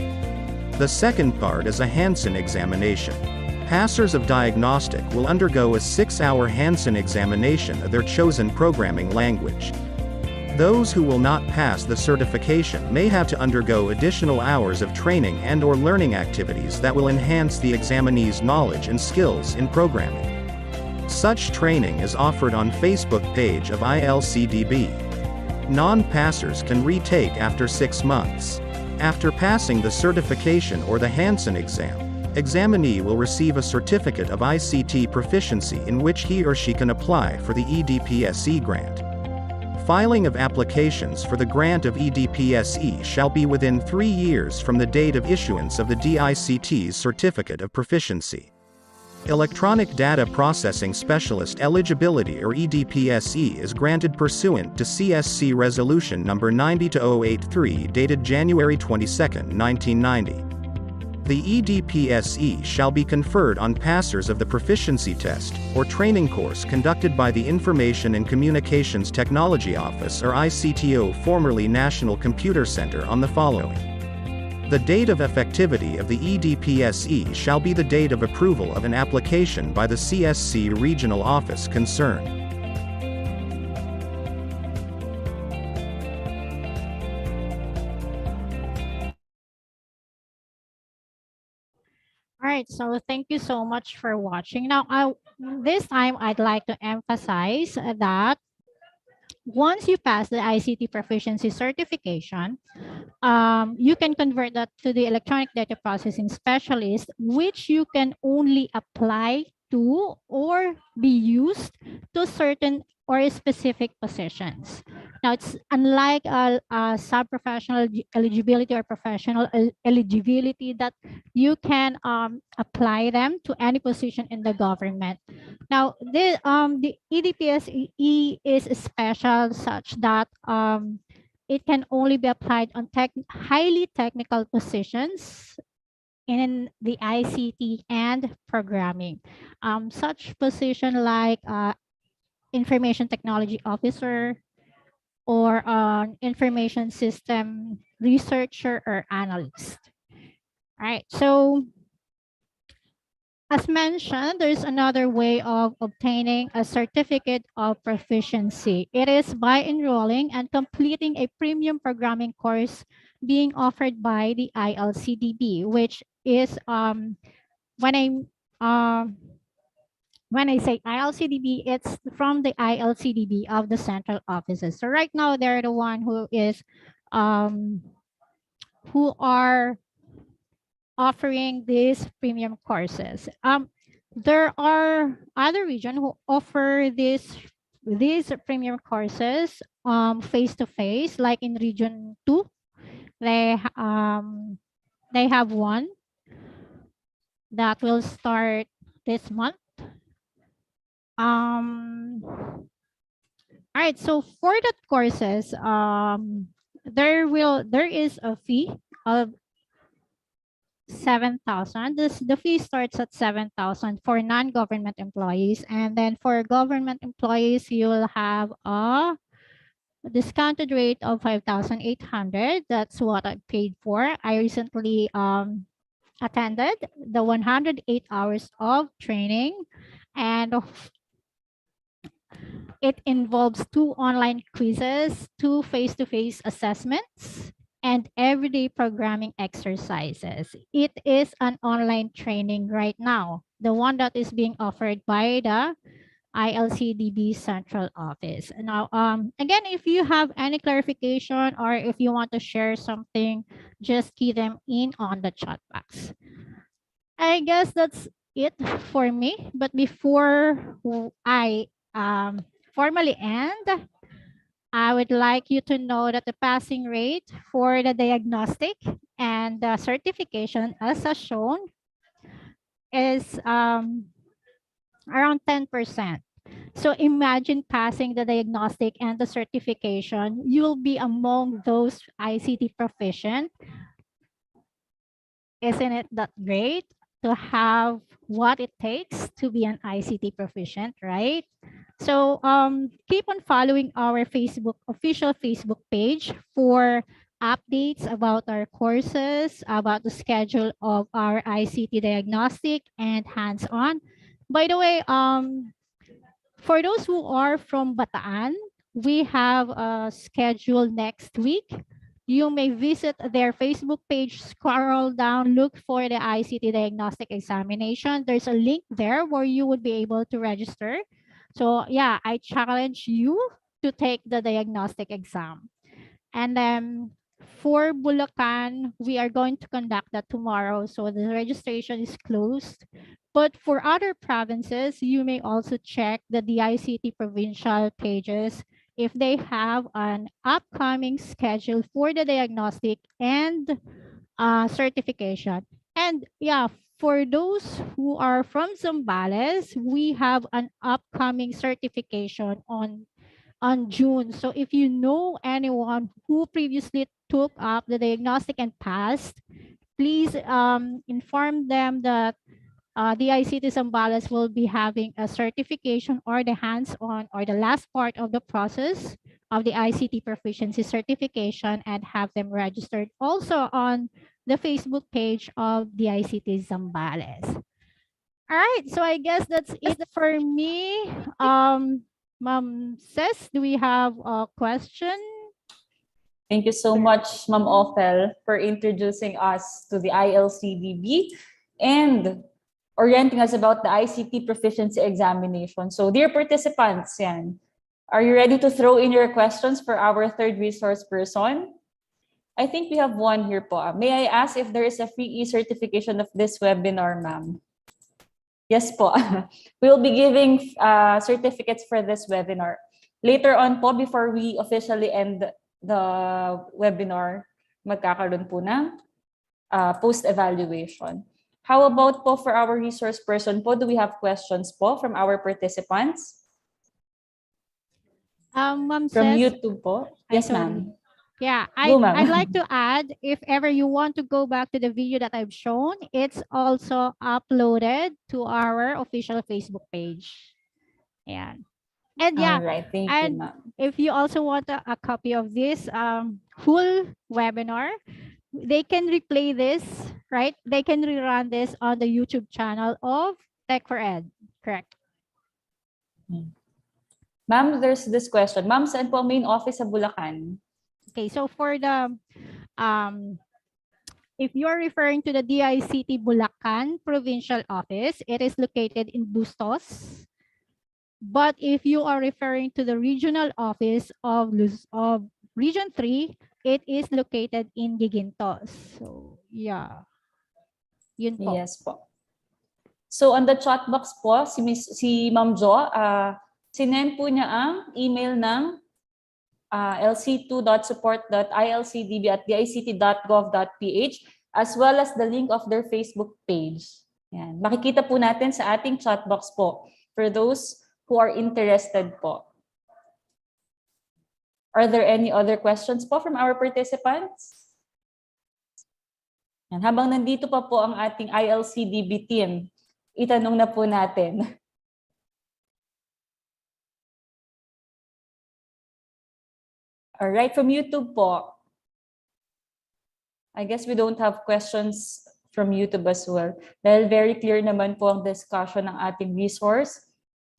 The second part is a Hansen examination. Passers of diagnostic will undergo a 6-hour Hansen examination of their chosen programming language. Those who will not pass the certification may have to undergo additional hours of training and/or learning activities that will enhance the examinee's knowledge and skills in programming. Such training is offered on Facebook page of ILCDB. Non-passers can retake after 6 months. After passing the certification or the Hansen exam, examinee will receive a certificate of ICT Proficiency in which he or she can apply for the EDPSE grant. Filing of applications for the grant of EDPSE shall be within 3 years from the date of issuance of the DICT's Certificate of Proficiency. Electronic Data Processing Specialist eligibility or EDPSE is granted pursuant to CSC Resolution number 90-083 dated January 22, 1990. The EDPSE shall be conferred on passers of the proficiency test or training course conducted by the Information and Communications Technology Office or ICTO, formerly National Computer Center, on the following. The date of effectivity of the EDPSE shall be the date of approval of an application by the CSC Regional Office concerned. All right, so thank you so much for watching. Now, this time I'd like to emphasize that once you pass the ICT Proficiency certification, you can convert that to the Electronic Data Processing Specialist, which you can only apply to or be used to certain or specific positions. Now, it's unlike a sub-professional eligibility or professional eligibility that you can apply them to any position in the government. Now, the EDPSE is special such that it can only be applied on highly technical positions in the ICT and programming. Such position like information technology officer or information system researcher or analyst. All right, so as mentioned, there's another way of obtaining a certificate of proficiency. It is by enrolling and completing a premium programming course being offered by the ILCDB, which is when I say ILCDB, it's from the ILCDB of the central offices. So right now they're the one who are offering these premium courses. There are other regions who offer these premium courses face-to-face, like in Region 2. They have one that will start this month. All right, so for that courses, there is a fee of 7,000. The fee starts at 7,000 for non-government employees, and then for government employees, you will have a discounted rate of 5,800. That's what I paid for. I recently attended the 108 hours of training, and it involves 2 online quizzes, 2 face-to-face assessments, and everyday programming exercises. It is an online training right now, the one that is being offered by the ILCDB Central Office. Now, again, if you have any clarification or if you want to share something, just key them in on the chat box. I guess that's it for me. But before I formally end, I would like you to know that the passing rate for the diagnostic and the certification, as shown, is around 10%. So imagine passing the diagnostic and the certification, you'll be among those ICT proficient. Isn't it that great to have what it takes to be an ICT proficient, right? So keep on following our official Facebook page for updates about our courses, about the schedule of our ICT diagnostic and hands-on. By the way, for those who are from Bataan we have a schedule next week. You may visit their Facebook page, scroll down, look for the ICT diagnostic examination. There's a link there where you would be able to register. So yeah, I challenge you to take the diagnostic exam. And then for Bulacan, we are going to conduct that tomorrow. So the registration is closed. But for other provinces, you may also check the DICT provincial pages if they have an upcoming schedule for the diagnostic and certification. And yeah, for those who are from Zambales, we have an upcoming certification on June. So if you know anyone who previously took up the diagnostic and passed, please inform them that the ICT Zambales will be having a certification or the hands-on or the last part of the process of the ICT Proficiency certification and have them registered also on the Facebook page of the ICT Zambales. All right, so I guess that's it for me. Ma'am Ses, do we have a question? Thank you so much, Ma'am Ophel, for introducing us to the ILCDB and orienting us about the ICT Proficiency Examination. So dear participants, are you ready to throw in your questions for our third resource person? I think we have one here po. May I ask if there is a free e-certification of this webinar, ma'am? Yes po. We will be giving certificates for this webinar. Later on po, before we officially end the webinar, magkakaroon po ng post-evaluation. How about po for our resource person po? Do we have questions po from our participants? Ma'am From Ses, YouTube po? Yes, ma'am. Yeah, Go, ma'am. I'd like to add, if ever you want to go back to the video that I've shown, it's also uploaded to our official Facebook page. Yeah. And yeah, All right, thank you, and ma'am. if you also want a copy of this whole webinar, they can replay this, right? They can rerun this on the YouTube channel of Tech4ED, correct? Ma'am, there's this question. Ma'am, saan po ang main office sa Bulacan? Okay, so for the if you're referring to the DICT Bulacan Provincial Office, it is located in Bustos. But if you are referring to the regional office of Region 3, it is located in Gigintos. So yeah, yun po. Yes po. So on the chat box po, si Ma'am Jo, sinend po niya ang email ng lc2.support.ilcdb@dict.gov.ph as well as the link of their Facebook page. Yan. Makikita po natin sa ating chat box po for those who are interested po. Are there any other questions po from our participants? Yan. Habang nandito pa po ang ating ILCDB team, itanong na po natin. All right, from YouTube po. I guess we don't have questions from YouTube as well. Dahil very clear naman po ang discussion ng ating resource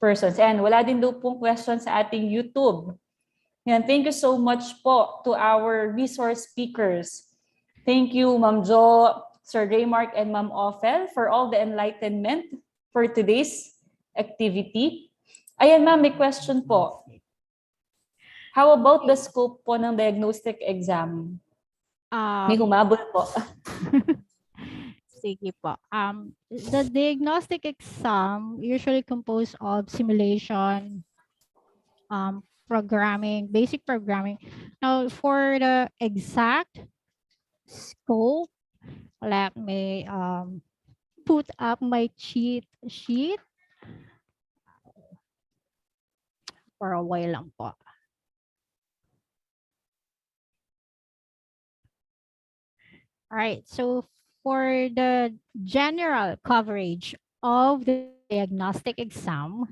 persons. And wala din daw pong questions sa ating YouTube. Yan, thank you so much po to our resource speakers. Thank you, Ma'am Jo, Sir Reymark, and Ma'am Ophel for all the enlightenment for today's activity. Ayan, ma'am, may question po. How about the scope po ng diagnostic exam? May humabol po. Sige po. The diagnostic exam usually composed of simulation, programming, basic programming. Now, for the exact scope, let me put up my cheat sheet for a while lang po. All right, so for the general coverage of the diagnostic exam,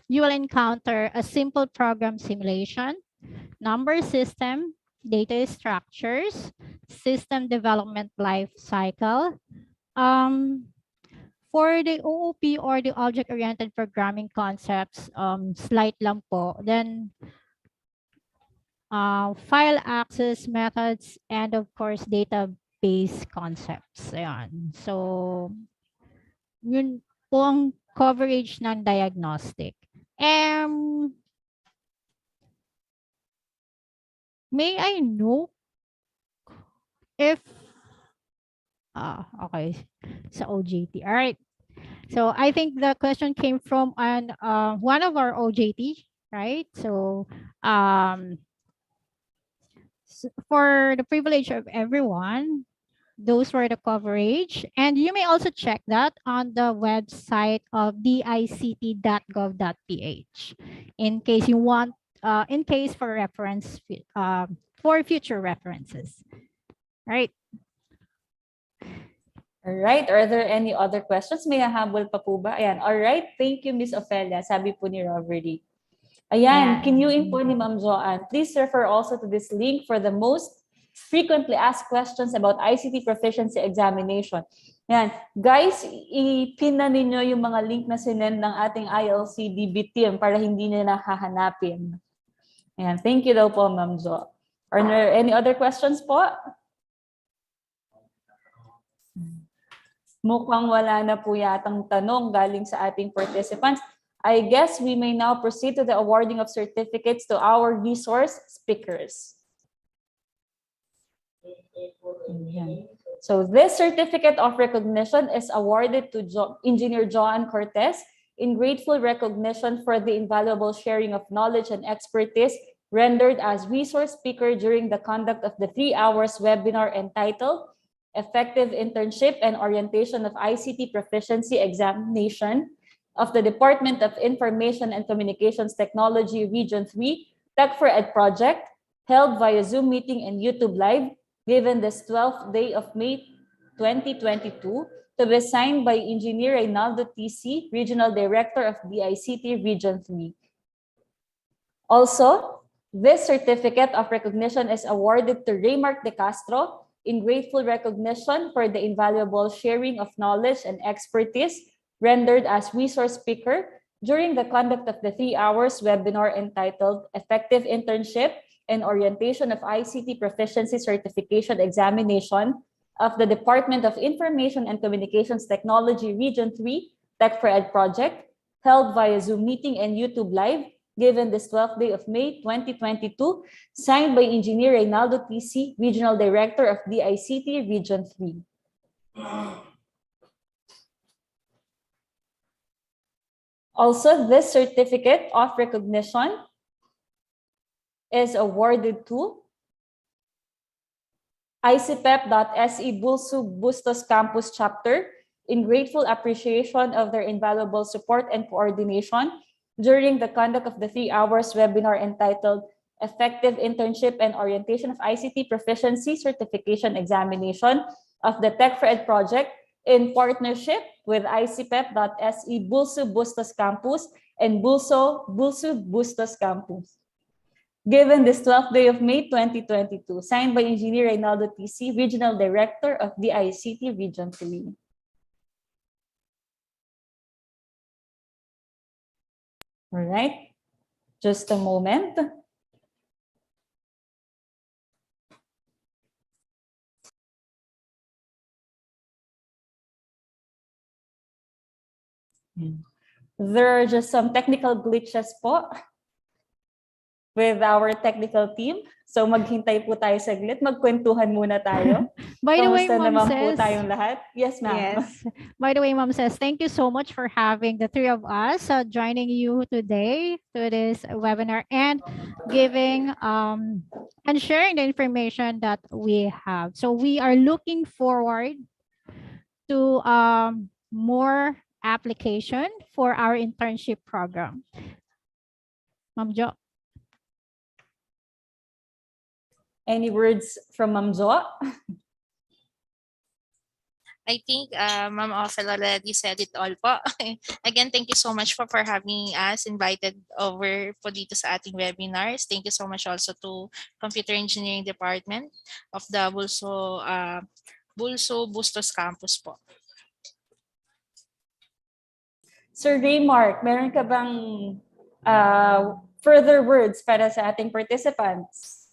you will encounter a simple program simulation, number system, data structures, system development life cycle. for the OOP or the object-oriented programming concepts, slight lang po. Then, file access methods, and of course, database concepts. Ayan. So, yun po ang coverage ng diagnostic. May I know if okay, sa OJT. All right. So I think the question came from one of our OJT, right? So for the privilege of everyone, those were the coverage. And you may also check that on the website of dict.gov.ph in case you want, in case for reference, for future references. Right. All right. Are there any other questions? May habol pa po ba? Ayan. All right. Thank you, Miss Ofelia. Sabi po ni Rovery. Ayan. Can you info ni Ma'am Joann? Please refer also to this link for the most frequently asked questions about ICT Proficiency Examination. Ayan. Guys, ipin na ninyo yung mga link na sinend ng ating ILCDB team para hindi nyo nahahanapin. Ayan. Thank you daw po, Ma'am Jo. Are there any other questions po? Mukhang wala na po yatang tanong galing sa ating participants. I guess we may now proceed to the awarding of certificates to our resource speakers. So this certificate of recognition is awarded to Engineer Joann Cortez in grateful recognition for the invaluable sharing of knowledge and expertise rendered as resource speaker during the conduct of the 3 hours webinar entitled Effective Internship and Orientation of ICT Proficiency Examination of the Department of Information and Communications Technology Region III, TechforEd Project, held via Zoom meeting and YouTube Live, given this 12th day of May 2022, to be signed by Engineer Reynaldo TC, Regional Director of DICT Region III. Also, this certificate of recognition is awarded to Reymark De Castro in grateful recognition for the invaluable sharing of knowledge and expertise rendered as resource speaker during the conduct of the 3 hours webinar entitled Effective Internship and Orientation of ICT Proficiency Certification Examination of the Department of Information and Communications Technology Region III, TechforEd Project, held via Zoom meeting and YouTube Live, given this 12th day of May 2022, signed by Engineer Reynaldo TC, Regional Director of DICT Region III. Also, this certificate of recognition is awarded to ICPEP.SE Bulsu Bustos Campus Chapter in grateful appreciation of their invaluable support and coordination during the conduct of the 3 hours webinar entitled Effective Internship and Orientation of ICT Proficiency Certification Examination of the TechforEd Project in partnership with ICPEP.SE Bulsu Bustos Campus and Bulsu Bustos Campus. Given this 12th day of May 2022, signed by Engineer Reynaldo TC, Regional Director of the ICT Region III. All right, just a moment. There are just some technical glitches po with our technical team. So maghintay po tayo saglit, magkwentuhan muna tayo. By the way, Kamusta Ma'am naman po Ses? tayong lahat? Yes, ma'am. Yes. By the way, Ma'am Ses, thank you so much for having the three of us joining you today to this webinar and giving and sharing the information that we have. So we are looking forward to more application for our internship program. Ma'am Jo. Any words from Ma'am Jo? I think Ma'am Ofelia already said it all po. Again, thank you so much for having us invited over po dito sa ating webinars. Thank you so much also to Computer Engineering Department of the Bulsu Bustos Campus po. Sir Reymark, meron ka bang further words para sa ating participants?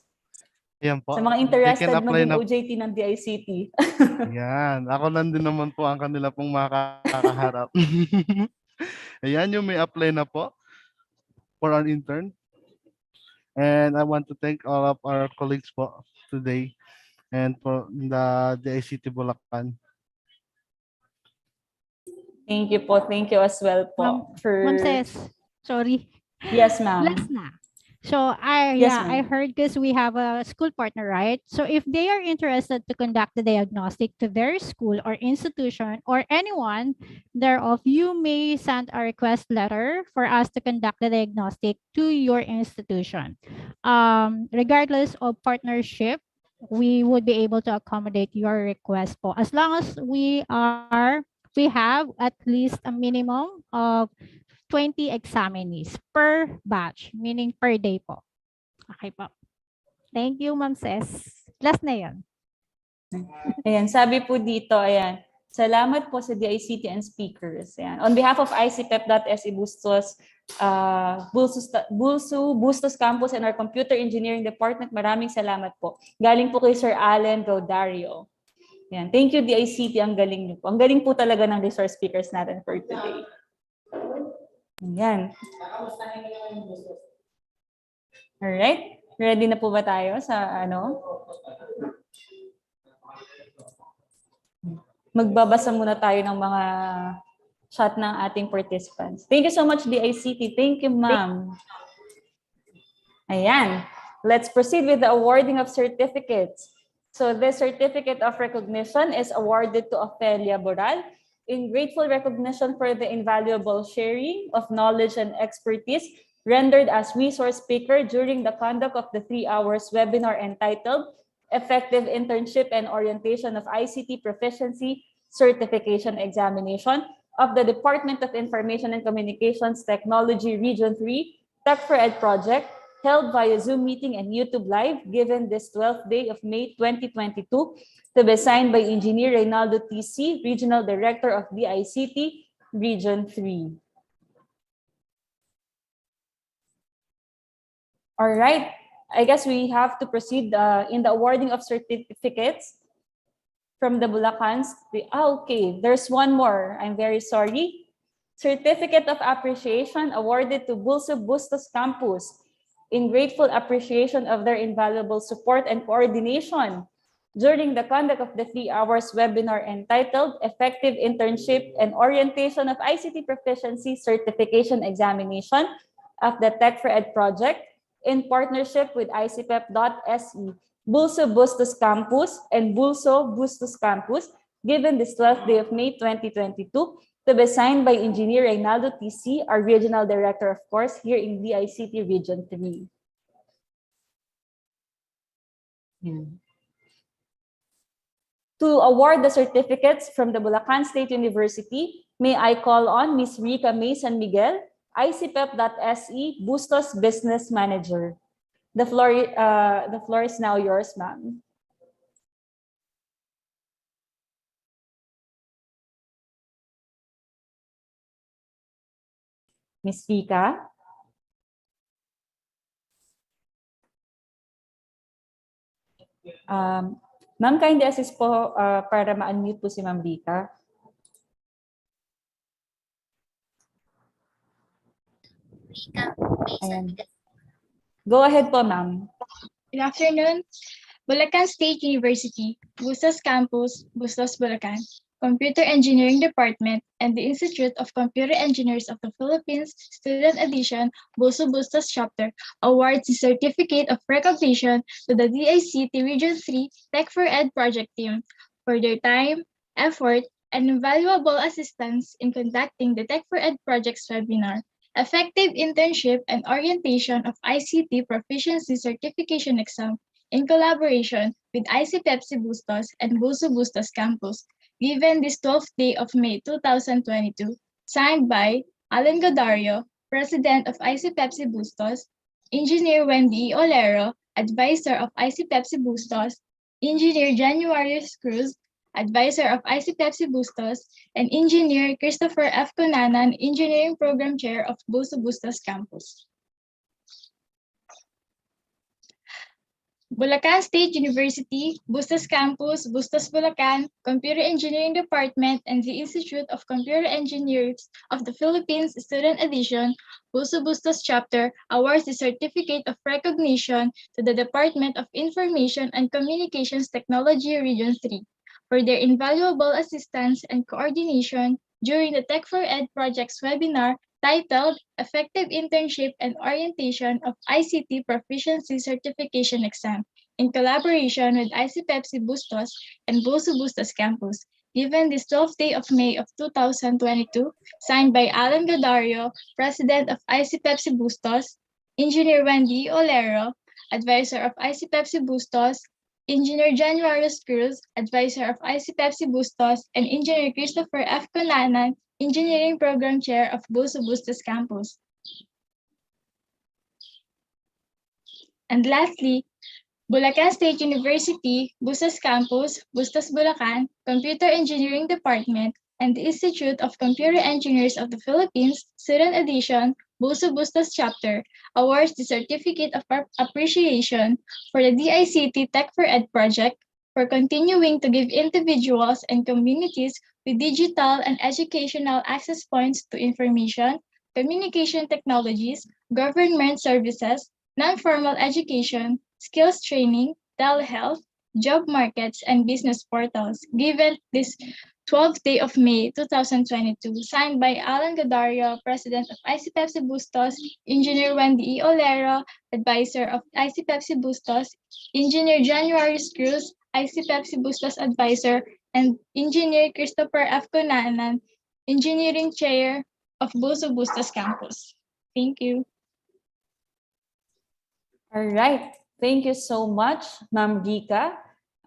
Yan po. Sa mga They interested can apply maging na. OJT ng DICT. Yan. Ako lang din naman po ang kanila pong makakaharap. Ayan yung may apply na po for our intern. And I want to thank all of our colleagues po today and for the ICT Bulacan. Thank you po. Thank you as well po. Ma'am Ses, sorry. Yes, ma'am. Last na. So Yes, I ma'am. heard because we have a school partner, right? So if they are interested to conduct the diagnostic to their school or institution or anyone thereof, you may send a request letter for us to conduct the diagnostic to your institution. Regardless of partnership, we would be able to accommodate your request po as long as we have at least a minimum of 20 examinees per batch, meaning per day po. Okay po. Thank you, Ma'am Ses. Last na yun. Ayan, sabi po dito, ayan, salamat po sa DICT and speakers. Ayan. On behalf of ICPEP.SE Bustos Campus and our Computer Engineering Department, maraming salamat po. Galing po kay Sir Allen Rodario. Ayan. Thank you, DICT. Ang galing niyo po. Ang galing po talaga ng resource speakers natin for today. Ayan. Alright. Ready na po ba tayo sa ano? Magbabasa muna tayo ng mga chat ng ating participants. Thank you so much, DICT. Thank you, ma'am. Ayan. Let's proceed with the awarding of certificates. So this certificate of recognition is awarded to Ofelia Boral in grateful recognition for the invaluable sharing of knowledge and expertise rendered as resource speaker during the conduct of the 3 hours webinar entitled Effective Internship and Orientation of ICT Proficiency Certification Examination of the Department of Information and Communications Technology Region III Tech4ED Project, held via Zoom meeting and YouTube Live, given this 12th day of May 2022, to be signed by Engineer Reynaldo TC, Regional Director of DICT Region III. All right, I guess we have to proceed in the awarding of certificates from the Bulacan. Okay, there's one more. I'm very sorry. Certificate of Appreciation awarded to Bustos Campus in grateful appreciation of their invaluable support and coordination during the conduct of the 3 hours webinar entitled Effective Internship and Orientation of ICT Proficiency Certification Examination of the TechforEd Project in partnership with ICPEP.SE, Bulso Bustos Campus and Bulso Bustos Campus, given this 12th day of May 2022, to be signed by Engineer Reynaldo TC, our Regional Director, of course, here in DICT Region III. To award the certificates from the Bulacan State University, may I call on Ms. Rica May San Miguel, ICPEP.SE Bustos Business Manager. The floor is now yours, ma'am. Ms. Rica? Ma'am, kindly assist po para ma-unmute po si Ma'am Rica. Ayan. Go ahead po, ma'am. Good afternoon. Bulacan State University, Bustos Campus, Bustos, Bulacan, Computer Engineering Department, and the Institute of Computer Engineers of the Philippines Student Edition, Bulso Bustos Chapter, awards the Certificate of Recognition to the DICT Region III Tech4ED Project team for their time, effort, and invaluable assistance in conducting the Tech4ED Project's webinar, Effective Internship and Orientation of ICT Proficiency Certification Exam, in collaboration with ICPEP Bustos and Bulso Bustos Campus, given this 12th day of May 2022, signed by Alan Godario, President of ICPEP Bustos, Engineer Wendy Olero, Advisor of ICPEP Bustos, Engineer Januarius Cruz, Advisor of ICPEPSI Bustos, and Engineer Christopher F. Cunanan, Engineering Program Chair of Buso Bustos Campus. Bulacan State University, Bustos Campus, Bustos Bulacan, Computer Engineering Department, and the Institute of Computer Engineers of the Philippines Student Edition, Buso Bustos Chapter, awards the Certificate of Recognition to the Department of Information and Communications Technology Region III for their invaluable assistance and coordination during the Tech4ED Project's webinar titled Effective Internship and Orientation of ICT Proficiency Certification Exam in collaboration with ICPEPSI Bustos and Buso Bustos Campus, given this 12th day of May of 2022, signed by Alan Gadario, President of ICPEPSI Bustos, Engineer Wendy Olero, Advisor of ICPEPSI Bustos, Engineer Januarius Cruz, Advisor of ICPEPSI Bustos, and Engineer Christopher F. Cunanan, Engineering Program Chair of Buso Bustos Campus. And lastly, Bulacan State University, Bustos Campus, Bustos Bulacan, Computer Engineering Department, and the Institute of Computer Engineers of the Philippines, Student Edition, Buso Bustos Chapter, awards the Certificate of Appreciation for the DICT Tech4ED Project for continuing to give individuals and communities with digital and educational access points to information, communication technologies, government services, non-formal education, skills training, telehealth, job markets, and business portals, given this 12th day of May 2022, signed by Alan Gadario, President of ICPEPSI Bustos, Engineer Wendy E. Olero, Advisor of ICPEPSI Bustos, Engineer Januarius Cruz, ICPEPSI Bustos Advisor, and Engineer Christopher F. Cunanan, Engineering Chair of Buso Bustos Campus. Thank you. All right. Thank you so much, Ma'am Rika.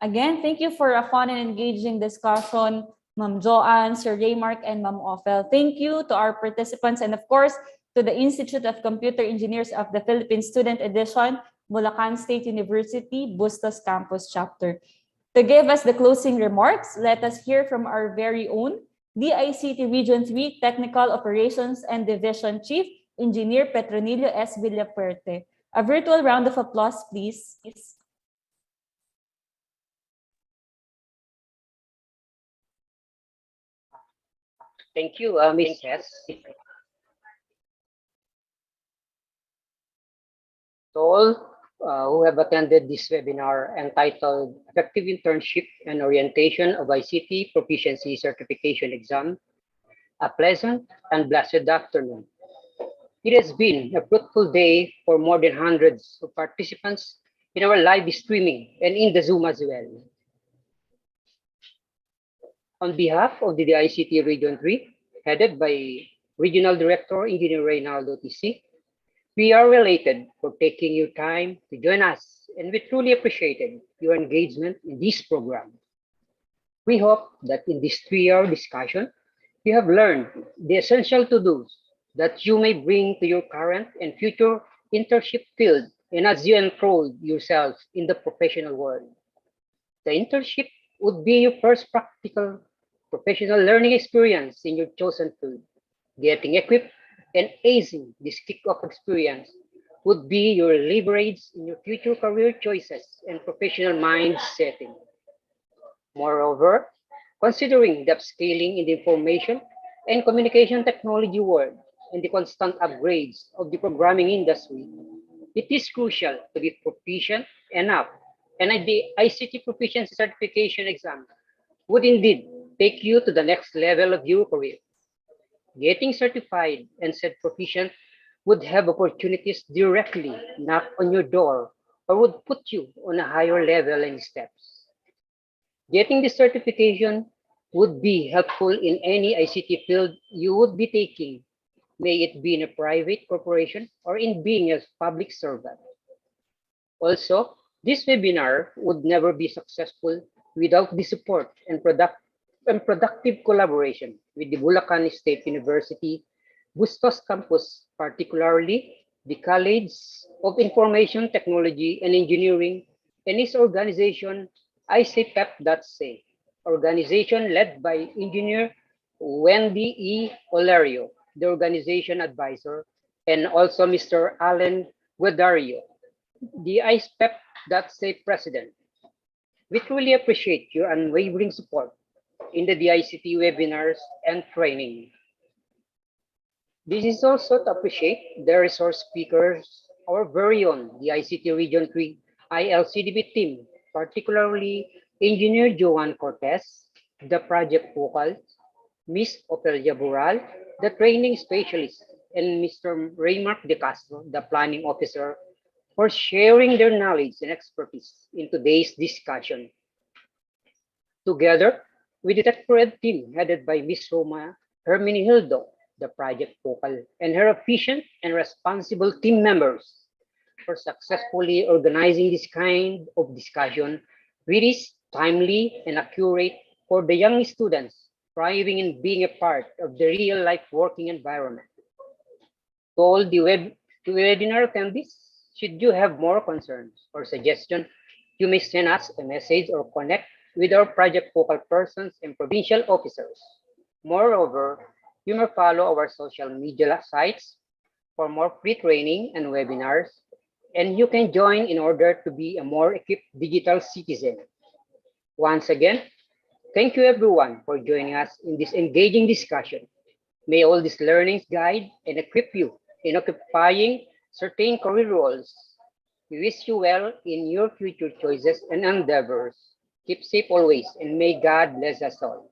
Again, thank you for a fun and engaging discussion, Ma'am Joann, Sir Reymark, and Ma'am Ophel. Thank you to our participants and, of course, to the Institute of Computer Engineers of the Philippines Student Edition, Bulacan State University, Bustos Campus Chapter. To give us the closing remarks, let us hear from our very own DICT Region III Technical Operations and Division Chief, Engineer Petronilio S. Villapuerte. A virtual round of applause, please. Thank you, Ms. Hess. To all who have attended this webinar entitled Effective Internship and Orientation of ICT Proficiency Certification Exam, a pleasant and blessed afternoon. It has been a fruitful day for more than hundreds of participants in our live streaming and in the Zoom as well. On behalf of the ICT Region III, headed by Regional Director Engineer Reynaldo TC, we are elated for taking your time to join us, and we truly appreciated your engagement in this program. We hope that in this 3-hour discussion, you have learned the essential to-dos that you may bring to your current and future internship field and as you enroll yourself in the professional world. The internship would be your first practical professional learning experience in your chosen field. Getting equipped and acing this kick-off experience would be your leverage in your future career choices and professional mind setting. Moreover, considering the upscaling in the information and communication technology world and the constant upgrades of the programming industry, it is crucial to be proficient enough, and the ICT Proficiency Certification exam would indeed take you to the next level of your career. Getting certified and said proficient would have opportunities directly knock on your door or would put you on a higher level and steps. Getting this certification would be helpful in any ICT field you would be taking, may it be in a private corporation or in being a public servant. Also, this webinar would never be successful without the support and productive collaboration with the Bulacan State University Bustos Campus, particularly the College of Information Technology and Engineering and its organization ICPEP.ca. organization led by Engineer Wendy E. Olerio, the organization advisor, and also Mr. Alan Guadario, the ISPEP.SAFE president. We truly appreciate your unwavering support in the DICT webinars and training. This is also to appreciate the resource speakers, our very own DICT Region III ILCDB team, particularly Engineer Joann Cortez, the Project Focal, Ms. Ofelia Boral, the Training Specialist, and Mr. Reymark De Castro, the Planning Officer, for sharing their knowledge and expertise in today's discussion. Together with the TechforEd team headed by Ms. Roma Hermenegildo, the Project Focal, and her efficient and responsible team members for successfully organizing this kind of discussion, which is timely and accurate for the young students thriving in being a part of the real-life working environment. To all the webinar attendees, should you have more concerns or suggestions, you may send us a message or connect with our project focal persons and provincial officers. Moreover, you may follow our social media sites for more free training and webinars, and you can join in order to be a more equipped digital citizen. Once again, thank you everyone for joining us in this engaging discussion. May all these learnings guide and equip you in occupying certain career roles. We wish you well in your future choices and endeavors. Keep safe always, and may God bless us all.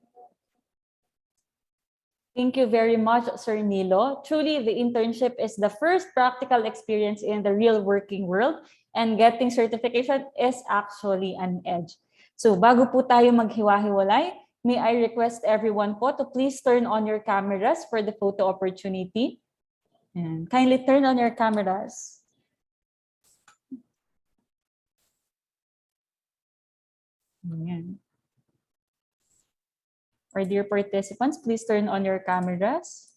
Thank you very much, Sir Nilo. Truly, the internship is the first practical experience in the real working world, and getting certification is actually an edge. So bago po tayo maghiwa-hiwalay, may I request everyone po to please turn on your cameras for the photo opportunity. And kindly turn on your cameras. Ayan. Our dear participants, please turn on your cameras.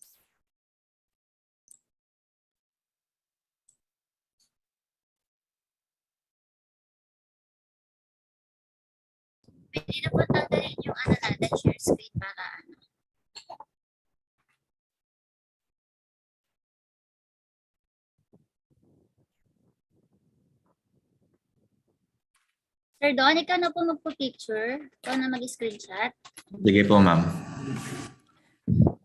Pwede na po tanggalin yung natin, share screen para Sir Don, ikaw na po magpo-picture. Ikaw na mag-screenshot. Sige po, ma'am.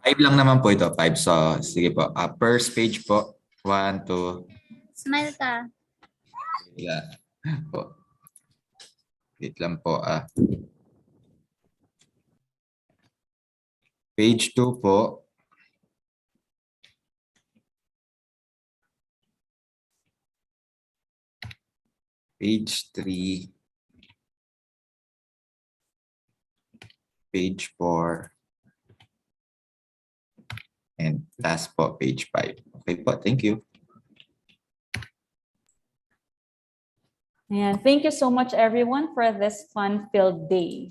5 lang naman po ito. 5. So, sige po. First page po. 1, 2. Smile ka. Yeah. Po. Wait lang po. Page 2 po. Page 3. Page 4. And last po, page 5. Okay po, thank you. And thank you so much, everyone, for this fun-filled day.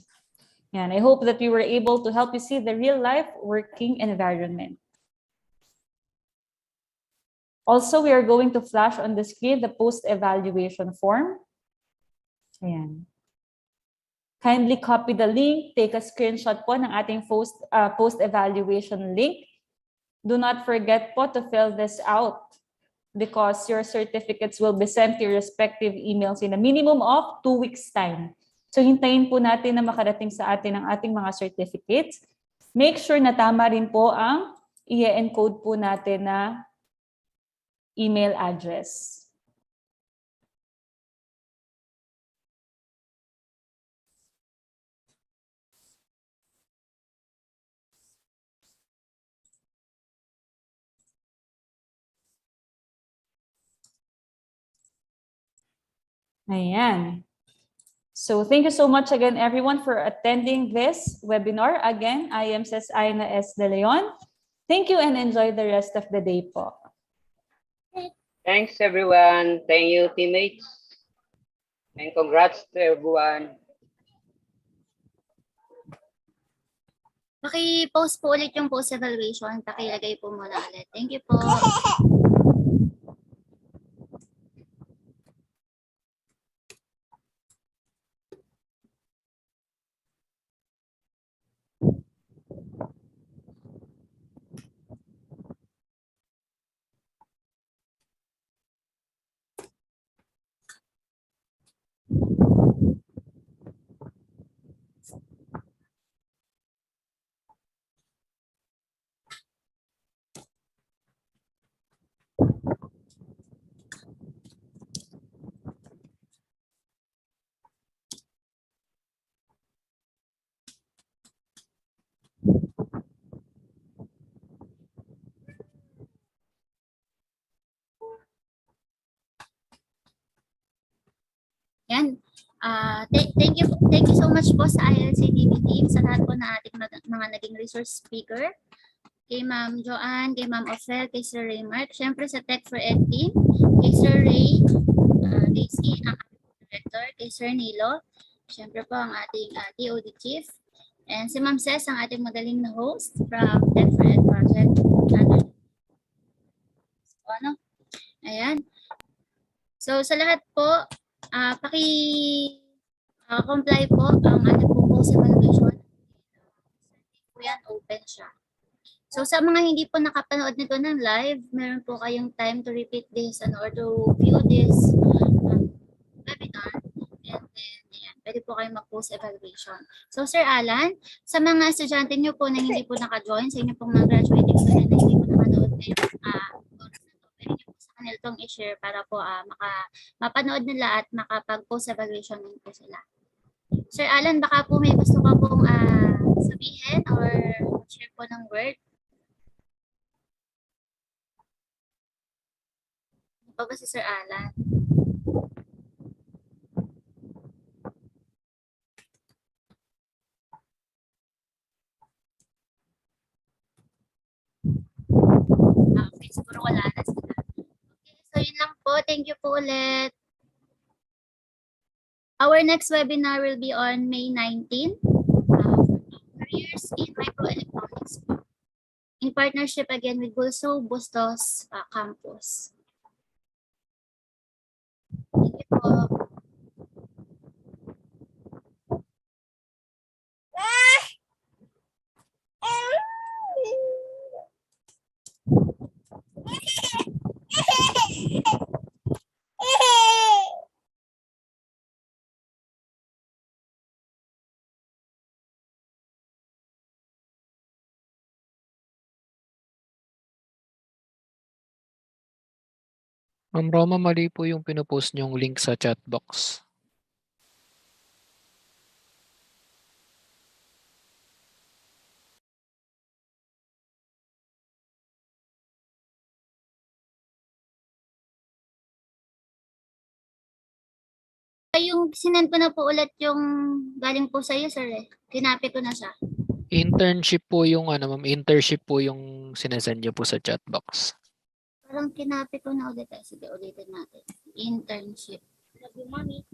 And I hope that we were able to help you see the real-life working environment. Also, we are going to flash on the screen the post-evaluation form. Ayan. Kindly copy the link, take a screenshot po ng ating post-evaluation link. Do not forget po to fill this out because your certificates will be sent to your respective emails in a minimum of 2 weeks' time. So hintayin po natin na makarating sa atin ang ating mga certificates. Make sure na tama rin po ang i-encode po natin na email address. Ayan. So thank you so much again, everyone, for attending this webinar. Again, I am Sis Aina S. De Leon. Thank you and enjoy the rest of the day po. Thanks, everyone. Thank you, teammates. And congrats to everyone. Paki-post po ulit yung post-evaluation. Pakilagay po muna ulit. Thank you po. Thank you so much po sa ILCDB team, sa lahat po na ating mga naging resource speaker. Kay Ma'am Joann, kay Ma'am Ofel, kay Sir Reymark, syempre sa Tech4ED team, kay Sir Ray, Daisy, ang ating director, kay Sir Nilo, syempre po ang ating TOD chief, and si Ma'am Ces, ang ating magaling na host from TechforEd Project. Ayan. So sa lahat po, comply po ang ating post evaluation. Yan, open siya. So sa mga hindi po nakapanood nito ng live, meron po kayong time to repeat this or to view this webinar. And then, ayan, pwede po kayong mag-post evaluation. So Sir Alan, sa mga estudyante nyo po na hindi po naka-join, sa inyo pong mga graduating student na hindi po nakanood ngayong pwede nyo po sa kanila itong i-share para po mapanood nila at makapag-post evaluation din po sila. Sir Alan, baka po may gusto ka pong sabihin or share po ng word? Ano pa ba si Sir Alan? Okay, siguro wala na sila. Okay, so yun lang po. Thank you po ulit. Our next webinar will be on May 19. Careers in Microelectronics. In partnership again with Bulso Bustos Campus. Thank you po. Ma'am Roma, mali po yung pinupost niyong link sa chat box. Yung sinend ko na po ulit yung galing po sa iyo, sir. Kinapi ko na siya. Internship po yung ma'am, internship po yung sinesend niyo po sa chat box. Parang kinapi ko na ulit. Sige, ulitin natin. Internship. Love you, mommy.